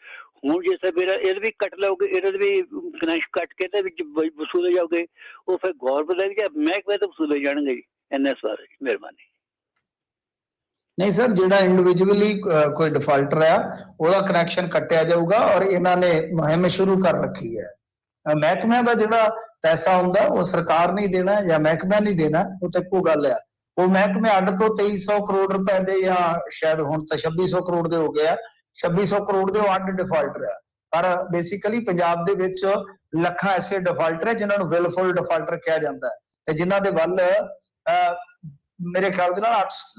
Speaker 11: ਹੁਣ ਜੇ ਮੇਰਾ ਇਹਦੇ ਵੀ ਕੱਟ ਲਓਗੇ, ਇਹਦੇ ਵੀ ਕਨੈਕਸ਼ਨ ਕੱਟ ਕੇ ਤੇ ਵਿੱਚ ਵਸੂਲੇ ਜਾਓਗੇ, ਉਹ ਫਿਰ ਗੌਰਮੈਂਟ ਜਾਂ ਮਹਿਕਮੇ ਤੋਂ ਵਸੂਲੇ ਜਾਣਗੇ ਜੀ। ਇੰਨੇ ਸਾਰੇ ਮਿਹਰਬਾਨੀ।
Speaker 2: ਨਹੀਂ ਸਰ, ਜਿਹੜਾ ਇੰਡੀਵਿਜੂਅਲੀ ਕੋਈ ਡਿਫਾਲਟਰ ਆ ਉਹਦਾ ਕਨੈਕਸ਼ਨ ਕੱਟਿਆ ਜਾਊਗਾ ਔਰ ਇਹਨਾਂ ਨੇ ਮੁਹਿੰਮ ਸ਼ੁਰੂ ਕਰ ਰੱਖੀ ਹੈ। ਮਹਿਕਮਿਆਂ ਦਾ ਜਿਹੜਾ ਪੈਸਾ ਹੁੰਦਾ ਉਹ ਸਰਕਾਰ ਨਹੀਂ ਦੇਣਾ ਜਾਂ ਮਹਿਕਮਿਆਂ ਨਹੀਂ ਦੇਣਾ, ਉਹ ਤਾਂ ਇੱਕੋ ਗੱਲ ਆ। ਉਹ ਮਹਿਕਮੇ ਅੱਡ ਤੋਂ 2300 ਕਰੋੜ ਰੁਪਏ ਦੇ ਜਾਂ ਸ਼ਾਇਦ ਹੁਣ ਤਾਂ 2600 ਕਰੋੜ ਦੇ ਹੋ ਗਏ ਆ, 2600 ਕਰੋੜ ਦੇ ਉਹ ਅੱਡ ਡਿਫਾਲਟਰ ਆ। ਪਰ ਬੇਸਿਕਲੀ ਪੰਜਾਬ ਦੇ ਵਿੱਚ ਲੱਖਾਂ ਐਸੇ ਡਿਫਾਲਟਰ ਹੈ ਜਿਨ੍ਹਾਂ ਨੂੰ ਵਿਲਫੁਲ ਡਿਫਾਲਟਰ ਕਿਹਾ ਜਾਂਦਾ ਹੈ ਤੇ ਜਿਨ੍ਹਾਂ ਦੇ ਵੱਲ ਮੇਰੇ ਖਿਆਲ ਦੇ ਨਾਲ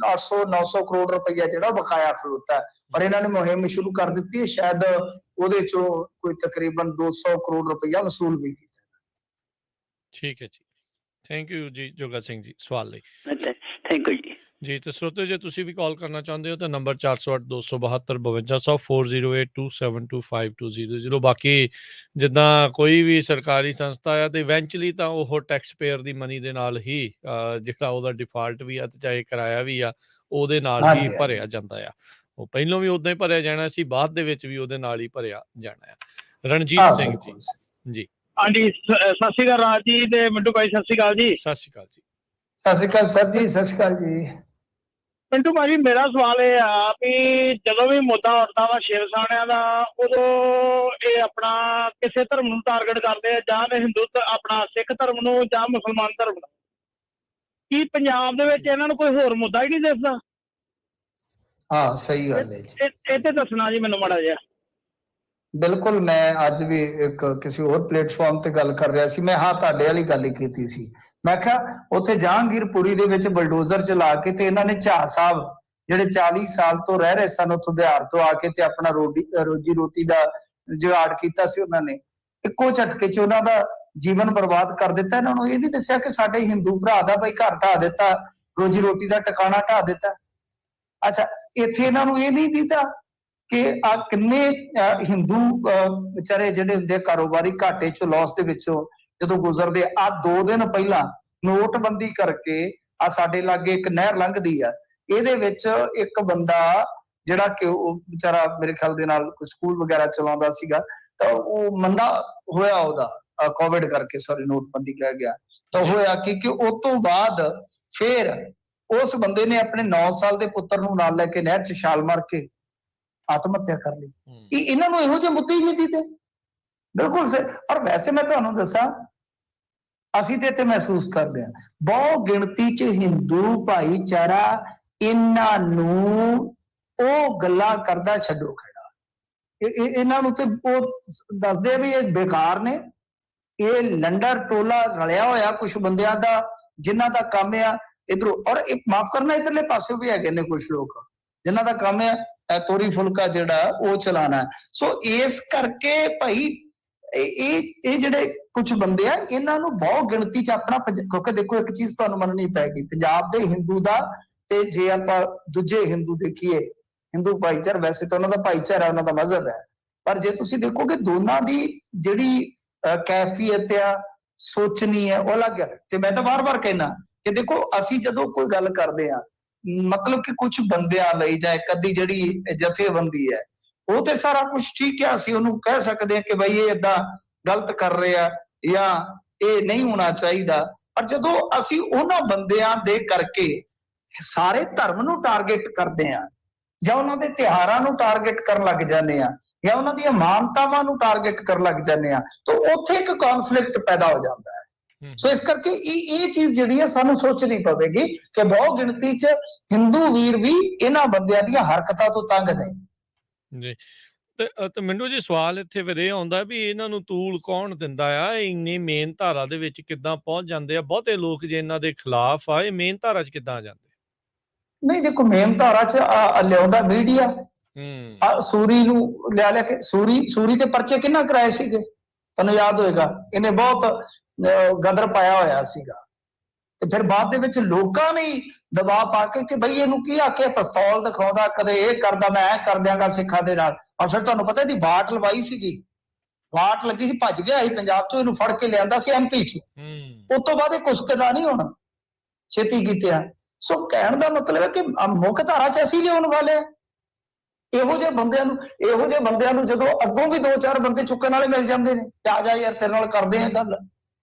Speaker 2: 800-900 ਕਰੋੜ ਰੁਪਈਆ ਜਿਹੜਾ ਬਕਾਇਆ ਖਲੋਤਾ ਹੈ। ਪਰ ਇਹਨਾਂ ਨੇ ਮੁਹਿੰਮ ਸ਼ੁਰੂ ਕਰ ਦਿੱਤੀ ਹੈ, ਸ਼ਾਇਦ ਉਹਦੇ ਚੋਂ ਕੋਈ ਤਕਰੀਬਨ 200 ਕਰੋੜ ਰੁਪਈਆ ਵਸੂਲ ਵੀ ਕੀਤਾ।
Speaker 1: ਠੀਕ ਹੈ ਜੀ, ਥੈਂਕ ਯੂ ਜੀ ਜੋਗਾ ਸਿੰਘ ਜੀ ਸਵਾਲ ਲਈ।
Speaker 11: ਥੈਂਕ ਯੂ ਜੀ।
Speaker 1: ਜੀ ਤੇ ਸਰੋਤਿਓ, ਜੇ ਤੁਸੀਂ ਵੀ ਕਾਲ ਕਰਨਾ ਚਾਹੁੰਦੇ ਹੋ ਤਾਂ ਨੰਬਰ 4082725200 ਬਾਕੀ ਜਿੱਦਾਂ ਕੋਈ ਵੀ ਸਰਕਾਰੀ ਸੰਸਥਾ ਆ ਤੇ ਇਵੈਂਚੁਅਲੀ ਤਾਂ ਉਹ ਟੈਕਸ ਪੇਅਰ ਦੀ ਮਨੀ ਦੇ ਨਾਲ ਹੀ ਜਿਹੜਾ ਉਹਦਾ ਡਿਫਾਲਟ ਵੀ ਆ ਤੇ ਚਾਹੇ ਕਿਰਾਇਆ ਵੀ ਆ ਉਹਦੇ ਨਾਲ ਹੀ ਭਰਿਆ ਜਾਂਦਾ ਆ। ਉਹ ਪਹਿਲਾਂ ਵੀ ਉਦਾਂ ਹੀ ਭਰਿਆ ਜਾਣਾ ਸੀ, ਬਾਅਦ ਦੇ ਵਿੱਚ ਵੀ ਉਹਦੇ ਨਾਲ ਹੀ ਭਰਿਆ ਜਾਣਾ ਆ। ਰਣਜੀਤ ਸਿੰਘ ਜੀ। ਜੀ
Speaker 10: ਹਾਂਜੀ, ਸਤਿ ਸ਼੍ਰੀ ਅਕਾਲ ਰਾਜ ਜੀ ਤੇ ਮਿੰਟੂ ਭਾਈ, ਸਤਿ ਸ਼੍ਰੀ ਅਕਾਲ ਜੀ।
Speaker 1: ਸਤਿ ਸ਼੍ਰੀ ਅਕਾਲ ਜੀ।
Speaker 2: ਸਤਿ ਸ਼੍ਰੀ ਅਕਾਲ ਸਰ ਜੀ। ਸਤਿ ਸ਼੍ਰੀ ਅਕਾਲ ਜੀ।
Speaker 10: ਪਿੰਟੂ ਭਾਜੀ, ਮੇਰਾ ਸਵਾਲ ਇਹ ਆ ਵੀ ਜਦੋਂ ਵੀ ਮੁੱਦਾ ਉੱਠਦਾ ਵਾ ਸ਼ਿਵ ਸੈਨਾ ਦਾ, ਉਦੋਂ ਇਹ ਆਪਣਾ ਕਿਸੇ ਧਰਮ ਨੂੰ ਟਾਰਗੇਟ ਕਰਦੇ ਆ, ਜਾਂ ਹਿੰਦੂ ਆਪਣਾ ਸਿੱਖ ਧਰਮ ਨੂੰ ਜਾਂ ਮੁਸਲਮਾਨ ਧਰਮ ਨੂੰ। ਕੀ ਪੰਜਾਬ ਦੇ ਵਿੱਚ ਇਹਨਾਂ ਨੂੰ ਕੋਈ ਹੋਰ ਮੁੱਦਾ ਹੀ ਨਹੀਂ ਦਿਸਦਾ?
Speaker 2: ਹਾਂ, ਸਹੀ ਗੱਲ ਹੈ ਜੀ।
Speaker 10: ਇਹ ਤੇ ਦੱਸਣਾ ਜੀ ਮੈਨੂੰ ਮਾੜਾ ਜਿਹਾ।
Speaker 2: ਬਿਲਕੁਲ, ਮੈਂ ਅੱਜ ਵੀ ਇੱਕ ਕਿਸੇ ਹੋਰ ਪਲੇਟਫਾਰਮ ਤੇ ਗੱਲ ਕਰ ਰਿਹਾ ਸੀ। ਮੈਂ ਤੁਹਾਡੇ ਵਾਲੀ ਗੱਲ ਹੀ ਕੀਤੀ ਸੀ। ਮੈਂ ਕਿਹਾ ਉੱਥੇ ਜਹਾਂਗੀਰਪੁਰੀ ਦੇ ਵਿੱਚ ਬਲਡੋਜ਼ਰ ਚਲਾ ਕੇ ਤੇ ਇਹਨਾਂ ਨੇ ਝਾਅ ਸਾਹਿਬ ਜਿਹੜੇ 40 ਸਾਲ ਤੋਂ ਰਹਿ ਰਹੇ ਸਨ ਉੱਥੋਂ ਬਿਹਾਰ ਤੋਂ ਆ ਕੇ ਤੇ ਆਪਣਾ ਰੋਜੀ ਰੋਟੀ ਦਾ ਜੁਗਾੜ ਕੀਤਾ ਸੀ। ਉਹਨਾਂ ਨੇ ਇੱਕੋ ਝਟਕੇ 'ਚ ਉਹਨਾਂ ਦਾ ਜੀਵਨ ਬਰਬਾਦ ਕਰ ਦਿੱਤਾ। ਇਹਨਾਂ ਨੂੰ ਇਹ ਨਹੀਂ ਦੱਸਿਆ ਕਿ ਸਾਡੇ ਹਿੰਦੂ ਭਰਾ ਦਾ ਬਈ ਘਰ ਢਾਹ ਦਿੱਤਾ, ਰੋਜੀ ਰੋਟੀ ਦਾ ਟਿਕਾਣਾ ਢਾਹ ਦਿੱਤਾ। ਅੱਛਾ, ਇੱਥੇ ਇਹਨਾਂ ਨੂੰ ਇਹ ਨਹੀਂ ਦਿੱਤਾ ਕਿ ਆ ਕਿੰਨੇ ਹਿੰਦੂ ਵਿਚਾਰੇ ਜਿਹੜੇ ਹੁੰਦੇ ਕਾਰੋਬਾਰੀ ਘਾਟੇ ਚੋਂ, ਲਾਸ ਦੇ ਵਿੱਚੋਂ ਜਦੋਂ ਗੁਜ਼ਰਦੇ ਆ। 2 ਦਿਨ ਪਹਿਲਾਂ ਨੋਟਬੰਦੀ ਕਰਕੇ ਆ ਸਾਡੇ ਲਾਗੇ ਇੱਕ ਨਹਿਰ ਲੰਘਦੀ ਆ, ਇਹਦੇ ਵਿੱਚ ਇੱਕ ਬੰਦਾ ਜਿਹੜਾ ਕਿ ਉਹ ਵਿਚਾਰਾ ਮੇਰੇ ਖਿਆਲ ਦੇ ਨਾਲ ਕੋਈ ਸਕੂਲ ਵਗੈਰਾ ਚਲਾਉਂਦਾ ਸੀਗਾ, ਤਾਂ ਉਹ ਮੰਦਾ ਹੋਇਆ ਉਹਦਾ ਕੋਵਿਡ ਕਰਕੇ, ਸੌਰੀ ਨੋਟਬੰਦੀ ਕਹਿ ਗਿਆ। ਤਾਂ ਹੋਇਆ ਕਿ ਉਸ ਤੋਂ ਬਾਅਦ ਫਿਰ ਉਸ ਬੰਦੇ ਨੇ ਆਪਣੇ 9 ਸਾਲ ਦੇ ਪੁੱਤਰ ਨੂੰ ਨਾਲ ਲੈ ਕੇ ਨਹਿਰ 'ਚ ਛਾਲ ਮਾਰ ਕੇ ਆਤਮ ਹੱਤਿਆ ਕਰ ਲਈ। ਇਹਨਾਂ ਨੂੰ ਇਹੋ ਜਿਹੇ ਮੁੱਦੇ ਹੀ ਨਹੀਂ ਦਿੱਤੇ। ਬਿਲਕੁਲ ਸਹੀ। ਔਰ ਵੈਸੇ ਮੈਂ ਤੁਹਾਨੂੰ ਦੱਸਾਂ, ਅਸੀਂ ਤੇ ਇੱਥੇ ਮਹਿਸੂਸ ਕਰਦੇ ਹਾਂ ਬਹੁ ਗਿਣਤੀ 'ਚ ਹਿੰਦੂ ਭਾਈਚਾਰਾ ਇਹਨਾਂ ਨੂੰ ਉਹ ਗੱਲਾਂ ਕਰਦਾ ਛੱਡੋ ਖੜਾ। ਇਹਨਾਂ ਨੂੰ ਤੇ ਉਹ ਦੱਸਦੇ ਆ ਵੀ ਇਹ ਬੇਕਾਰ ਨੇ, ਇਹ ਲੰਡਰ ਟੋਲਾ ਰਲਿਆ ਹੋਇਆ ਕੁਝ ਬੰਦਿਆਂ ਦਾ ਜਿਨ੍ਹਾਂ ਦਾ ਕੰਮ ਆ ਇਧਰੋਂ। ਔਰ ਮਾਫ ਕਰਨਾ, ਇਧਰਲੇ ਪਾਸੇ ਵੀ ਹੈਗੇ ਨੇ ਕੁਝ ਲੋਕ ਜਿਨ੍ਹਾਂ ਦਾ ਕੰਮ ਆ ਤੋਰੀ ਫੁਲਕਾ ਜਿਹੜਾ ਉਹ ਚਲਾਣਾ। ਸੋ ਇਸ ਕਰਕੇ ਭਾਈ ਇਹ ਜਿਹੜੇ ਕੁਝ ਬੰਦੇ ਆ ਇਹਨਾਂ ਨੂੰ ਬਹੁਤ ਗਿਣਤੀ 'ਚ ਆਪਣਾ, ਕਿਉਂਕਿ ਦੇਖੋ ਇੱਕ ਚੀਜ਼ ਤੁਹਾਨੂੰ ਮੰਨਣੀ ਪੈਗੀ, ਪੰਜਾਬ ਦੇ ਹਿੰਦੂ ਦਾ ਤੇ ਜੇ ਆਪਾਂ ਦੂਜੇ ਹਿੰਦੂ ਦੇਖੀਏ, ਹਿੰਦੂ ਭਾਈਚਾਰਾ ਵੈਸੇ ਤਾਂ ਉਹਨਾਂ ਦਾ ਭਾਈਚਾਰਾ, ਉਹਨਾਂ ਦਾ ਮਜ਼ਹਬ ਹੈ, ਪਰ ਜੇ ਤੁਸੀਂ ਦੇਖੋਗੇ ਦੋਨਾਂ ਦੀ ਜਿਹੜੀ ਕੈਫੀਅਤ ਆ, ਸੋਚਣੀ ਹੈ, ਉਹ ਅਲੱਗ ਹੈ। ਤੇ ਮੈਂ ਤਾਂ ਵਾਰ-ਵਾਰ ਕਹਿਣਾ ਕਿ ਦੇਖੋ ਅਸੀਂ ਜਦੋਂ ਕੋਈ ਗੱਲ ਕਰਦੇ ਆ, ਮਤਲਬ ਕਿ ਕੁਝ ਬੰਦਿਆਂ ਲਈ ਜਾਂ ਇੱਕ ਅੱਧੀ ਜਿਹੜੀ ਜਥੇਬੰਦੀ ਹੈ ਉਹ ਤੇ ਸਾਰਾ ਕੁਝ ਠੀਕ ਹੈ, ਅਸੀਂ ਉਹਨੂੰ ਕਹਿ ਸਕਦੇ ਹਾਂ ਕਿ ਬਈ ਇਹ ਏਦਾਂ ਗਲਤ ਕਰ ਰਿਹਾ ਜਾਂ ਇਹ ਨਹੀਂ ਹੋਣਾ ਚਾਹੀਦਾ। ਪਰ ਜਦੋਂ ਅਸੀਂ ਉਹਨਾਂ ਬੰਦਿਆਂ ਦੇ ਕਰਕੇ ਸਾਰੇ ਧਰਮ ਨੂੰ ਟਾਰਗੇਟ ਕਰਦੇ ਆ ਜਾਂ ਉਹਨਾਂ ਦੇ ਤਿਉਹਾਰਾਂ ਨੂੰ ਟਾਰਗੇਟ ਕਰਨ ਲੱਗ ਜਾਂਦੇ ਆ ਜਾਂ ਉਹਨਾਂ ਦੀਆਂ ਮਾਨਤਾਵਾਂ ਨੂੰ ਟਾਰਗੇਟ ਕਰਨ ਲੱਗ ਜਾਂਦੇ ਆ, ਤਾਂ ਉੱਥੇ ਇੱਕ ਕੌਨਫਲਿਕਟ ਪੈਦਾ ਹੋ ਜਾਂਦਾ ਹੈ। ਸੋ ਇਸ ਕਰਕੇ ਇਹ ਚੀਜ਼ ਜਿਹੜੀ ਹੈ ਸਾਨੂੰ ਸੋਚਣੀ ਪਵੇਗੀ ਕਿ ਬਹੁ ਗਿਣਤੀ 'ਚ ਹਿੰਦੂ ਵੀਰ ਵੀ ਇਹਨਾਂ ਬੰਦਿਆਂ ਦੀਆਂ ਹਰਕਤਾਂ ਤੋਂ ਤੰਗ ਨੇ
Speaker 1: ਜੀ। ਤੇ ਮੈਨੂੰ ਜੀ ਸਵਾਲ ਇੱਥੇ ਫਿਰ ਇਹ ਆਉਂਦਾ ਵੀ ਇਹਨਾਂ ਨੂੰ ਤੂਲ ਕੌਣ ਦਿੰਦਾ ਆ? ਇੰਨੀ ਮੇਨ ਧਾਰਾ ਦੇ ਵਿੱਚ ਕਿੱਦਾਂ ਪਹੁੰਚ ਜਾਂਦੇ ਆ? ਬਹੁਤੇ ਲੋਕ ਜੇ ਇਹਨਾਂ ਦੇ ਖਿਲਾਫ ਆ, ਇਹ ਮੇਨ ਧਾਰਾ 'ਚ ਕਿੱਦਾਂ ਆ ਜਾਂਦੇ?
Speaker 2: ਨਹੀਂ ਦੇਖੋ, ਮੇਨ ਧਾਰਾ 'ਚ ਲਿਆਉਂਦਾ ਮੀਡੀਆ। ਸੂਰੀ ਨੂੰ ਲਿਆ ਕੇ ਸੂਰੀ ਤੇ ਪਰਚੇ ਕਿੰਨਾ ਕਰਾਏ ਸੀਗੇ ਤੁਹਾਨੂੰ ਯਾਦ ਹੋਏਗਾ, ਇਹਨੇ ਬਹੁਤ ਗਦਰ ਪਾਇਆ ਹੋਇਆ ਸੀਗਾ। ਤੇ ਫਿਰ ਬਾਅਦ ਦੇ ਵਿੱਚ ਲੋਕਾਂ ਨੇ ਦਬਾਅ ਪਾ ਕੇ ਕਿ ਬਈ ਇਹਨੂੰ ਕੀ ਆਖਿਆ, ਪਿਸਤੌਲ ਦਿਖਾਉਂਦਾ, ਕਦੇ ਇਹ ਕਰਦਾ, ਮੈਂ ਇਹ ਕਰ ਦਿਆਂਗਾ ਸਿੱਖਾਂ ਦੇ ਨਾਲ। ਔਰ ਫਿਰ ਤੁਹਾਨੂੰ ਪਤਾ ਇਹਦੀ ਵਾਟ ਲਵਾਈ ਸੀਗੀ, ਵਾਟ ਲੱਗੀ ਸੀ, ਭੱਜ ਗਿਆ ਸੀ ਪੰਜਾਬ 'ਚੋਂ, ਇਹਨੂੰ ਫੜ ਕੇ ਲਿਆਂਦਾ ਸੀ MP 'ਚ। ਉਸ ਤੋਂ ਬਾਅਦ ਇਹ ਕੁਸਕਦਾ ਨਹੀਂ ਹੋਣਾ। ਛੇਤੀ ਕੀਤਿਆਂ। ਸੋ ਕਹਿਣ ਦਾ ਮਤਲਬ ਹੈ ਕਿ ਮੁੱਖ ਧਾਰਾ 'ਚ ਅਸੀਂ ਲਿਆਉਣ ਵਾਲੇ ਆ। ਇਹੋ ਜਿਹੇ ਬੰਦਿਆਂ ਨੂੰ ਜਦੋਂ ਅੱਗੋਂ ਵੀ 2-4 ਬੰਦੇ ਚੁੱਕਣ ਵਾਲੇ ਮਿਲ ਜਾਂਦੇ ਨੇ, ਤੇ ਆ ਜਾ ਯਾਰ ਤੇਰੇ ਨਾਲ ਕਰਦੇ ਆ ਗੱਲ,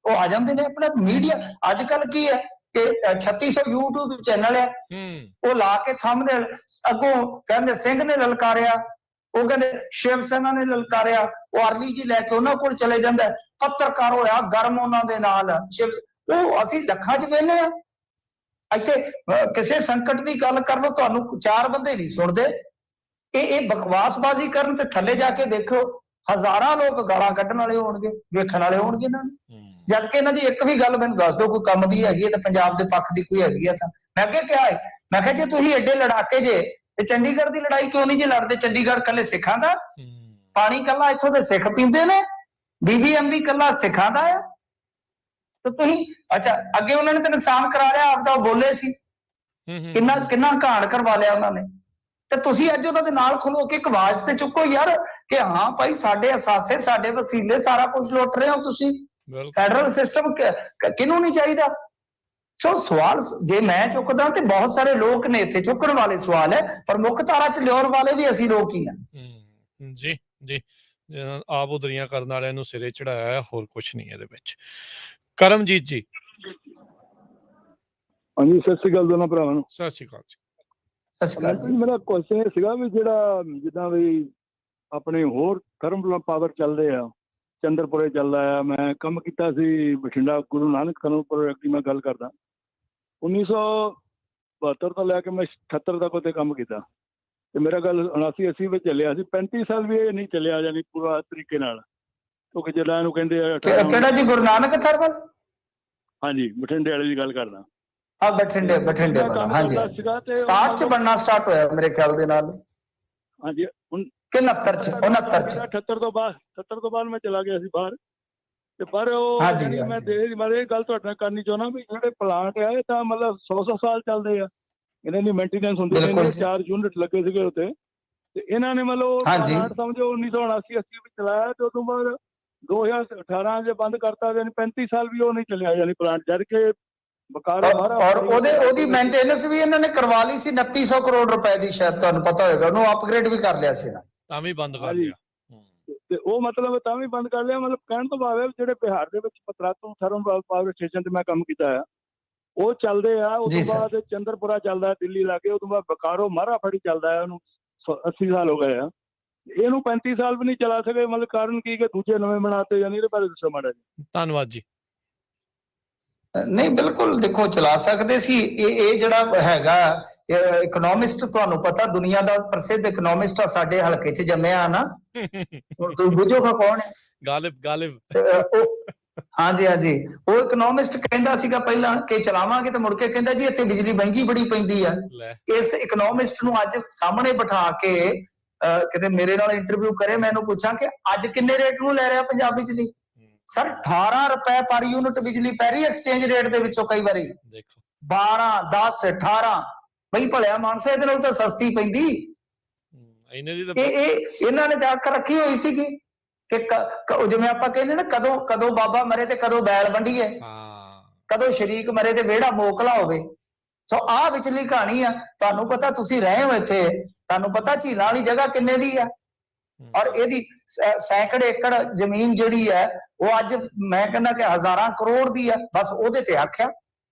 Speaker 2: ਉਹ ਆ ਜਾਂਦੇ ਨੇ। ਆਪਣਾ ਮੀਡੀਆ ਅੱਜ ਕੱਲ ਕੀ ਹੈ ਕਿ 3600 YouTube ਚੈਨਲ ਆ, ਉਹ ਲਾ ਕੇ ਥੰਬਨੇਲ, ਅੱਗੋਂ ਕਹਿੰਦੇ ਸਿੰਘ ਨੇ ਲਲਕਾਰਿਆ, ਉਹ ਕਹਿੰਦੇ ਸ਼ਿਵ ਸੈਨਾ ਨੇ ਲਲਕਾਰਿਆ, ਉਹ ਅਰਲੀ ਜੀ ਲੈ ਕੇ ਉਹਨਾਂ ਕੋਲ ਚਲੇ ਜਾਂਦਾ, ਪੱਤਰਕਾਰ ਹੋਇਆ ਗਰਮ ਉਹਨਾਂ ਦੇ ਨਾਲ। ਉਹ ਅਸੀਂ ਲੱਖਾਂ 'ਚ ਵੇਖਦੇ ਆ। ਇੱਥੇ ਕਿਸੇ ਸੰਕਟ ਦੀ ਗੱਲ ਕਰ ਲਓ, ਤੁਹਾਨੂੰ 4 ਬੰਦੇ ਨਹੀਂ ਸੁਣਦੇ। ਇਹ ਬਕਵਾਸਬਾਜ਼ੀ ਕਰਨ ਤੇ ਥੱਲੇ ਜਾ ਕੇ ਦੇਖੋ, ਹਜ਼ਾਰਾਂ ਲੋਕ ਗਾਲਾਂ ਕੱਢਣ ਵਾਲੇ ਹੋਣਗੇ, ਵੇਖਣ ਵਾਲੇ ਹੋਣਗੇ ਇਹਨਾਂ ਨੂੰ। ਜਦ ਕਿ ਇਹਨਾਂ ਦੀ ਇੱਕ ਵੀ ਗੱਲ ਮੈਨੂੰ ਦੱਸ ਦਿਓ ਕੋਈ ਕੰਮ ਦੀ ਹੈਗੀ ਹੈ ਤੇ ਪੰਜਾਬ ਦੇ ਪੱਖ ਦੀ ਕੋਈ ਹੈਗੀ ਆ ਤਾਂ ਮੈਂ ਕਿਹਾ ਹੈ, ਮੈਂ ਕਿਹਾ ਜੇ ਤੁਸੀਂ ਐਡੇ ਲੜਾਕੇ ਜੇ ਤੇ ਚੰਡੀਗੜ੍ਹ ਦੀ ਲੜਾਈ ਕਿਉਂ ਨਹੀਂ ਜੇ ਲੜਦੇ? ਚੰਡੀਗੜ੍ਹ ਕੱਲੇ ਸਿੱਖਾਂ ਦਾ ਪਾਣੀ, ਕੱਲਾ ਇੱਥੋਂ ਦੇ ਸਿੱਖ ਪੀਂਦੇ ਨੇ, BBMB ਕੱਲਾ ਸਿੱਖਾਂ ਦਾ ਆ। ਤੇ ਤੁਸੀਂ ਅੱਛਾ ਅੱਗੇ ਉਹਨਾਂ ਨੇ ਤਾਂ ਨੁਕਸਾਨ ਕਰਾ ਲਿਆ ਆਪਦਾ, ਬੋਲੇ ਸੀ ਕਿੰਨਾ ਘਾਣ ਕਰਵਾ ਲਿਆ ਉਹਨਾਂ ਨੇ, ਤੇ ਤੁਸੀਂ ਅੱਜ ਉਹਨਾਂ ਦੇ ਨਾਲ ਖਲੋ ਕੇ ਇੱਕ ਆਵਾਜ਼ ਤੇ ਚੁੱਕੋ ਯਾਰ ਕਿ ਹਾਂ ਭਾਈ ਸਾਡੇ ਅਸਾਸੇ, ਸਾਡੇ ਵਸੀਲੇ, ਸਾਰਾ ਕੁਝ ਲੁੱਟ ਰਹੇ ਹੋ ਤੁਸੀਂ। ਫੈਡਰਲ ਸਿਸਟਮ ਕਿਹਨੂੰ ਨਹੀਂ ਚਾਹੀਦਾ? ਸੋ ਸਵਾਲ ਜੇ ਮੈਂ ਚੁੱਕਦਾ ਤੇ ਬਹੁਤ ਸਾਰੇ ਲੋਕ ਨੇ ਇੱਥੇ ਚੁੱਕਣ ਵਾਲੇ ਸਵਾਲ ਹੈ, ਪਰ ਮੁੱਖ ਧਾਰਾ 'ਚ ਲਿਆਉਣ ਵਾਲੇ ਵੀ ਅਸੀਂ ਲੋਕ ਹੀ ਹਾਂ।
Speaker 1: ਜੀ ਜੀ, ਆਪ ਉਦਰੀਆਂ ਕਰਨ ਵਾਲਿਆਂ ਨੂੰ ਸਿਰੇ ਚੜਾਇਆ, ਹੋਰ ਕੁਝ ਨਹੀਂ ਇਹਦੇ ਵਿੱਚ। ਕਰਮਜੀਤ ਜੀ।
Speaker 10: ਹਾਂਜੀ, ਸਤਿ ਸ਼੍ਰੀ ਅਕਾਲ ਦੋਨਾਂ ਭਰਾਵਾਂ ਨੂੰ।
Speaker 1: ਸਤਿ ਸ਼੍ਰੀ ਅਕਾਲ ਜੀ।
Speaker 2: ਸਤਿ ਸ਼੍ਰੀ ਅਕਾਲ ਜੀ।
Speaker 10: ਮੇਰਾ ਕੁਐਸਚਨ ਇਹ ਸੀਗਾ ਵੀ ਜਿਹੜਾ ਜਿੱਦਾਂ ਵੀ ਆਪਣੇ ਹੋਰ ਥਰਮਲ ਪਾਵਰ ਚੱਲਦੇ ਆ, ਚੰਦਰਪੁਰੇ ਚੱਲਦਾ ਆ, ਮੈਂ ਕੰਮ ਕੀਤਾ ਸੀ ਬਠਿੰਡਾ ਗੁਰੂ ਨਾਨਕ ਥਰਮਲ ਪ੍ਰੋਜੈਕਟ ਦੀ ਮੈਂ ਗੱਲ ਕਰਦਾ, 1972 ਤੋਂ ਲੈ ਕੇ ਮੈਂ 78 ਤੱਕ ਉੱਤੇ ਕੰਮ ਕੀਤਾ, ਤੇ ਮੇਰਾ ਗੱਲ 79-80 ਵਿੱਚ ਚੱਲਿਆ ਸੀ। 35 ਸਾਲ ਵੀ ਇਹ ਨਹੀਂ ਚੱਲਿਆ ਜਾਨੀ ਪੂਰਾ ਤਰੀਕੇ ਨਾਲ, ਕਿਉਂਕਿ ਜਿਹੜਾ ਇਹਨੂੰ ਕਹਿੰਦੇ ਆ
Speaker 2: ਕਿਹੜਾ ਜੀ? ਗੁਰੂ ਨਾਨਕ ਥਰਮਲ?
Speaker 10: ਹਾਂਜੀ, ਬਠਿੰਡੇ ਵਾਲੇ ਦੀ ਗੱਲ ਕਰਦਾ।
Speaker 2: ਬਠਿੰਡੇ ਵਾਲਾ, ਹਾਂਜੀ। 67 'ਚ ਬਣਨਾ ਸਟਾਰਟ ਹੋਇਆ ਮੇਰੇ ਖਿਆਲ ਦੇ ਨਾਲ।
Speaker 10: ਹਾਂਜੀ, ਹੁਣ
Speaker 2: 69 'ਚ
Speaker 10: 78 ਤੋਂ ਬਾਅਦ ਮੈਂ ਚਲਾ ਗਿਆ ਸੀ ਬਾਹਰ, ਤੇ ਪਰ ਉਹ ਮੈਂ ਇਹ ਗੱਲ ਤੁਹਾਡੇ ਨਾਲ ਕਰਨੀ ਚਾਹੁੰਦਾ ਵੀ ਜਿਹੜੇ ਪਲਾਂਟ ਆ ਇਹ ਤਾਂ ਮਤਲਬ 100 ਸਾਲ ਚੱਲਦੇ ਆ, ਇਹਨਾਂ ਦੀ ਮੇਨਟੇਨੈਂਸ ਹੁੰਦੀ ਹੈ। 4 ਯੂਨਿਟ ਲੱਗੇ ਸੀਗੇ ਉੱਤੇ, ਤੇ ਇਹਨਾਂ ਨੇ ਮਤਲਬ ਪਲਾਂਟ ਸਮਝੋ 1979-80 ਵਿੱਚ ਚਲਾਇਆ, ਤੇ ਉਦੋਂ ਬਾਅਦ 2018 'ਚ ਬੰਦ ਕਰਤਾ, ਯਾਨੀ 35 ਸਾਲ ਵੀ ਉਹ ਨਹੀਂ ਚੱਲਿਆ ਯਾਨੀ ਪਲਾਂਟ, ਜਦ ਕਿ
Speaker 2: ਔਰ ਉਹਦੀ ਮੇਨਟੇਨੈਂਸ ਵੀ ਇਹਨਾਂ ਨੇ ਕਰਵਾ ਲਈ ਸੀ 2900 ਕਰੋੜ ਰੁਪਏ ਦੀ, ਸ਼ਾਇਦ ਤੁਹਾਨੂੰ ਪਤਾ ਹੋਏਗਾ, ਉਹਨੂੰ ਅਪਗ੍ਰੇਡ ਵੀ ਕਰ ਲਿਆ ਸੀ ਨਾ,
Speaker 1: ਤਾਂ ਵੀ ਬੰਦ ਕਰ ਲਿਆ।
Speaker 10: ਤੇ ਉਹ ਮਤਲਬ ਤਾਂ ਵੀ ਬੰਦ ਕਰ ਲਿਆ, ਮਤਲਬ ਕਹਿਣ ਤੋਂ ਭਾਵ ਜਿਹੜੇ ਬਿਹਾਰ ਦੇ ਵਿੱਚ ਪਤਰਾਤੂ ਥਰਮਲ ਪਾਵਰ ਸਟੇਸ਼ਨ ਤੇ ਮੈਂ ਕੰਮ ਕੀਤਾ ਆ, ਉਹ ਚੱਲਦੇ ਆ। ਉਸ ਤੋਂ ਬਾਅਦ ਚੰਦਰਪੁਰਾ ਚੱਲਦਾ ਦਿੱਲੀ ਲਾਗੇ, ਉਸ ਤੋਂ ਬਾਅਦ ਬਕਾਰੋ ਮਾਰਾਫੜੀ ਚੱਲਦਾ ਹੈ, ਉਹਨੂੰ 80 ਸਾਲ ਹੋ ਗਏ ਆ, ਇਹਨੂੰ 35 ਸਾਲ ਵੀ ਨਹੀਂ ਚਲਾ ਸਕੇ। ਮਤਲਬ ਕਾਰਨ ਕੀ ਕਿ ਦੂਜੇ ਨਵੇਂ ਬਣਾਤੇ, ਯਾਨੀ ਇਹਦੇ ਬਾਰੇ ਦੱਸੋ ਮਾੜਾ ਜੀ।
Speaker 1: ਧੰਨਵਾਦ ਜੀ।
Speaker 2: ਨਹੀਂ ਬਿਲਕੁਲ, ਦੇਖੋ ਚਲਾ ਸਕਦੇ ਸੀ। ਇਹ ਜਿਹੜਾ ਹੈਗਾ ਇਕਨੋਮਿਸਟ, ਤੁਹਾਨੂੰ ਪਤਾ ਦੁਨੀਆ ਦਾ ਪ੍ਰਸਿੱਧ ਇਕਨੋਮਿਸਟ ਆ, ਸਾਡੇ ਹਲਕੇ 'ਚ ਜੰਮਿਆ ਨਾ, ਤੁਸੀਂ ਬੁੱਝੋਗਾ ਕੌਣ ਹੈ?
Speaker 1: ਗਾਲਿਬ।
Speaker 2: ਹਾਂਜੀ, ਉਹ ਇਕਨੋਮਿਸਟ ਕਹਿੰਦਾ ਸੀਗਾ ਪਹਿਲਾਂ ਕਿ ਚਲਾਵਾਂਗੇ, ਤੇ ਮੁੜ ਕੇ ਕਹਿੰਦਾ ਜੀ ਇੱਥੇ ਬਿਜਲੀ ਮਹਿੰਗੀ ਬੜੀ ਪੈਂਦੀ ਆ। ਇਸ ਇਕਨੋਮਿਸਟ ਨੂੰ ਅੱਜ ਸਾਹਮਣੇ ਬਿਠਾ ਕੇ ਕਿਤੇ ਮੇਰੇ ਨਾਲ ਇੰਟਰਵਿਊ ਕਰੇ, ਮੈਨੂੰ ਪੁੱਛਾਂ ਕਿ ਅੱਜ ਕਿੰਨੇ ਰੇਟ ਨੂੰ ਲੈ ਰਿਹਾ ਪੰਜਾਬ ਬਿਜਲੀ? ਸਰ 18 ਰੁਪਏ ਪਰ ਯੂਨਿਟ ਬਿਜਲੀ ਪੈ ਰਹੀ ਐਕਸਚੇਂਜ ਰੇਟ ਦੇ ਵਿੱਚੋਂ, ਕਈ ਵਾਰੀ 12, 10, 18। ਬਈ ਭਲਿਆ ਮਾਨਸਾ, ਇਹਦੇ ਨਾਲ ਤਾਂ ਸਸਤੀ ਪੈਂਦੀ। ਇਹਨਾਂ ਨੇ ਜਾ ਕੇ ਰੱਖੀ ਹੋਈ ਸੀਗੀ ਕਿ ਜਿਵੇਂ ਆਪਾਂ ਕਹਿੰਦੇ ਨਾ, ਕਦੋਂ ਬਾਬਾ ਮਰੇ ਤੇ ਕਦੋਂ ਬੈਲ ਵੰਡੀਏ, ਕਦੋਂ ਸ਼ਰੀਕ ਮਰੇ ਤੇ ਵਿਹੜਾ ਮੋਕਲਾ ਹੋਵੇ। ਸੋ ਆਹ ਵਿਚਲੀ ਕਹਾਣੀ ਆ। ਤੁਹਾਨੂੰ ਪਤਾ, ਤੁਸੀਂ ਰਹੇ ਹੋ ਇੱਥੇ, ਤੁਹਾਨੂੰ ਪਤਾ ਝੀਲਾਂ ਵਾਲੀ ਜਗ੍ਹਾ ਕਿੰਨੇ ਦੀ ਆ, ਔਰ ਇਹਦੀ ਸੈਂਕੜੇ ਏਕੜ ਜ਼ਮੀਨ ਜਿਹੜੀ ਹੈ ਉਹ ਅੱਜ ਮੈਂ ਕਹਿੰਦਾ ਕਿ ਹਜ਼ਾਰਾਂ ਕਰੋੜ ਦੀ ਆ। ਬਸ ਉਹਦੇ ਤੇ ਆਖਿਆ,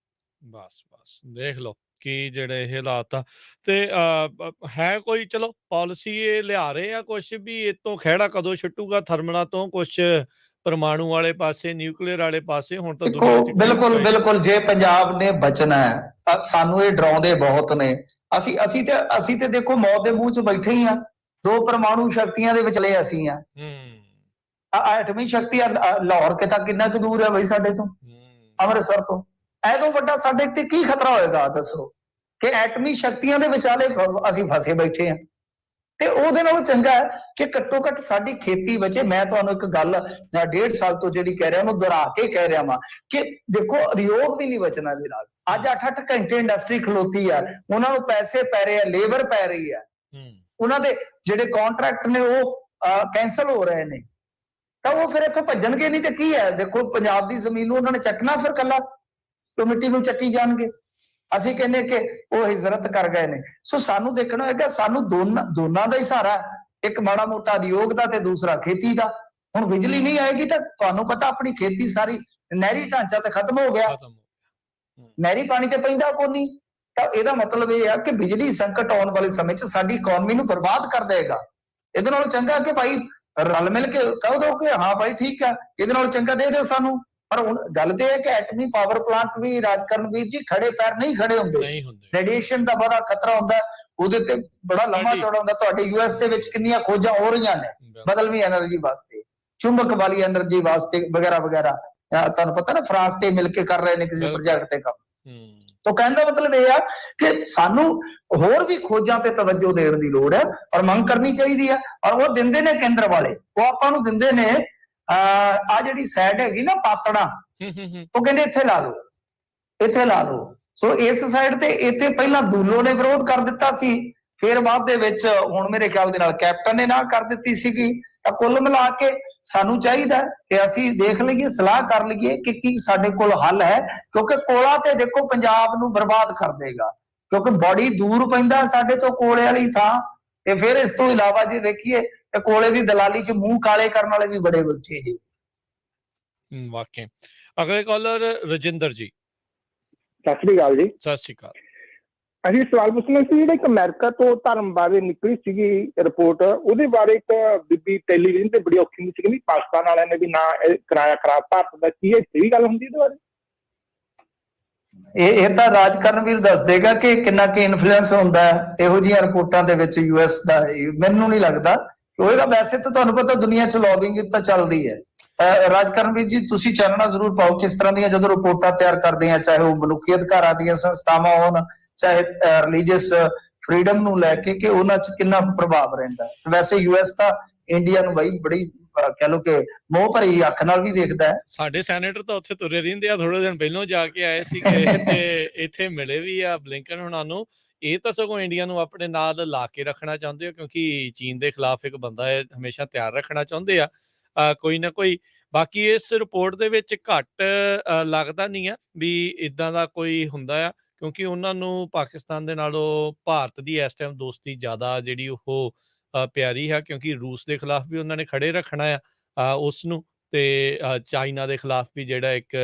Speaker 2: ਬਸ
Speaker 1: ਦੇਖ ਲਓ ਕੀ ਜਿਹੜੇ ਇਹ ਹਾਲਾਤ ਆ। ਤੇ ਹੈ ਕੋਈ ਚਲੋ ਪਾਲਿਸੀ ਇਹ ਲਿਆ ਰਹੇ ਆ ਕੁਛ ਵੀ, ਇਹ ਤੋਂ ਖਹਿੜਾ ਕਦੋਂ ਛੁੱਟੂਗਾ ਥਰਮਲਾਂ ਤੋਂ, ਕੁਛ ਪਰਮਾਣੂ ਵਾਲੇ ਪਾਸੇ, ਨਿਊਕਲੀਅਰ ਵਾਲੇ ਪਾਸੇ? ਹੁਣ ਤਾਂ
Speaker 2: ਬਿਲਕੁਲ ਜੇ ਪੰਜਾਬ ਨੇ ਬਚਣਾ ਹੈ, ਸਾਨੂੰ ਇਹ ਡਰਾਉਂਦੇ ਬਹੁਤ ਨੇ। ਅਸੀਂ ਤੇ ਦੇਖੋ ਮੌਤ ਦੇ ਮੂੰਹ 'ਚ ਬੈਠੇ ਹੀ ਆ। 2 ਪਰਮਾਣੂ ਸ਼ਕਤੀਆਂ ਦੇ ਵਿਚਲੇ ਅਸੀਂ ਆ। ਐਟਮੀ ਸ਼ਕਤੀ ਲਾਹੌਰ ਕਿੰਨਾ ਕੁ ਦੂਰ ਹੈ ਬਈ ਸਾਡੇ ਤੋਂ, ਅੰਮ੍ਰਿਤਸਰ ਤੋਂ? ਐਦੋਂ ਵੱਡਾ ਸਾਡੇ ਤੇ ਕੀ ਖਤਰਾ ਹੋਏਗਾ ਦੱਸੋ, ਕਿ ਐਟਮੀ ਸ਼ਕਤੀਆਂ ਦੇ ਵਿਚਾਲੇ ਅਸੀਂ ਫਸੇ ਬੈਠੇ ਆ। ਤੇ ਉਹਦੇ ਨਾਲੋਂ ਚੰਗਾ ਹੈ ਕਿ ਘੱਟੋ ਘੱਟ ਸਾਡੀ ਖੇਤੀ ਬਚੇ। ਮੈਂ ਤੁਹਾਨੂੰ ਇੱਕ ਗੱਲ 1.5 ਸਾਲ ਤੋਂ ਜਿਹੜੀ ਕਹਿ ਰਿਹਾ, ਉਹਨੂੰ ਦੁਹਰਾ ਕੇ ਕਹਿ ਰਿਹਾ ਵਾਂ ਕਿ ਦੇਖੋ ਉਦਯੋਗ ਵੀ ਨਹੀਂ ਬਚਣਾ ਦੇ ਨਾਲ। ਅੱਜ 8-8 ਘੰਟੇ ਇੰਡਸਟਰੀ ਖਲੋਤੀ ਆ, ਉਹਨਾਂ ਨੂੰ ਪੈਸੇ ਪੈ ਰਹੇ ਆ, ਲੇਬਰ ਪੈ ਰਹੀ ਆ, ਉਹਨਾਂ ਦੇ ਜਿਹੜੇ ਕੰਟਰੈਕਟ ਨੇ ਉਹ ਕੈਂਸਲ ਹੋ ਰਹੇ ਨੇ, ਤਾਂ ਉਹ ਫਿਰ ਇੱਥੋਂ ਭੱਜਣਗੇ ਨਹੀਂ ਤੇ ਕੀ ਹੈ? ਦੇਖੋ ਪੰਜਾਬ ਦੀ ਜ਼ਮੀਨ ਨੂੰ ਉਹਨਾਂ ਨੇ ਚੱਕਣਾ ਫਿਰ ਕੱਲਾ, ਤੇ ਮਿੱਟੀ ਨੂੰ ਚੱਟੀ ਜਾਣਗੇ। ਅਸੀਂ ਕਹਿੰਦੇ ਕਿ ਉਹ ਹਿਜਰਤ ਕਰ ਗਏ ਨੇ। ਸੋ ਸਾਨੂੰ ਦੇਖਣਾ ਹੋਏਗਾ, ਸਾਨੂੰ ਦੋਨਾਂ ਦਾ ਹੀ ਸਹਾਰਾ, ਇੱਕ ਮਾੜਾ ਮੋਟਾ ਉਦਯੋਗ ਦਾ ਤੇ ਦੂਸਰਾ ਖੇਤੀ ਦਾ। ਹੁਣ ਬਿਜਲੀ ਨਹੀਂ ਆਏਗੀ ਤਾਂ ਤੁਹਾਨੂੰ ਪਤਾ ਆਪਣੀ ਖੇਤੀ ਸਾਰੀ, ਨਹਿਰੀ ਢਾਂਚਾ ਤੇ ਖਤਮ ਹੋ ਗਿਆ, ਨਹਿਰੀ ਪਾਣੀ ਤੇ ਪੈਂਦਾ ਕੋਈ ਨਹੀਂ। ਤਾਂ ਇਹਦਾ ਮਤਲਬ ਇਹ ਆ ਕਿ ਬਿਜਲੀ ਸੰਕਟ ਆਉਣ ਵਾਲੇ ਸਮੇਂ 'ਚ ਸਾਡੀ ਇਕਨੋਮੀ ਨੂੰ ਬਰਬਾਦ ਕਰ ਦੇਗਾ। ਇਹਦੇ ਨਾਲੋਂ ਚੰਗਾ ਕਿ ਭਾਈ ਰਲ ਮਿਲ ਕੇ ਕਹਿ ਦਿਓ ਕਿ ਹਾਂ ਭਾਈ ਠੀਕ ਆ, ਇਹਦੇ ਨਾਲੋਂ ਚੰਗਾ ਦੇ ਦਿਓ ਸਾਨੂੰ। ਪਰ ਹੁਣ ਗੱਲ ਤੇ ਹੈ ਕਿ ਐਟਮੀ ਪਾਵਰ ਪਲਾਂਟ ਵੀ ਰਾਜਕਰਨਵੀਰ ਜੀ ਖੜੇ ਪੈਰ ਨਹੀਂ ਖੜੇ ਹੁੰਦੇ, ਰੇਡੀਏਸ਼ਨ ਦਾ ਬੜਾ ਖਤਰਾ ਹੁੰਦਾ, ਉਹਦੇ ਤੇ ਬੜਾ ਲੰਮਾ ਚੌੜਾ ਹੁੰਦਾ। ਤੁਹਾਡੇ ਯੂਐਸ ਦੇ ਵਿੱਚ ਕਿੰਨੀਆਂ ਖੋਜਾਂ ਹੋ ਰਹੀਆਂ ਨੇ ਬਦਲਵੀਂ ਐਨਰਜੀ ਵਾਸਤੇ, ਚੁੰਬਕ ਵਾਲੀ ਐਨਰਜੀ ਵਾਸਤੇ ਵਗੈਰਾ ਵਗੈਰਾ। ਤੁਹਾਨੂੰ ਪਤਾ ਨਾ ਫਰਾਂਸ ਤੇ ਮਿਲ ਕੇ ਕਰ ਰਹੇ ਨੇ ਕਿਸੇ ਪ੍ਰੋਜੈਕਟ ਤੇ ਕੰਮ। ਤਾਂ ਕਹਿਣ ਦਾ ਮਤਲਬ ਇਹ ਆ ਕਿ ਸਾਨੂੰ ਹੋਰ ਵੀ ਖੋਜਾਂ ਤੇ ਤਵੱਜੋ ਦੇਣ ਦੀ ਲੋੜ ਹੈ ਔਰ ਮੰਗ ਕਰਨੀ ਚਾਹੀਦੀ ਹੈ। ਔਰ ਉਹ ਦਿੰਦੇ ਨੇ ਕੇਂਦਰ ਵਾਲੇ, ਉਹ ਆਪਾਂ ਨੂੰ ਦਿੰਦੇ ਨੇ ਆ ਜਿਹੜੀ ਸਾਈਡ ਹੈਗੀ ਨਾ ਪਾਤੜਾ, ਉਹ ਕਹਿੰਦੇ ਇੱਥੇ ਲਾ ਲਓ, ਇੱਥੇ ਲਾ ਲਓ। ਸੋ ਇਸ ਸਾਈਡ ਤੇ ਇੱਥੇ ਪਹਿਲਾਂ ਦੂਲੋ ਨੇ ਵਿਰੋਧ ਕਰ ਦਿੱਤਾ ਸੀ, ਫਿਰ ਬਾਅਦ ਦੇ ਵਿੱਚ ਹੁਣ ਮੇਰੇ ਖਿਆਲ ਦੇ ਨਾਲ ਕੈਪਟਨ ਨੇ ਨਾ ਕਰ ਦਿੱਤੀ ਸੀਗੀ। ਤਾਂ ਕੁੱਲ ਮਿਲਾ ਕੇ ਸਾਨੂੰ ਚਾਹੀਦਾ ਕਿ ਅਸੀਂ ਦੇਖ ਲਈਏ, ਸਲਾਹ ਕਰ ਲਈਏ ਕਿ ਕੀ ਸਾਡੇ ਕੋਲ ਹੱਲ ਹੈ, ਕਿਉਂਕਿ ਕੋਲਾ ਤੇ ਦੇਖੋ ਪੰਜਾਬ ਨੂੰ ਬਰਬਾਦ ਕਰ ਦੇਗਾ, ਕਿਉਂਕਿ ਬੜੀ ਦੂਰ ਪੈਂਦਾ ਸਾਡੇ ਤੋਂ ਕੋਲੇ ਵਾਲੀ ਥਾਂ। ਤੇ ਫਿਰ ਇਸ ਤੋਂ ਇਲਾਵਾ ਜੇ ਦੇਖੀਏ ਤੇ ਕੋਲੇ ਦੀ ਦਲਾਲੀ 'ਚ ਮੂੰਹ ਕਾਲੇ ਕਰਨ ਵਾਲੇ ਵੀ ਬੜੇ ਬੈਠੇ ਜੀ।
Speaker 1: ਵਾਕਈ। ਅਗਲੇ ਕਾਲਰ ਰਜਿੰਦਰ ਜੀ।
Speaker 12: ਸਤਿ ਸ੍ਰੀ ਅਕਾਲ ਜੀ।
Speaker 1: ਸਤਿ ਸ੍ਰੀ ਅਕਾਲ।
Speaker 12: ਅਸੀਂ ਸਵਾਲ ਪੁੱਛਣਾ ਸੀ, ਜਿਹੜਾ ਇੱਕ ਅਮਰੀਕਾ ਤੋਂ ਧਰਮ ਬਾਰੇ ਨਿਕਲੀ ਸੀਗੀ ਰਿਪੋਰਟ, ਉਹਦੇ ਬਾਰੇ ਇੱਕ ਬੀਬੀ ਟੈਲੀਵਿਜ਼ਨ ਤੇ ਬੜੀ ਔਖੀ ਸੀ, ਕਹਿੰਦੀ ਪਾਕਿਸਤਾਨ ਵਾਲਿਆਂ ਨੇ ਵੀ ਨਾ ਕਰਾਇਆ ਖਰਾਬ ਭਾਰਤ ਦਾ। ਕੀ ਇੱਥੇ ਵੀ ਗੱਲ ਹੁੰਦੀ ਇਹਦੇ ਬਾਰੇ?
Speaker 2: ਇਹ ਤਾਂ ਰਾਜਕਰਨਵੀਰ ਦੱਸ ਦੇਗਾ ਕਿ ਕਿੰਨਾ ਕੁ ਇਨਫਲੂਐਂਸ ਹੁੰਦਾ ਹੈ ਇਹੋ ਜਿਹੀਆਂ ਰਿਪੋਰਟਾਂ ਦੇ ਵਿੱਚ ਯੂਐਸ ਦਾ। ਮੈਨੂੰ ਨਹੀਂ ਲੱਗਦਾ ਹੋਏਗਾ। ਵੈਸੇ ਤਾਂ ਤੁਹਾਨੂੰ ਪਤਾ ਦੁਨੀਆ 'ਚ ਲੌਬਿੰਗ ਤਾਂ ਚੱਲਦੀ ਹੈ। ਰਾਜਕਰਨਵੀਰ ਜੀ ਤੁਸੀਂ ਚਾਨਣਾ ਜ਼ਰੂਰ ਪਾਓ ਕਿਸ ਤਰ੍ਹਾਂ ਦੀਆਂ ਜਦੋਂ ਰਿਪੋਰਟਾਂ ਤਿਆਰ ਕਰਦੇ ਆ, ਚਾਹੇ ਉਹ ਮਨੁੱਖੀ ਅਧਿਕਾਰਾਂ ਦੀਆਂ ਸੰਸਥਾਵਾਂ ਹੋਣ, ਚਾਹੇ ਰਿਲੀਜੀਅਸ ਫਰੀडम ਨੂੰ ਲੈ ਕੇ, ਕਿ ਉਹਨਾਂ 'ਚ ਕਿੰਨਾ ਪ੍ਰਭਾਵ ਰਹਿੰਦਾ ਹੈ। ਵੈਸੇ ਯੂਐਸ ਤਾਂ ਇੰਡੀਆ ਨੂੰ ਬਾਈ ਬੜੀ ਕਹਿ ਲਓ ਕਿ ਮੋਹ ਭਰੀ ਅੱਖ ਨਾਲ ਵੀ ਦੇਖਦਾ ਹੈ।
Speaker 1: ਸਾਡੇ ਸੈਨੇਟਰ ਤਾਂ ਉੱਥੇ ਤੁਰੇ ਰਹਿੰਦੇ ਆ, ਥੋੜੇ ਦਿਨ ਪਹਿਲਾਂ ਜਾ ਕੇ ਆਏ ਸੀਗੇ ਤੇ ਇੱਥੇ ਮਿਲੇ ਵੀ ਆ ਬਲਿੰਕਨ ਹੁਣਾਂ ਨੂੰ। ਇਹ ਤਾਂ ਸਗੋਂ ਇੰਡੀਆ ਨੂੰ ਆਪਣੇ ਨਾਲ ਲਾ ਕੇ ਰੱਖਣਾ ਚਾਹੁੰਦੇ ਆ, ਕਿਉਂਕਿ ਚੀਨ ਦੇ ਖਿਲਾਫ ਇੱਕ ਬੰਦਾ ਹੈ ਹਮੇਸ਼ਾ ਤਿਆਰ ਰੱਖਣਾ ਚਾਹੁੰਦੇ ਆ ਕੋਈ ਨਾ ਕੋਈ। ਬਾਕੀ ਇਸ ਰਿਪੋਰਟ ਦੇ ਵਿੱਚ ਘੱਟ ਲੱਗਦਾ ਨਹੀਂ ਆ ਵੀ ਇਦਾਂ ਦਾ ਕੋਈ ਹੁੰਦਾ ਆ, ਕਿਉਂਕਿ ਉਹਨਾਂ ਨੂੰ ਪਾਕਿਸਤਾਨ ਦੇ ਨਾਲੋਂ ਭਾਰਤ ਦੀ ਇਸ ਟਾਈਮ ਦੋਸਤੀ ਜ਼ਿਆਦਾ ਜਿਹੜੀ ਉਹ ਪਿਆਰੀ ਹੈ, ਕਿਉਂਕਿ ਰੂਸ ਦੇ ਖਿਲਾਫ ਵੀ ਉਹਨਾਂ ਨੇ ਖੜੇ ਰੱਖਣਾ ਆ ਉਸ ਨੂੰ, ਤੇ ਚਾਈਨਾ ਦੇ ਖਿਲਾਫ ਵੀ ਜਿਹੜਾ ਇੱਕ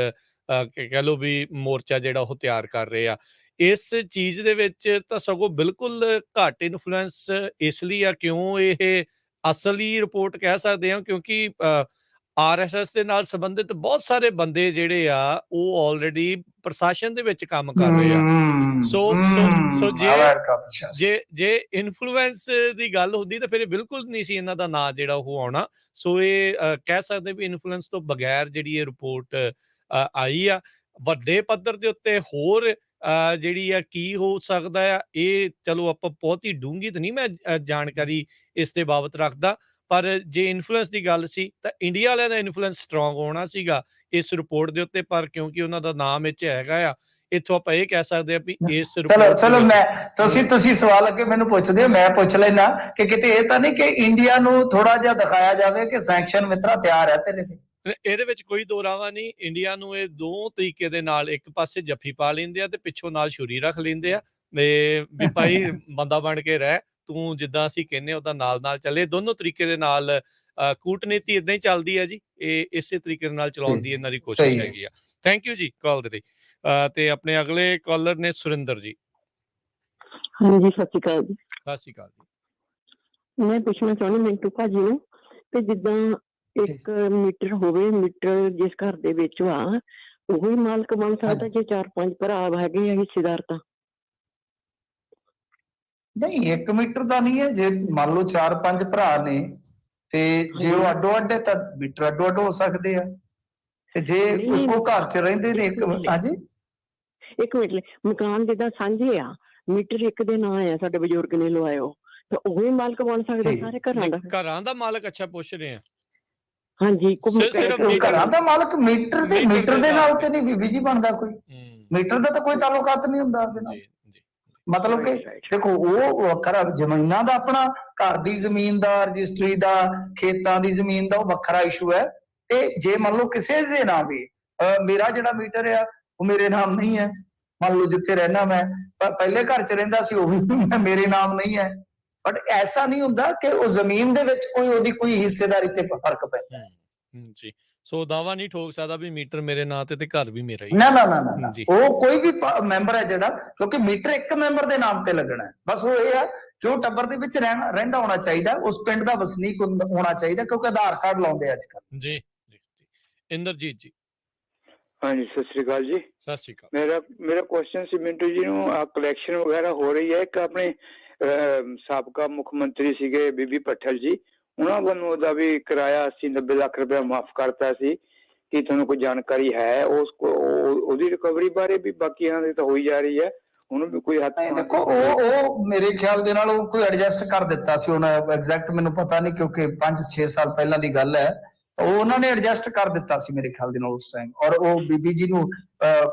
Speaker 1: ਕਹਿ ਲਓ ਵੀ ਮੋਰਚਾ ਜਿਹੜਾ ਉਹ ਤਿਆਰ ਕਰ ਰਹੇ ਆ। ਇਸ ਚੀਜ਼ ਦੇ ਵਿੱਚ ਤਾਂ ਸਗੋਂ ਬਿਲਕੁਲ ਘੱਟ ਇਨਫਲੂਐਂਸ ਇਸ ਲਈ ਆ, ਕਿਉਂ ਇਹ ਅਸਲੀ ਰਿਪੋਰਟ ਕਹਿ ਸਕਦੇ ਹਾਂ, ਕਿਉਂਕਿ RSS ਦੇ ਨਾਲ ਸੰਬੰਧਿਤ ਬਹੁਤ ਸਾਰੇ ਬੰਦੇ ਜਿਹੜੇ ਆ ਉਹ ਆਲਰੇਡੀ ਪ੍ਰਸ਼ਾਸਨ ਦੇ ਵਿੱਚ ਕੰਮ ਕਰ ਰਹੇ ਆ। ਸੋ ਜੇ ਇਨਫਲੂਐਂਸ ਦੀ ਗੱਲ ਹੁੰਦੀ ਤਾਂ ਫਿਰ ਬਿਲਕੁਲ ਨਹੀਂ ਸੀ ਇਹਨਾਂ ਦਾ ਨਾਂ ਜਿਹੜਾ ਉਹ ਆਉਣਾ। ਸੋ ਇਹ ਕਹਿ ਸਕਦੇ ਵੀ ਇਨਫਲੂਐਂਸ ਤੋਂ ਬਗੈਰ ਜਿਹੜੀ ਇਹ ਰਿਪੋਰਟ ਆਈ ਆ। ਵੱਡੇ ਪੱਧਰ ਦੇ ਉੱਤੇ ਹੋਰ ਜਿਹੜੀ ਆ ਕੀ ਹੋ ਸਕਦਾ ਆ, ਇਹ ਚਲੋ ਆਪਾਂ ਬਹੁਤ ਹੀ ਡੂੰਘੀ ਤਾਂ ਨਹੀਂ ਮੈਂ ਜਾਣਕਾਰੀ ਇਸ ਦੇ ਬਾਬਤ ਰੱਖਦਾ, ਪਰ ਜੇ ਇਨਫਲੂਐਂਸ ਦੀ ਗੱਲ ਸੀ ਤਾਂ ਇੰਡੀਆ ਵਾਲਿਆਂ ਦਾ ਇਨਫਲੂਐਂਸ ਸਟਰੋਂਗ ਹੋਣਾ ਸੀਗਾ ਇਸ ਰਿਪੋਰਟ ਦੇ ਉੱਤੇ, ਪਰ ਕਿਉਂਕਿ ਉਹਨਾਂ ਦਾ ਨਾਮ ਵਿੱਚ ਹੈਗਾ ਆ, ਇੱਥੋਂ ਆਪਾਂ ਇਹ ਕਹਿ ਸਕਦੇ ਆ ਵੀ ਇਸ
Speaker 2: ਚਲੋ ਮੈਂ ਤੁਸੀਂ ਸਵਾਲ ਅੱਗੇ ਮੈਨੂੰ ਪੁੱਛਦੇ ਹੋ, ਮੈਂ ਪੁੱਛ ਲੈਣਾ ਕਿ ਕਿਤੇ ਇਹ ਤਾਂ ਨਹੀਂ ਕਿ ਇੰਡੀਆ ਨੂੰ ਥੋੜਾ ਜਿਹਾ ਦਿਖਾਇਆ ਜਾਵੇ ਕਿ ਸੈਂਕਸ਼ਨ ਮਿੱਤਰਾ ਤਿਆਰ ਹੈ ਤੇਰੇ ਤੇ।
Speaker 1: ਇਹਦੇ ਵਿੱਚ ਕੋਈ ਦੋ ਰਾਵਾਂ ਨਹੀਂ। ਇੰਡੀਆ ਨੂੰ ਇਹ ਦੋ ਤਰੀਕੇ ਦੇ ਨਾਲ, ਇੱਕ ਪਾਸੇ ਜੱਫੀ ਪਾ ਲੈਂਦੇ ਆ ਤੇ ਪਿੱਛੋਂ ਨਾਲ ਛੁਰੀ ਰੱਖ ਲੈਂਦੇ ਆ ਵੀ ਭਾਈ ਬੰਦਾ ਬਣ ਕੇ ਰਹਿ, ਤੂੰ ਜਿੱਦਾਂ ਅਸੀਂ ਕਹਿੰਦੇ ਉਹਦਾ ਨਾਲ ਚੱਲੇ। ਦੋਨੋਂ ਤਰੀਕੇ ਦੇ ਨਾਲ ਕੂਟਨੀਤੀ ਇਦਾਂ ਹੀ ਚੱਲਦੀ ਹੈ ਜੀ, ਇਹ ਇਸੇ ਤਰੀਕੇ ਦੇ ਨਾਲ ਚਲਾਉਣ ਦੀ ਇਹਨਾਂ ਦੀ ਕੋਸ਼ਿਸ਼ ਹੈਗੀ ਆ। ਥੈਂਕ ਯੂ ਜੀ ਕਾਲ ਦੇ ਲਈ। ਤੇ ਆਪਣੇ ਅਗਲੇ ਕਾਲਰ ਨੇ ਸੁਰਿੰਦਰ ਜੀ।
Speaker 13: ਹਾਂਜੀ ਸਤਿ ਸ਼੍ਰੀ ਅਕਾਲ ਜੀ।
Speaker 1: ਸਤਿ ਸ਼੍ਰੀ ਅਕਾਲ
Speaker 13: ਜੀ। ਮੈਂ ਪੁੱਛਣਾ ਚਾਹੁੰਦੀ ਮਿੰਟੂ ਭਾਜੀ ਨੂੰ, ਤੇ ਜਿੱਦਾਂ ਇੱਕ ਮੀਟਰ ਹੋਵੇ, ਮੀਟਰ ਜਿਸ ਘਰ ਦੇ ਵਿੱਚ ਆ ਉਹੀ ਮਾਲਕ ਬਣ ਸਕਦਾ ਜੇ 4-5 ਭਰਾ ਹੈਗੇ ਆ ਹਿੱਸੇਦਾਰ? ਤਾਂ
Speaker 2: ਨਹੀਂ, 1 ਮੀਟਰ ਦਾ ਨਹੀਂ ਹੈ। ਜੇ ਮੰਨ ਲਓ 4-5 ਭਰਾ ਨੇ ਤੇ ਜੇ ਉਹ ਅੱਡੋ ਅੱਡ ਤਾਂ ਮੀਟਰ ਅੱਡੋ ਅੱਡ ਹੋ ਸਕਦੇ ਆ। ਤੇ ਜੇ ਇੱਕੋ ਘਰ 'ਚ ਰਹਿੰਦੇ ਨੇ ਹਾਂਜੀ
Speaker 13: ਇੱਕ ਮਿੰਟ, ਮਕਾਨ ਜਿੱਦਾਂ ਸਾਂਝੇ ਆ, ਮੀਟਰ ਇੱਕ ਦੇ ਨਾਂ ਆ, ਸਾਡੇ ਬਜ਼ੁਰਗ ਨੇ ਲਵਾਇਓ, ਤਾਂ ਉਹੀ ਮਾਲਕ ਬਣ ਸਕਦਾ ਸਾਰੇ ਘਰਾਂ ਦਾ?
Speaker 1: ਘਰਾਂ ਦਾ ਮਾਲਕ? ਅੱਛਾ ਪੁੱਛ ਰਹੇ ਆ।
Speaker 13: ਹਾਂਜੀ
Speaker 2: ਘਰਾਂ ਦਾ ਮਾਲਕ ਮੀਟਰ ਦੇ ਨਾਲ ਤੇ ਨਹੀਂ ਬੀਬੀ ਜੀ ਬਣਦਾ ਕੋਈ। ਮੀਟਰ ਦਾ ਤਾਂ ਕੋਈ ਤਾਲੁਕਾਤ ਨਹੀਂ ਹੁੰਦਾ ਉਹਦੇ ਨਾਲ। ਮਤਲਬ ਕਿ ਦੇਖੋ ਉਹ ਵੱਖਰਾ ਜ਼ਮੀਨਾਂ ਦਾ, ਆਪਣਾ ਘਰ ਦੀ ਜ਼ਮੀਨ ਦਾ, ਰਜਿਸਟਰੀ ਦਾ, ਖੇਤਾਂ ਦੀ ਜ਼ਮੀਨ ਦਾ ਉਹ ਵੱਖਰਾ ਇਸ਼ੂ ਹੈ। ਤੇ ਜੇ ਮੰਨ ਲਓ ਕਿਸੇ ਦੇ ਨਾਮ ਵੀ ਮੇਰਾ ਜਿਹੜਾ ਮੀਟਰ ਆ ਉਹ ਮੇਰੇ ਨਾਮ ਨਹੀਂ ਹੈ, ਮੰਨ ਲਓ ਜਿੱਥੇ ਰਹਿਣਾ ਮੈਂ ਪਹਿਲੇ ਘਰ 'ਚ ਰਹਿੰਦਾ ਸੀ, ਉਹ ਵੀ ਮੇਰੇ ਨਾਮ ਨਹੀਂ ਹੈ, ਬਟ ਐਸਾ ਨਹੀਂ ਹੁੰਦਾ ਕਿ ਉਹ ਜ਼ਮੀਨ ਦੇ ਵਿੱਚ ਕੋਈ ਉਹਦੀ ਕੋਈ ਹਿੱਸੇਦਾਰੀ ਤੇ ਫਰਕ ਪੈਂਦਾ ਹੈ।
Speaker 1: ਜੀ, ਸੋ ਦਾਵਾ ਨਹੀਂ ਠੋਕ ਸਕਦਾ ਵੀ ਮੀਟਰ ਮੇਰੇ ਨਾਂ ਤੇ ਘਰ ਵੀ ਮੇਰਾ ਹੀ।
Speaker 2: ਨਾ ਨਾ ਨਾ ਨਾ, ਉਹ ਕੋਈ ਵੀ ਮੈਂਬਰ ਹੈ ਜਿਹੜਾ, ਕਿਉਂਕਿ ਮੀਟਰ ਇੱਕ ਮੈਂਬਰ ਦੇ ਨਾਮ ਤੇ ਲੱਗਣਾ ਹੈ। ਬਸ ਉਹ ਇਹ ਹੈ ਕਿ ਉਹ ਟੱਬਰ ਦੇ ਵਿੱਚ ਰਹਿੰਦਾ ਹੋਣਾ ਚਾਹੀਦਾ, ਉਸ ਪਿੰਡ ਦਾ ਵਸਨੀਕ ਹੋਣਾ ਚਾਹੀਦਾ, ਕਿਉਂਕਿ ਆਧਾਰ ਕਾਰਡ ਲਾਉਂਦੇ ਅੱਜ ਕੱਲ੍ਹ।
Speaker 1: ਜੀ ਇੰਦਰਜੀਤ ਜੀ।
Speaker 14: ਹਾਂਜੀ, ਸਤਿ ਸ੍ਰੀ ਅਕਾਲ ਜੀ।
Speaker 1: ਸਤਿ ਸ੍ਰੀ ਅਕਾਲ।
Speaker 14: ਮੇਰਾ ਕੁਐਸਚਨ ਸੀ ਮਿੰਟੂ ਜੀ ਨੂੰ, ਕਲੈਕਸ਼ਨ ਵਗੈਰਾ ਹੋ ਰਹੀ ਹੈ, ਇੱਕ ਆਪਣੇ ਸਾਬਕਾ ਮੁੱਖ ਮੰਤਰੀ ਸੀਗੇ ਬੀਬੀ ਭੱਠਲ ਜੀ, ਉਹਨਾਂ ਵੱਲੋਂ ਉਹਦਾ ਵੀ ਕਿਰਾਇਆ 80-90 ਲੱਖ ਰੁਪਇਆ ਮਾਫ ਕਰਤਾ ਸੀ, ਕੀ ਤੁਹਾਨੂੰ ਕੋਈ ਜਾਣਕਾਰੀ ਹੈ ਉਹਦੀ ਰਿਕਵਰੀ ਬਾਰੇ? ਵੀ ਬਾਕੀਆਂ ਦੀ ਤਾਂ ਹੋਈ ਜਾ ਰਹੀ ਹੈ, ਉਹਨੂੰ ਵੀ ਕੋਈ ਹੱਥ?
Speaker 2: ਦੇਖੋ ਉਹ ਮੇਰੇ ਖਿਆਲ ਦੇ ਨਾਲ ਉਹ ਕੋਈ ਐਡਜਸਟ ਕਰ ਦਿੱਤਾ ਸੀ, ਉਹਨਾਂ ਐਗਜ਼ੈਕਟ ਮੈਨੂੰ ਪਤਾ ਨਹੀਂ, ਕਿਉਂਕਿ 5-6 ਸਾਲ ਪਹਿਲਾਂ ਦੀ ਗੱਲ ਹੈ। ਉਹ ਉਹਨਾਂ ਨੇ ਐਡਜਸਟ ਕਰ ਦਿੱਤਾ ਸੀ ਮੇਰੇ ਖਿਆਲ ਦੇ ਨਾਲ ਉਸ ਟਾਈਮ, ਔਰ ਉਹ ਬੀਬੀ ਜੀ ਨੂੰ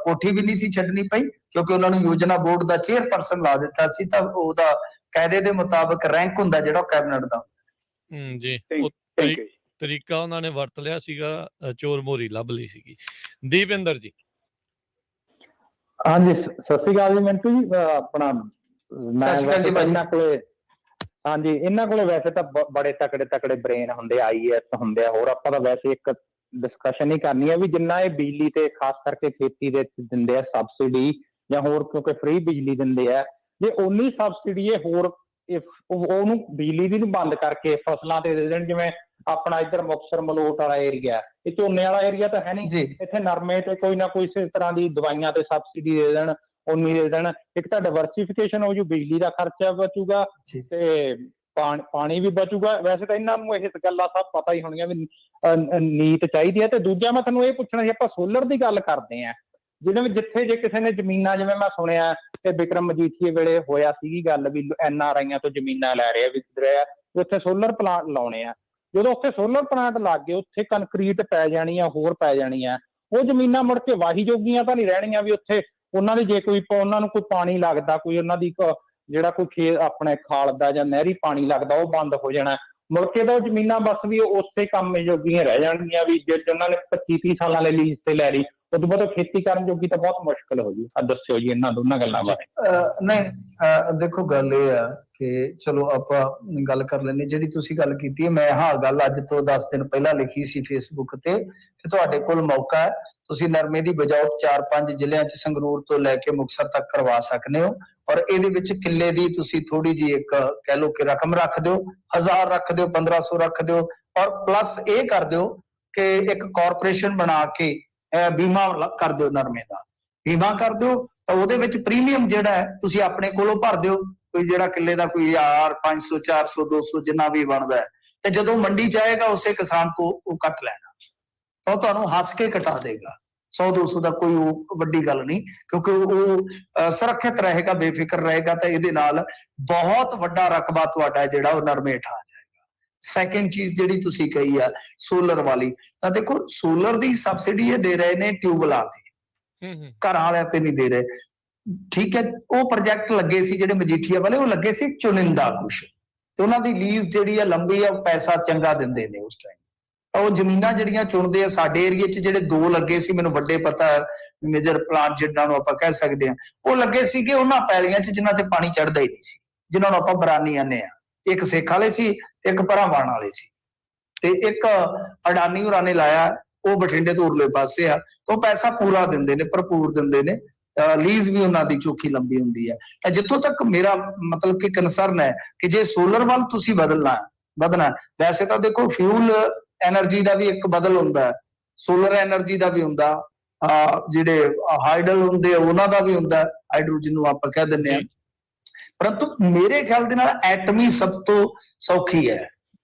Speaker 2: ਕੋਠੀ ਵੀ ਨਹੀਂ ਸੀ ਛੱਡਣੀ ਪਈ, ਕਿਉਂਕਿ ਉਹਨਾਂ ਨੂੰ ਯੋਜਨਾ ਬੋਰਡ ਦਾ ਚੇਅਰਪਰਸਨ ਲਾ ਦਿੱਤਾ ਸੀ, ਤਾਂ ਉਹਦਾ ਕਾਇਦੇ ਦੇ ਮੁਤਾਬਕ ਰੈਂਕ ਹੁੰਦਾ ਜਿਹੜਾ ਕੈਬਨਿਟ ਦਾ।
Speaker 1: ਜੀ, ਉਹ ਤਰੀਕਾ ਉਹਨਾਂ ਨੇ ਵਰਤ ਲਿਆ ਸੀਗਾ, ਚੋਰ ਮੋਰੀ ਲੱਭ ਲਈ ਸੀਗੀ। ਦੀਪਿੰਦਰ ਜੀ।
Speaker 15: ਹਾਂਜੀ, ਸਤਿ ਸ੍ਰੀ ਅਕਾਲ ਜੀ ਮਿੰਟੂ ਜੀ। ਆਪਣਾ ਮੈਂ ਇਹਨਾਂ ਕੋਲੇ, ਹਾਂਜੀ ਇਹਨਾਂ ਕੋਲੇ ਵੈਸੇ ਤਾਂ ਬੜੇ ਤਕੜੇ ਬ੍ਰੇਨ ਹੁੰਦੇ, IAS ਹੁੰਦੇ ਆ, ਹੋਰ ਆਪਾਂ ਤਾਂ ਵੈਸੇ ਇੱਕ ਡਿਸਕਸ਼ਨ ਹੀ ਕਰਨੀ ਹੈ ਵੀ ਜਿੰਨਾ ਇਹ ਬਿਜਲੀ ਤੇ ਖਾਸ ਕਰਕੇ ਖੇਤੀ ਦੇ ਦਿੰਦੇ ਆ ਸਬਸਿਡੀ ਜਾਂ ਹੋਰ, ਕਿਉਂਕਿ ਫ੍ਰੀ ਬਿਜਲੀ ਦਿੰਦੇ ਆ, ਜੇ ਉਨੀ ਸਬਸਿਡੀ ਇਹ ਹੋਰ ਉਹਨੂੰ ਬਿਜਲੀ ਦੀ ਨੂੰ ਬੰਦ ਕਰਕੇ ਫਸਲਾਂ ਤੇ ਦੇ ਦੇਣ, ਜਿਵੇਂ ਆਪਣਾ ਇੱਧਰ ਮੁਕਤਸਰ ਮਲੋਟ ਵਾਲਾ ਏਰੀਆ, ਇਹ ਝੋਨੇ ਵਾਲਾ ਏਰੀਆ ਤਾਂ ਹੈ ਨਹੀਂ, ਇੱਥੇ ਨਰਮੇ ਤੇ ਕੋਈ ਨਾ ਕੋਈ ਇਸੇ ਤਰ੍ਹਾਂ ਦੀ ਦਵਾਈਆਂ ਤੇ ਸਬਸਿਡੀ ਦੇ ਦੇਣ, ਉਨੀ ਦੇ ਦੇਣ, ਇੱਕ ਤਾਂ ਡਾਇਵਰਸੀਫਿਕੇਸ਼ਨ ਹੋ ਜੂ, ਬਿਜਲੀ ਦਾ ਖਰਚਾ ਬਚੂਗਾ ਤੇ ਪਾਣੀ ਵੀ ਬਚੂਗਾ। ਵੈਸੇ ਤਾਂ ਇਹਨਾਂ ਨੂੰ ਇਹ ਗੱਲਾਂ ਸਭ ਪਤਾ ਹੀ ਹੋਣੀਆਂ ਵੀ ਨੀਤ ਚਾਹੀਦੀ ਹੈ। ਤੇ ਦੂਜਾ ਮੈਂ ਤੁਹਾਨੂੰ ਇਹ ਪੁੱਛਣਾ ਸੀ, ਆਪਾਂ ਸੋਲਰ ਦੀ ਗੱਲ ਕਰਦੇ ਹਾਂ, ਜਿਹਦੇ ਜਿੱਥੇ ਜੇ ਕਿਸੇ ਨੇ ਜ਼ਮੀਨਾਂ, ਜਿਵੇਂ ਮੈਂ ਸੁਣਿਆ ਕਿ ਬਿਕਰਮ ਮਜੀਠੀਏ ਵੇਲੇ ਹੋਇਆ ਸੀਗੀ ਗੱਲ ਵੀ NRIਆਂ ਤੋਂ ਜ਼ਮੀਨਾਂ ਲੈ ਰਹੇ ਆ, ਵਿਕ ਰਹੇ ਆ, ਉੱਥੇ ਸੋਲਰ ਪਲਾਂਟ ਲਾਉਣੇ ਆ। ਜਦੋਂ ਉੱਥੇ ਸੋਲਰ ਪਲਾਂਟ ਲੱਗ ਗਏ, ਉੱਥੇ ਕੰਕਰੀਟ ਪੈ ਜਾਣੀ ਆ, ਹੋਰ ਪੈ ਜਾਣੀ ਆ, ਉਹ ਜ਼ਮੀਨਾਂ ਮੁੜ ਕੇ ਵਾਹੀ ਜੋਗੀਆਂ ਤਾਂ ਨਹੀਂ ਰਹਿਣੀਆਂ ਵੀ ਉੱਥੇ ਉਹਨਾਂ ਦੀ ਜੇ ਕੋਈ ਉਹਨਾਂ ਨੂੰ ਕੋਈ ਪਾਣੀ ਲੱਗਦਾ, ਕੋਈ ਉਹਨਾਂ ਦੀ ਜਿਹੜਾ ਕੋਈ ਖੇਤ ਆਪਣੇ ਖਾਲ ਦਾ ਜਾਂ ਨਹਿਰੀ ਪਾਣੀ ਲੱਗਦਾ, ਉਹ ਬੰਦ ਹੋ ਜਾਣਾ, ਮੁੜ ਕੇ ਤਾਂ ਉਹ ਜ਼ਮੀਨਾਂ ਬਸ ਵੀ ਉੱਥੇ ਕੰਮ ਜੋਗੀਆਂ ਰਹਿ ਜਾਣਗੀਆਂ। ਵੀ ਜੇ ਉਹਨਾਂ ਨੇ 25-30 ਸਾਲਾਂ ਲਈ ਲੀਜ਼ ਤੇ ਲੈ ਲਈ, ਉਸ ਤੋਂ ਬਾਅਦ ਖੇਤੀ ਕਰਨ ਜੋਗੀ ਤਾਂ ਬਹੁਤ ਮੁਸ਼ਕਲ ਹੋ ਜੂ। ਦੱਸਿਓ ਜੀ ਇਹਨਾਂ ਦੋਨਾਂ ਗੱਲਾਂ ਬਾਰੇ।
Speaker 2: ਨਹੀਂ, ਦੇਖੋ ਗੱਲ ਇਹ ਆ ਕਿ ਚਲੋ ਆਪਾਂ ਗੱਲ ਕਰ ਲੈਂਦੇ, ਜਿਹੜੀ ਤੁਸੀਂ ਗੱਲ ਕੀਤੀ ਹੈ, ਮੈਂ ਗੱਲ ਅੱਜ ਤੋਂ 10 ਦਿਨ ਪਹਿਲਾਂ ਲਿਖੀ ਸੀ ਫੇਸਬੁੱਕ ਤੇ, ਕਿ ਤੁਹਾਡੇ ਕੋਲ ਮੌਕਾ ਹੈ, ਤੁਸੀਂ ਨਰਮੇ ਦੀ ਬਜਾਉ 4-5 ਜ਼ਿਲ੍ਹਿਆਂ 'ਚ ਸੰਗਰੂਰ ਤੋਂ ਲੈ ਕੇ ਮੁਕਤਸਰ ਤੱਕ ਕਰਵਾ ਸਕਦੇ ਹੋ, ਔਰ ਇਹਦੇ ਵਿੱਚ ਕਿੱਲੇ ਦੀ ਤੁਸੀਂ ਥੋੜੀ ਜਿਹੀ ਇੱਕ ਕਹਿ ਲਓ ਕਿ ਰਕਮ ਰੱਖ ਦਿਓ, 1000 ਰੱਖ ਦਿਓ, 1500 ਰੱਖ ਦਿਓ, ਔਰ ਪਲੱਸ ਇਹ ਕਰ ਦਿਓ ਕਿ ਇੱਕ ਕਾਰਪੋਰੇਸ਼ਨ ਬਣਾ ਕੇ ਬੀਮਾ ਕਰ ਦਿਓ, ਨਰਮੇ ਦਾ ਬੀਮਾ ਕਰ ਦਿਓ, ਤਾਂ ਉਹਦੇ ਵਿੱਚ ਪ੍ਰੀਮੀਅਮ ਜਿਹੜਾ ਹੈ ਤੁਸੀਂ ਆਪਣੇ ਕੋਲੋਂ ਭਰ ਦਿਓ, ਕੋਈ ਜਿਹੜਾ ਕਿੱਲੇ ਦਾ ਕੋਈ 1000, 500, 400, 200 ਜਿੰਨਾ ਵੀ ਬਣਦਾ ਹੈ, ਤੇ ਜਦੋਂ ਮੰਡੀ ਜਾਏਗਾ ਉਸੇ ਕਿਸਾਨ ਕੋ ਉਹ ਕੱਟ ਲੈਣਾ, ਤਾਂ ਉਹ ਤੁਹਾਨੂੰ ਹੱਸ ਕੇ ਕਟਾ ਦੇਗਾ। 100-200 ਦਾ ਕੋਈ ਵੱਡੀ ਗੱਲ ਨਹੀਂ, ਕਿਉਂਕਿ ਉਹ ਸੁਰੱਖਿਅਤ ਰਹੇਗਾ, ਬੇਫਿਕਰ ਰਹੇਗਾ, ਤਾਂ ਇਹਦੇ ਨਾਲ ਬਹੁਤ ਵੱਡਾ ਰਕਬਾ ਤੁਹਾਡਾ ਜਿਹੜਾ ਉਹ ਨਰਮੇ ਹੇਠ ਆ ਜਾਏਗਾ। ਸੈਕਿੰਡ ਚੀਜ਼ ਜਿਹੜੀ ਤੁਸੀਂ ਕਹੀ ਆ ਸੋਲਰ ਵਾਲੀ, ਤਾਂ ਦੇਖੋ ਸੋਲਰ ਦੀ ਸਬਸਿਡੀ ਇਹ ਦੇ ਰਹੇ ਨੇ ਟਿਊਬਵੈੱਲਾਂ ਤੇ, ਘਰਾਂ ਵਾਲਿਆਂ ਤੇ ਨਹੀਂ ਦੇ ਰਹੇ। ਠੀਕ ਹੈ, ਉਹ ਪ੍ਰੋਜੈਕਟ ਲੱਗੇ ਸੀ ਜਿਹੜੇ ਮਜੀਠੀਆ ਵਾਲੇ, ਉਹ ਲੱਗੇ ਸੀ ਚੁਣਿੰਦਾ ਕੁਛ, ਤੇ ਉਹਨਾਂ ਦੀ ਲੀਜ਼ ਜਿਹੜੀ ਆ ਲੰਬੀ ਆ, ਪੈਸਾ ਚੰਗਾ ਦਿੰਦੇ ਨੇ ਉਸ ਟਾਈਮ, ਤਾਂ ਉਹ ਜ਼ਮੀਨਾਂ ਜਿਹੜੀਆਂ ਚੁਣਦੇ ਆ। ਸਾਡੇ ਏਰੀਏ 'ਚ ਜਿਹੜੇ 2 ਲੱਗੇ ਸੀ, ਮੈਨੂੰ ਵੱਡੇ ਪਤਾ, ਮੇਜਰ ਪਲਾਂਟ ਜਿਨ੍ਹਾਂ ਨੂੰ ਆਪਾਂ ਕਹਿ ਸਕਦੇ ਹਾਂ, ਉਹ ਲੱਗੇ ਸੀਗੇ ਉਹਨਾਂ ਪੈਲੀਆਂ 'ਚ ਜਿਨ੍ਹਾਂ ਤੇ ਪਾਣੀ ਚੜ੍ਹਦਾ ਹੀ ਨਹੀਂ ਸੀ, ਜਿਨ੍ਹਾਂ ਨੂੰ ਆਪਾਂ ਬਰਾਨੀ ਆਨੇ ਆ। ਇੱਕ ਸਿੱਖ ਵਾਲੇ ਸੀ, ਇੱਕ ਭਰਾਵਾਨ ਵਾਲੇ ਸੀ, ਤੇ ਇੱਕ ਅਡਾਨੀ ਹੋਰਾਂ ਨੇ ਲਾਇਆ, ਉਹ ਬਠਿੰਡੇ ਤੋਂ ਉਰਲੇ ਪਾਸੇ ਆ, ਤਾਂ ਉਹ ਪੈਸਾ ਪੂਰਾ ਦਿੰਦੇ ਨੇ, ਭਰਪੂਰ ਦਿੰਦੇ ਨੇ, ਲੀਜ਼ ਵੀ ਉਹਨਾਂ ਦੀ ਚੋਖੀ ਲੰਬੀ ਹੁੰਦੀ ਹੈ। ਤਾਂ ਜਿੱਥੋਂ ਤੱਕ ਮੇਰਾ ਮਤਲਬ ਕਿ ਕੰਸਰਨ ਹੈ ਕਿ ਜੇ ਸੋਲਰ ਵੱਲ ਤੁਸੀਂ ਵਧਣਾ, ਵੈਸੇ ਤਾਂ ਦੇਖੋ ਫਿਊਲ ਐਨਰਜੀ ਦਾ ਵੀ ਇੱਕ ਬਦਲ ਹੁੰਦਾ ਹੈ, ਸੋਲਰ ਐਨਰਜੀ ਦਾ ਵੀ ਹੁੰਦਾ, ਜਿਹੜੇ ਹਾਈਡਲ ਹੁੰਦੇ ਆ ਉਹਨਾਂ ਦਾ ਵੀ ਹੁੰਦਾ, ਹਾਈਡਰੋਜਨ ਨੂੰ ਆਪਾਂ ਕਹਿ ਦਿੰਦੇ ਹਾਂ, ਪਰੰਤੂ ਮੇਰੇ ਖਿਆਲ ਦੇ ਨਾਲ ਐਟਮੀ ਸਭ ਤੋਂ ਸੌਖੀ ਹੈ,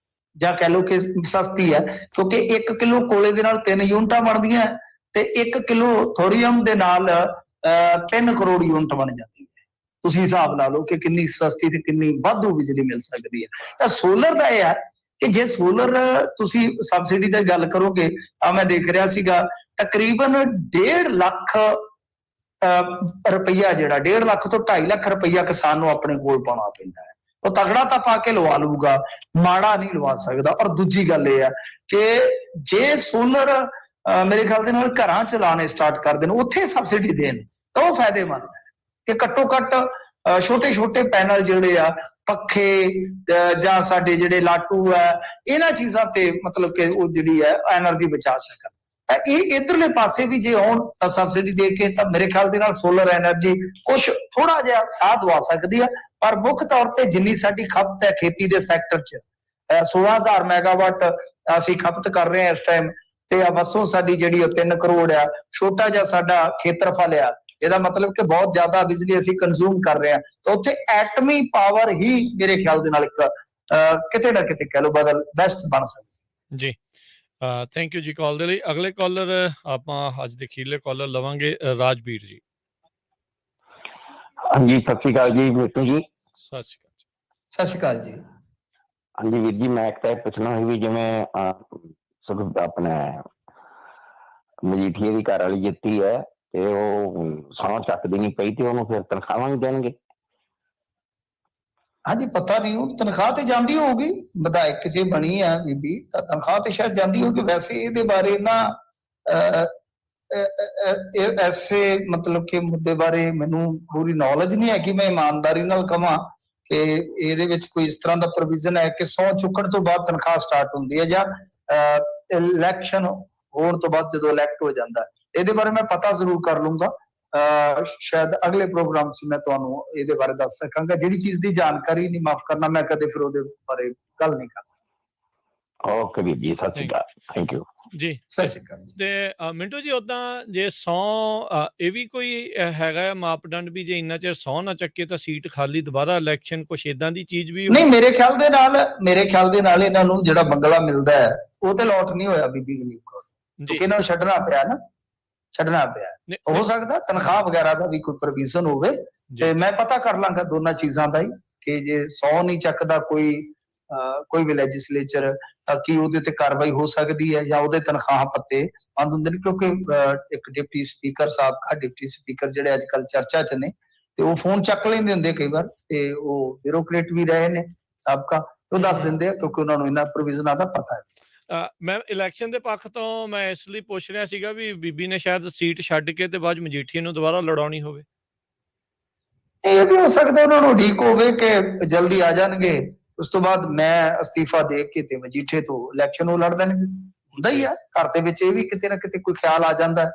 Speaker 2: ਜਾਂ ਕਹਿ ਲਓ ਕਿ ਸਸਤੀ ਹੈ, ਕਿਉਂਕਿ 1 ਕਿਲੋ ਕੋਲੇ ਦੇ ਨਾਲ 3 ਯੂਨਿਟਾਂ ਬਣਦੀਆਂ, ਤੇ 1 ਕਿਲੋ ਥੋਰੀਅਮ ਦੇ ਨਾਲ 3 ਕਰੋੜ ਯੂਨਿਟ ਬਣ ਜਾਂਦੀ ਹੈ। ਤੁਸੀਂ ਹਿਸਾਬ ਲਾ ਲਓ ਕਿ ਕਿੰਨੀ ਸਸਤੀ ਤੇ ਕਿੰਨੀ ਵਾਧੂ ਬਿਜਲੀ ਮਿਲ ਸਕਦੀ ਹੈ। ਤਾਂ ਸੋਲਰ ਦਾ ਇਹ ਹੈ ਕਿ ਜੇ ਸੋਲਰ ਤੁਸੀਂ ਸਬਸਿਡੀ ਦੀ ਗੱਲ ਕਰੋਗੇ, ਤਾਂ ਮੈਂ ਦੇਖ ਰਿਹਾ ਸੀਗਾ ਤਕਰੀਬਨ 1.5 ਲੱਖ ਰੁਪਈਆ, ਜਿਹੜਾ 1.5 ਲੱਖ ਤੋਂ 2.5 ਲੱਖ ਰੁਪਈਆ ਕਿਸਾਨ ਨੂੰ ਆਪਣੇ ਕੋਲ ਪਾਉਣਾ ਪੈਂਦਾ ਹੈ। ਉਹ ਤਗੜਾ ਤਾਂ ਪਾ ਕੇ ਲਵਾ ਲੂਗਾ, ਮਾੜਾ ਨਹੀਂ ਲਵਾ ਸਕਦਾ। ਔਰ ਦੂਜੀ ਗੱਲ ਇਹ ਹੈ ਕਿ ਜੇ ਸੋਲਰ ਮੇਰੇ ਖਿਆਲ ਦੇ ਨਾਲ ਘਰਾਂ ਚ ਲਾਣੇ ਸਟਾਰਟ ਕਰ ਦੇਣ, ਉੱਥੇ ਸਬਸਿਡੀ ਦੇਣ, ਤਾਂ ਉਹ ਫਾਇਦੇਮੰਦ ਹੈ ਕਿ ਘੱਟੋ ਘੱਟ ਛੋਟੇ ਛੋਟੇ ਪੈਨਲ ਜਿਹੜੇ ਆ ਪੱਖੇ ਜਾਂ ਸਾਡੇ ਜਿਹੜੇ ਲਾਟੂ ਆ ਇਹਨਾਂ ਚੀਜ਼ਾਂ ਤੇ ਮਤਲਬ ਕਿ ਉਹ ਜਿਹੜੀ ਹੈ એનર્ਜੀ ਬਚਾ ਸਕਣ। ਤਾਂ ਇਹ ਇਧਰਲੇ ਪਾਸੇ ਵੀ ਜੇ ਆਉਣ ਤਾਂ ਸਬਸਿਡੀ ਦੇ ਕੇ ਤਾਂ ਮੇਰੇ ਖਿਆਲ ਦੇ ਨਾਲ ਸੋਲਰ એનર્ਜੀ ਕੁਝ ਥੋੜਾ ਜਿਹਾ ਸਾਥ ਦਵਾ ਸਕਦੀ ਹੈ। ਪਰ ਮੁੱਖ ਤੌਰ ਤੇ ਜਿੰਨੀ ਸਾਡੀ ਖਪਤ ਹੈ ਖੇਤੀ ਦੇ ਸੈਕਟਰ 'ਚ 16,000 ਮੈਗਾਵਾਟ ਅਸੀਂ ਖਪਤ ਕਰ ਰਹੇ ਹਾਂ ਇਸ ਟਾਈਮ, ਤੇ ਵਸੋਂ ਸਾਡੀ ਜਿਹੜੀ ਉਹ 3 ਕਰੋੜ ਆ, ਛੋਟਾ ਜਿਹਾ ਸਾਡਾ ਖੇਤਰਫਲ ਆ, ਇਹਦਾ ਮਤਲਬ ਕਿ ਬਹੁਤ ਜ਼ਿਆਦਾ ਬਿਜਲੀ ਅਸੀਂ ਕੰਜ਼ੂਮ ਕਰ ਰਹੇ ਹਾਂ। ਤਾਂ ਉੱਥੇ ਐਟਮੀ ਪਾਵਰ ਹੀ ਮੇਰੇ ਖਿਆਲ ਦੇ ਨਾਲ ਇੱਕ ਕਿਤੇ ਨਾ ਕਿਤੇ ਕਹਿ ਲਓ ਬਦਲ ਬੈਸਟ ਬਣ ਸਕਦੀ
Speaker 1: ਜੀ। ਥੈਂਕ ਯੂ ਜੀ ਕਾਲ ਦੇ ਲਈ। ਅਗਲੇ ਕਾਲਰ ਆਪਾਂ ਅੱਜ ਦੇ ਅਖੀਰਲੇ ਕਾਲਰ ਲਵਾਂਗੇ ਰਾਜਵੀਰ ਜੀ।
Speaker 16: ਹਾਂਜੀ ਸਤਿ ਸ਼੍ਰੀ ਅਕਾਲ ਜੀ ਬਿੱਟੂ ਜੀ।
Speaker 1: ਸਤਿ ਸ਼੍ਰੀ ਅਕਾਲ ਜੀ।
Speaker 2: ਸਤਿ ਸ਼੍ਰੀ ਅਕਾਲ ਜੀ।
Speaker 16: ਹਾਂਜੀ ਵੀਰ ਜੀ, ਮੈਂ ਇੱਕ ਤਾਂ ਇਹ ਪੁੱਛਣਾ ਸੀ ਵੀ ਜਿਵੇਂ ਆਪਣੇ ਮਜੀਠੀਏ ਦੀ ਘਰ ਵਾਲੀ ਜਿੱਤੀ ਹੈ ਤੇ ਉਹ ਸਹੁੰ ਚੱਕਦੀ ਨਹੀਂ ਪਈ ਤੇ ਉਹਨੂੰ ਫਿਰ ਤਨਖਾਹਾਂ ਵੀ ਦੇਣਗੇ?
Speaker 2: ਹਾਂਜੀ ਪਤਾ ਨਹੀਂ, ਉਹ ਤਨਖਾਹ ਤੇ ਜਾਂਦੀ ਹੋਊਗੀ, ਵਿਧਾਇਕ ਜੇ ਬਣੀ ਆ ਬੀਬੀ ਤਾਂ ਤਨਖਾਹ ਤੇ ਸ਼ਾਇਦ ਜਾਂਦੀ ਹੋਊਗੀ। ਵੈਸੇ ਇਹਦੇ ਬਾਰੇ ਨਾ ਐਸੇ ਮਤਲਬ ਕਿ ਮੁੱਦੇ ਬਾਰੇ ਮੈਨੂੰ ਪੂਰੀ ਨੌਲੇਜ ਨਹੀਂ ਹੈ ਕਿ ਮੈਂ ਇਮਾਨਦਾਰੀ ਨਾਲ ਕਹਾਂ ਕਿ ਇਹਦੇ ਵਿੱਚ ਕੋਈ ਇਸ ਤਰ੍ਹਾਂ ਦਾ ਪ੍ਰੋਵੀਜ਼ਨ ਹੈ ਕਿ ਸਹੁੰ ਚੁੱਕਣ ਤੋਂ ਬਾਅਦ ਤਨਖਾਹ ਸਟਾਰਟ ਹੁੰਦੀ ਹੈ ਜਾਂ ਇਲੈਕਸ਼ਨ ਹੋਣ ਤੋਂ ਬਾਅਦ ਜਦੋਂ ਇਲੈਕਟ ਹੋ ਜਾਂਦਾ ਹੈ। ਇਹਦੇ ਬਾਰੇ ਮੈਂ ਪਤਾ ਜ਼ਰੂਰ ਕਰ ਲੂੰਗਾ, ਸ਼ਾਇਦ ਅਗਲੇ ਪ੍ਰੋਗਰਾਮ 'ਚ ਮੈਂ ਤੁਹਾਨੂੰ ਇਹਦੇ ਬਾਰੇ ਦੱਸ ਸਕਾਂਗਾ। ਜਿਹੜੀ ਚੀਜ਼ ਦੀ ਜਾਣਕਾਰੀ ਨਹੀਂ, ਮਾਫ ਕਰਨਾ, ਮੈਂ ਕਦੇ ਫਿਰ ਉਹਦੇ ਬਾਰੇ ਗੱਲ ਨਹੀਂ ਕਰਦਾ।
Speaker 16: ਓਕੇ ਵੀਰ ਜੀ, ਸਤਿ ਸ਼੍ਰੀ ਅਕਾਲ, ਥੈਂਕ ਯੂ
Speaker 1: ਜੀ।
Speaker 2: ਸਤਿ ਸ਼੍ਰੀ ਅਕਾਲ।
Speaker 1: ਤੇ ਮਿੰਟੂ ਜੀ ਉਦਾਂ ਜੇ ਸਹੁੰ ਇਹ ਵੀ ਕੋਈ ਹੈਗਾ ਮਾਪਦੰਡ ਵੀ ਜੇ ਇੰਨਾ ਚਿਰ ਸਹੁੰ ਨਾ ਚੱਕੇ ਤਾਂ ਸੀਟ ਖਾਲੀ ਦੁਬਾਰਾ ਇਲੈਕਸ਼ਨ, ਕੁਛ ਏਦਾਂ ਦੀ ਚੀਜ਼ ਵੀ?
Speaker 2: ਨਹੀਂ, ਮੇਰੇ ਖਿਆਲ ਦੇ ਨਾਲ ਇਹਨਾਂ ਨੂੰ ਜਿਹੜਾ ਬੰਗਲਾ ਮਿਲਦਾ ਹੈ ਉਹ ਤੇ ਲੋਟ ਨਹੀਂ ਹੋਇਆ ਬੀਬੀ ਗਨੀਬ ਕੌਰ, ਕਿਉਂਕਿ ਇਹਨਾਂ ਨੂੰ ਛੱਡਣਾ ਪਿਆ। ਹੋ ਸਕਦਾ ਤਨਖਾਹ ਵਗੈਰਾ ਦਾ ਵੀ ਕੋਈ ਪ੍ਰੋਵੀਜ਼ਨ ਹੋਵੇ, ਤੇ ਮੈਂ ਪਤਾ ਕਰ ਲਾਂਗਾ ਦੋਨਾਂ ਚੀਜ਼ਾਂ ਦਾ ਹੀ ਕਿ ਜੇ ਸਹੁੰ ਨਹੀਂ ਚੱਕਦਾ ਕੋਈ ਵੀ ਲੈਜਿਸਲੇਚਰ ਤਾਂ ਕੀ ਉਹਦੇ ਤੇ ਕਾਰਵਾਈ ਹੋ ਸਕਦੀ ਹੈ ਜਾਂ ਉਹਦੇ ਤਨਖਾਹ ਪੱਤੇ ਬੰਦ ਹੁੰਦੇ ਨੇ। ਕਿਉਂਕਿ ਇੱਕ ਡਿਪਟੀ ਸਪੀਕਰ, ਸਾਬਕਾ ਡਿਪਟੀ ਸਪੀਕਰ ਜਿਹੜੇ ਅੱਜ ਕੱਲ੍ਹ ਚਰਚਾ 'ਚ ਨੇ, ਤੇ ਉਹ ਫੋਨ ਚੱਕ ਲੈਂਦੇ ਹੁੰਦੇ ਕਈ ਵਾਰ, ਤੇ ਉਹ ਬਿਊਰੋਕਰੇਟ ਵੀ ਰਹੇ ਨੇ ਸਾਬਕਾ, ਉਹ ਦੱਸ ਦਿੰਦੇ ਆ ਕਿਉਂਕਿ ਉਹਨਾਂ ਨੂੰ ਇਹਨਾਂ ਪ੍ਰੋਵੀਜ਼ਨਾਂ ਦਾ ਪਤਾ ਹੈ।
Speaker 1: ਮੈਂ ਇਲੈਕਸ਼ਨ ਦੇ ਪੱਖ ਤੋਂ ਮੈਂ ਇਸ ਲਈ ਪੁੱਛ ਰਿਹਾ ਸੀਗਾ ਵੀ ਬੀਬੀ ਨੇ ਸ਼ਾਇਦ ਸੀਟ ਛੱਡ ਕੇ ਤੇ ਬਾਅਦ ਮਜੀਠੀਏ ਨੂੰ ਦੁਬਾਰਾ ਲੜਾਉਣੀ ਹੋਵੇ।
Speaker 2: ਇਹ ਵੀ ਹੋ ਸਕਦਾ ਉਹਨਾਂ ਨੂੰ ਉਡੀਕ ਹੋਵੇ ਕਿ ਜਲਦੀ ਆ ਜਾਣਗੇ, ਉਸ ਤੋਂ ਬਾਅਦ ਮੈਂ ਅਸਤੀਫਾ ਦੇ ਕੇ ਤੇ ਮਜੀਠੇ ਤੋਂ ਇਲੈਕਸ਼ਨ ਉਹ ਲੜ ਦੇਣਗੇ। ਹੁੰਦਾ ਹੀ ਆ ਘਰ ਦੇ ਵਿੱਚ, ਇਹ ਵੀ ਕਿਤੇ ਨਾ ਕਿਤੇ ਕੋਈ ਖਿਆਲ ਆ ਜਾਂਦਾ।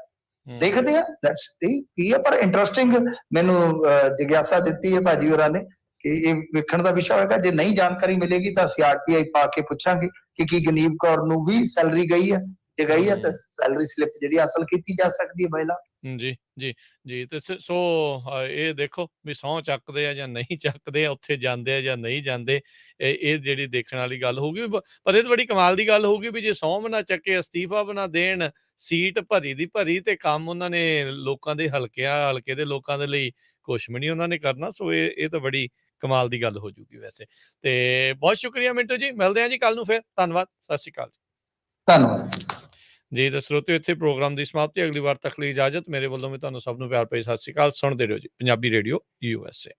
Speaker 2: ਦੇਖਦੇ ਆ ਲੈਟਸ ਸੀ ਕੀ ਹੈ। ਪਰ ਇੰਟਰਸਟਿੰਗ ਮੈਨੂੰ ਜਿਗਿਆਸਾ ਦਿੱਤੀ ਹੈ ਭਾਜੀ ਹੋਰਾਂ ਨੇ ਕਿ ਇਹ ਵੇਖਣ ਦਾ ਵਿਸ਼ਾ ਹੋਏਗਾ। ਜੇ ਨਹੀਂ ਜਾਣਕਾਰੀ ਮਿਲੇਗੀ ਤਾਂ ਅਸੀਂ RTI ਪਾ ਕੇ ਪੁੱਛਾਂਗੇ ਕਿ ਕੀ ਗਨੀਬ ਕੌਰ ਨੂੰ ਵੀ ਸੈਲਰੀ ਗਈ ਹੈ, ਜੇ ਗਈ ਹੈ ਤਾਂ ਸੈਲਰੀ ਸਲਿੱਪ ਜਿਹੜੀ ਹਾਸਲ ਕੀਤੀ ਜਾ ਸਕਦੀ ਹੈ ਮਹਿਲਾ।
Speaker 1: ਜੀ ਜੀ ਜੀ। ਤੇ ਸੋ ਇਹ ਦੇਖੋ ਵੀ ਸਹੁੰ ਚੱਕਦੇ ਆ ਜਾਂ ਨਹੀਂ ਚੱਕਦੇ, ਉੱਥੇ ਜਾਂਦੇ ਆ ਜਾਂ ਨਹੀਂ ਜਾਂਦੇ, ਇਹ ਜਿਹੜੀ ਦੇਖਣ ਵਾਲੀ ਗੱਲ ਹੋਊਗੀ। ਪਰ ਇਹ ਤਾਂ ਬੜੀ ਕਮਾਲ ਦੀ ਗੱਲ ਹੋਊਗੀ ਵੀ ਜੇ ਸਹੁੰ ਵੀ ਨਾ ਚੱਕੇ, ਅਸਤੀਫਾ ਵੀ ਨਾ ਦੇਣ, ਸੀਟ ਭਰੀ ਦੀ ਭਰੀ, ਤੇ ਕੰਮ ਉਹਨਾਂ ਨੇ ਲੋਕਾਂ ਦੇ ਹਲਕੇ ਦੇ ਲੋਕਾਂ ਦੇ ਲਈ ਕੁਛ ਵੀ ਨਹੀਂ ਉਹਨਾਂ ਨੇ ਕਰਨਾ। ਸੋ ਇਹ ਤਾਂ ਬੜੀ ਕਮਾਲ ਦੀ ਗੱਲ ਹੋ ਜੂਗੀ ਵੈਸੇ। ਤੇ ਬਹੁਤ ਸ਼ੁਕਰੀਆ ਮਿੰਟੂ ਜੀ, ਮਿਲਦੇ ਹਾਂ ਜੀ ਕੱਲ ਨੂੰ ਫਿਰ। ਧੰਨਵਾਦ, ਸਤਿ ਸ਼੍ਰੀ ਅਕਾਲ ਜੀ।
Speaker 2: ਧੰਨਵਾਦ
Speaker 1: ਜੀ। ਤਾਂ ਸਰੋਤਿਓ, ਇੱਥੇ ਪ੍ਰੋਗਰਾਮ ਦੀ ਸਮਾਪਤੀ। ਅਗਲੀ ਵਾਰ ਤੱਕ ਲਈ ਇਜਾਜ਼ਤ। ਮੇਰੇ ਵੱਲੋਂ ਵੀ ਤੁਹਾਨੂੰ ਸਭ ਨੂੰ ਪਿਆਰ ਭਰੀ ਸਤਿ ਸ਼੍ਰੀ ਅਕਾਲ। ਸੁਣਦੇ ਰਹੋ ਜੀ ਪੰਜਾਬੀ ਰੇਡੀਓ USA।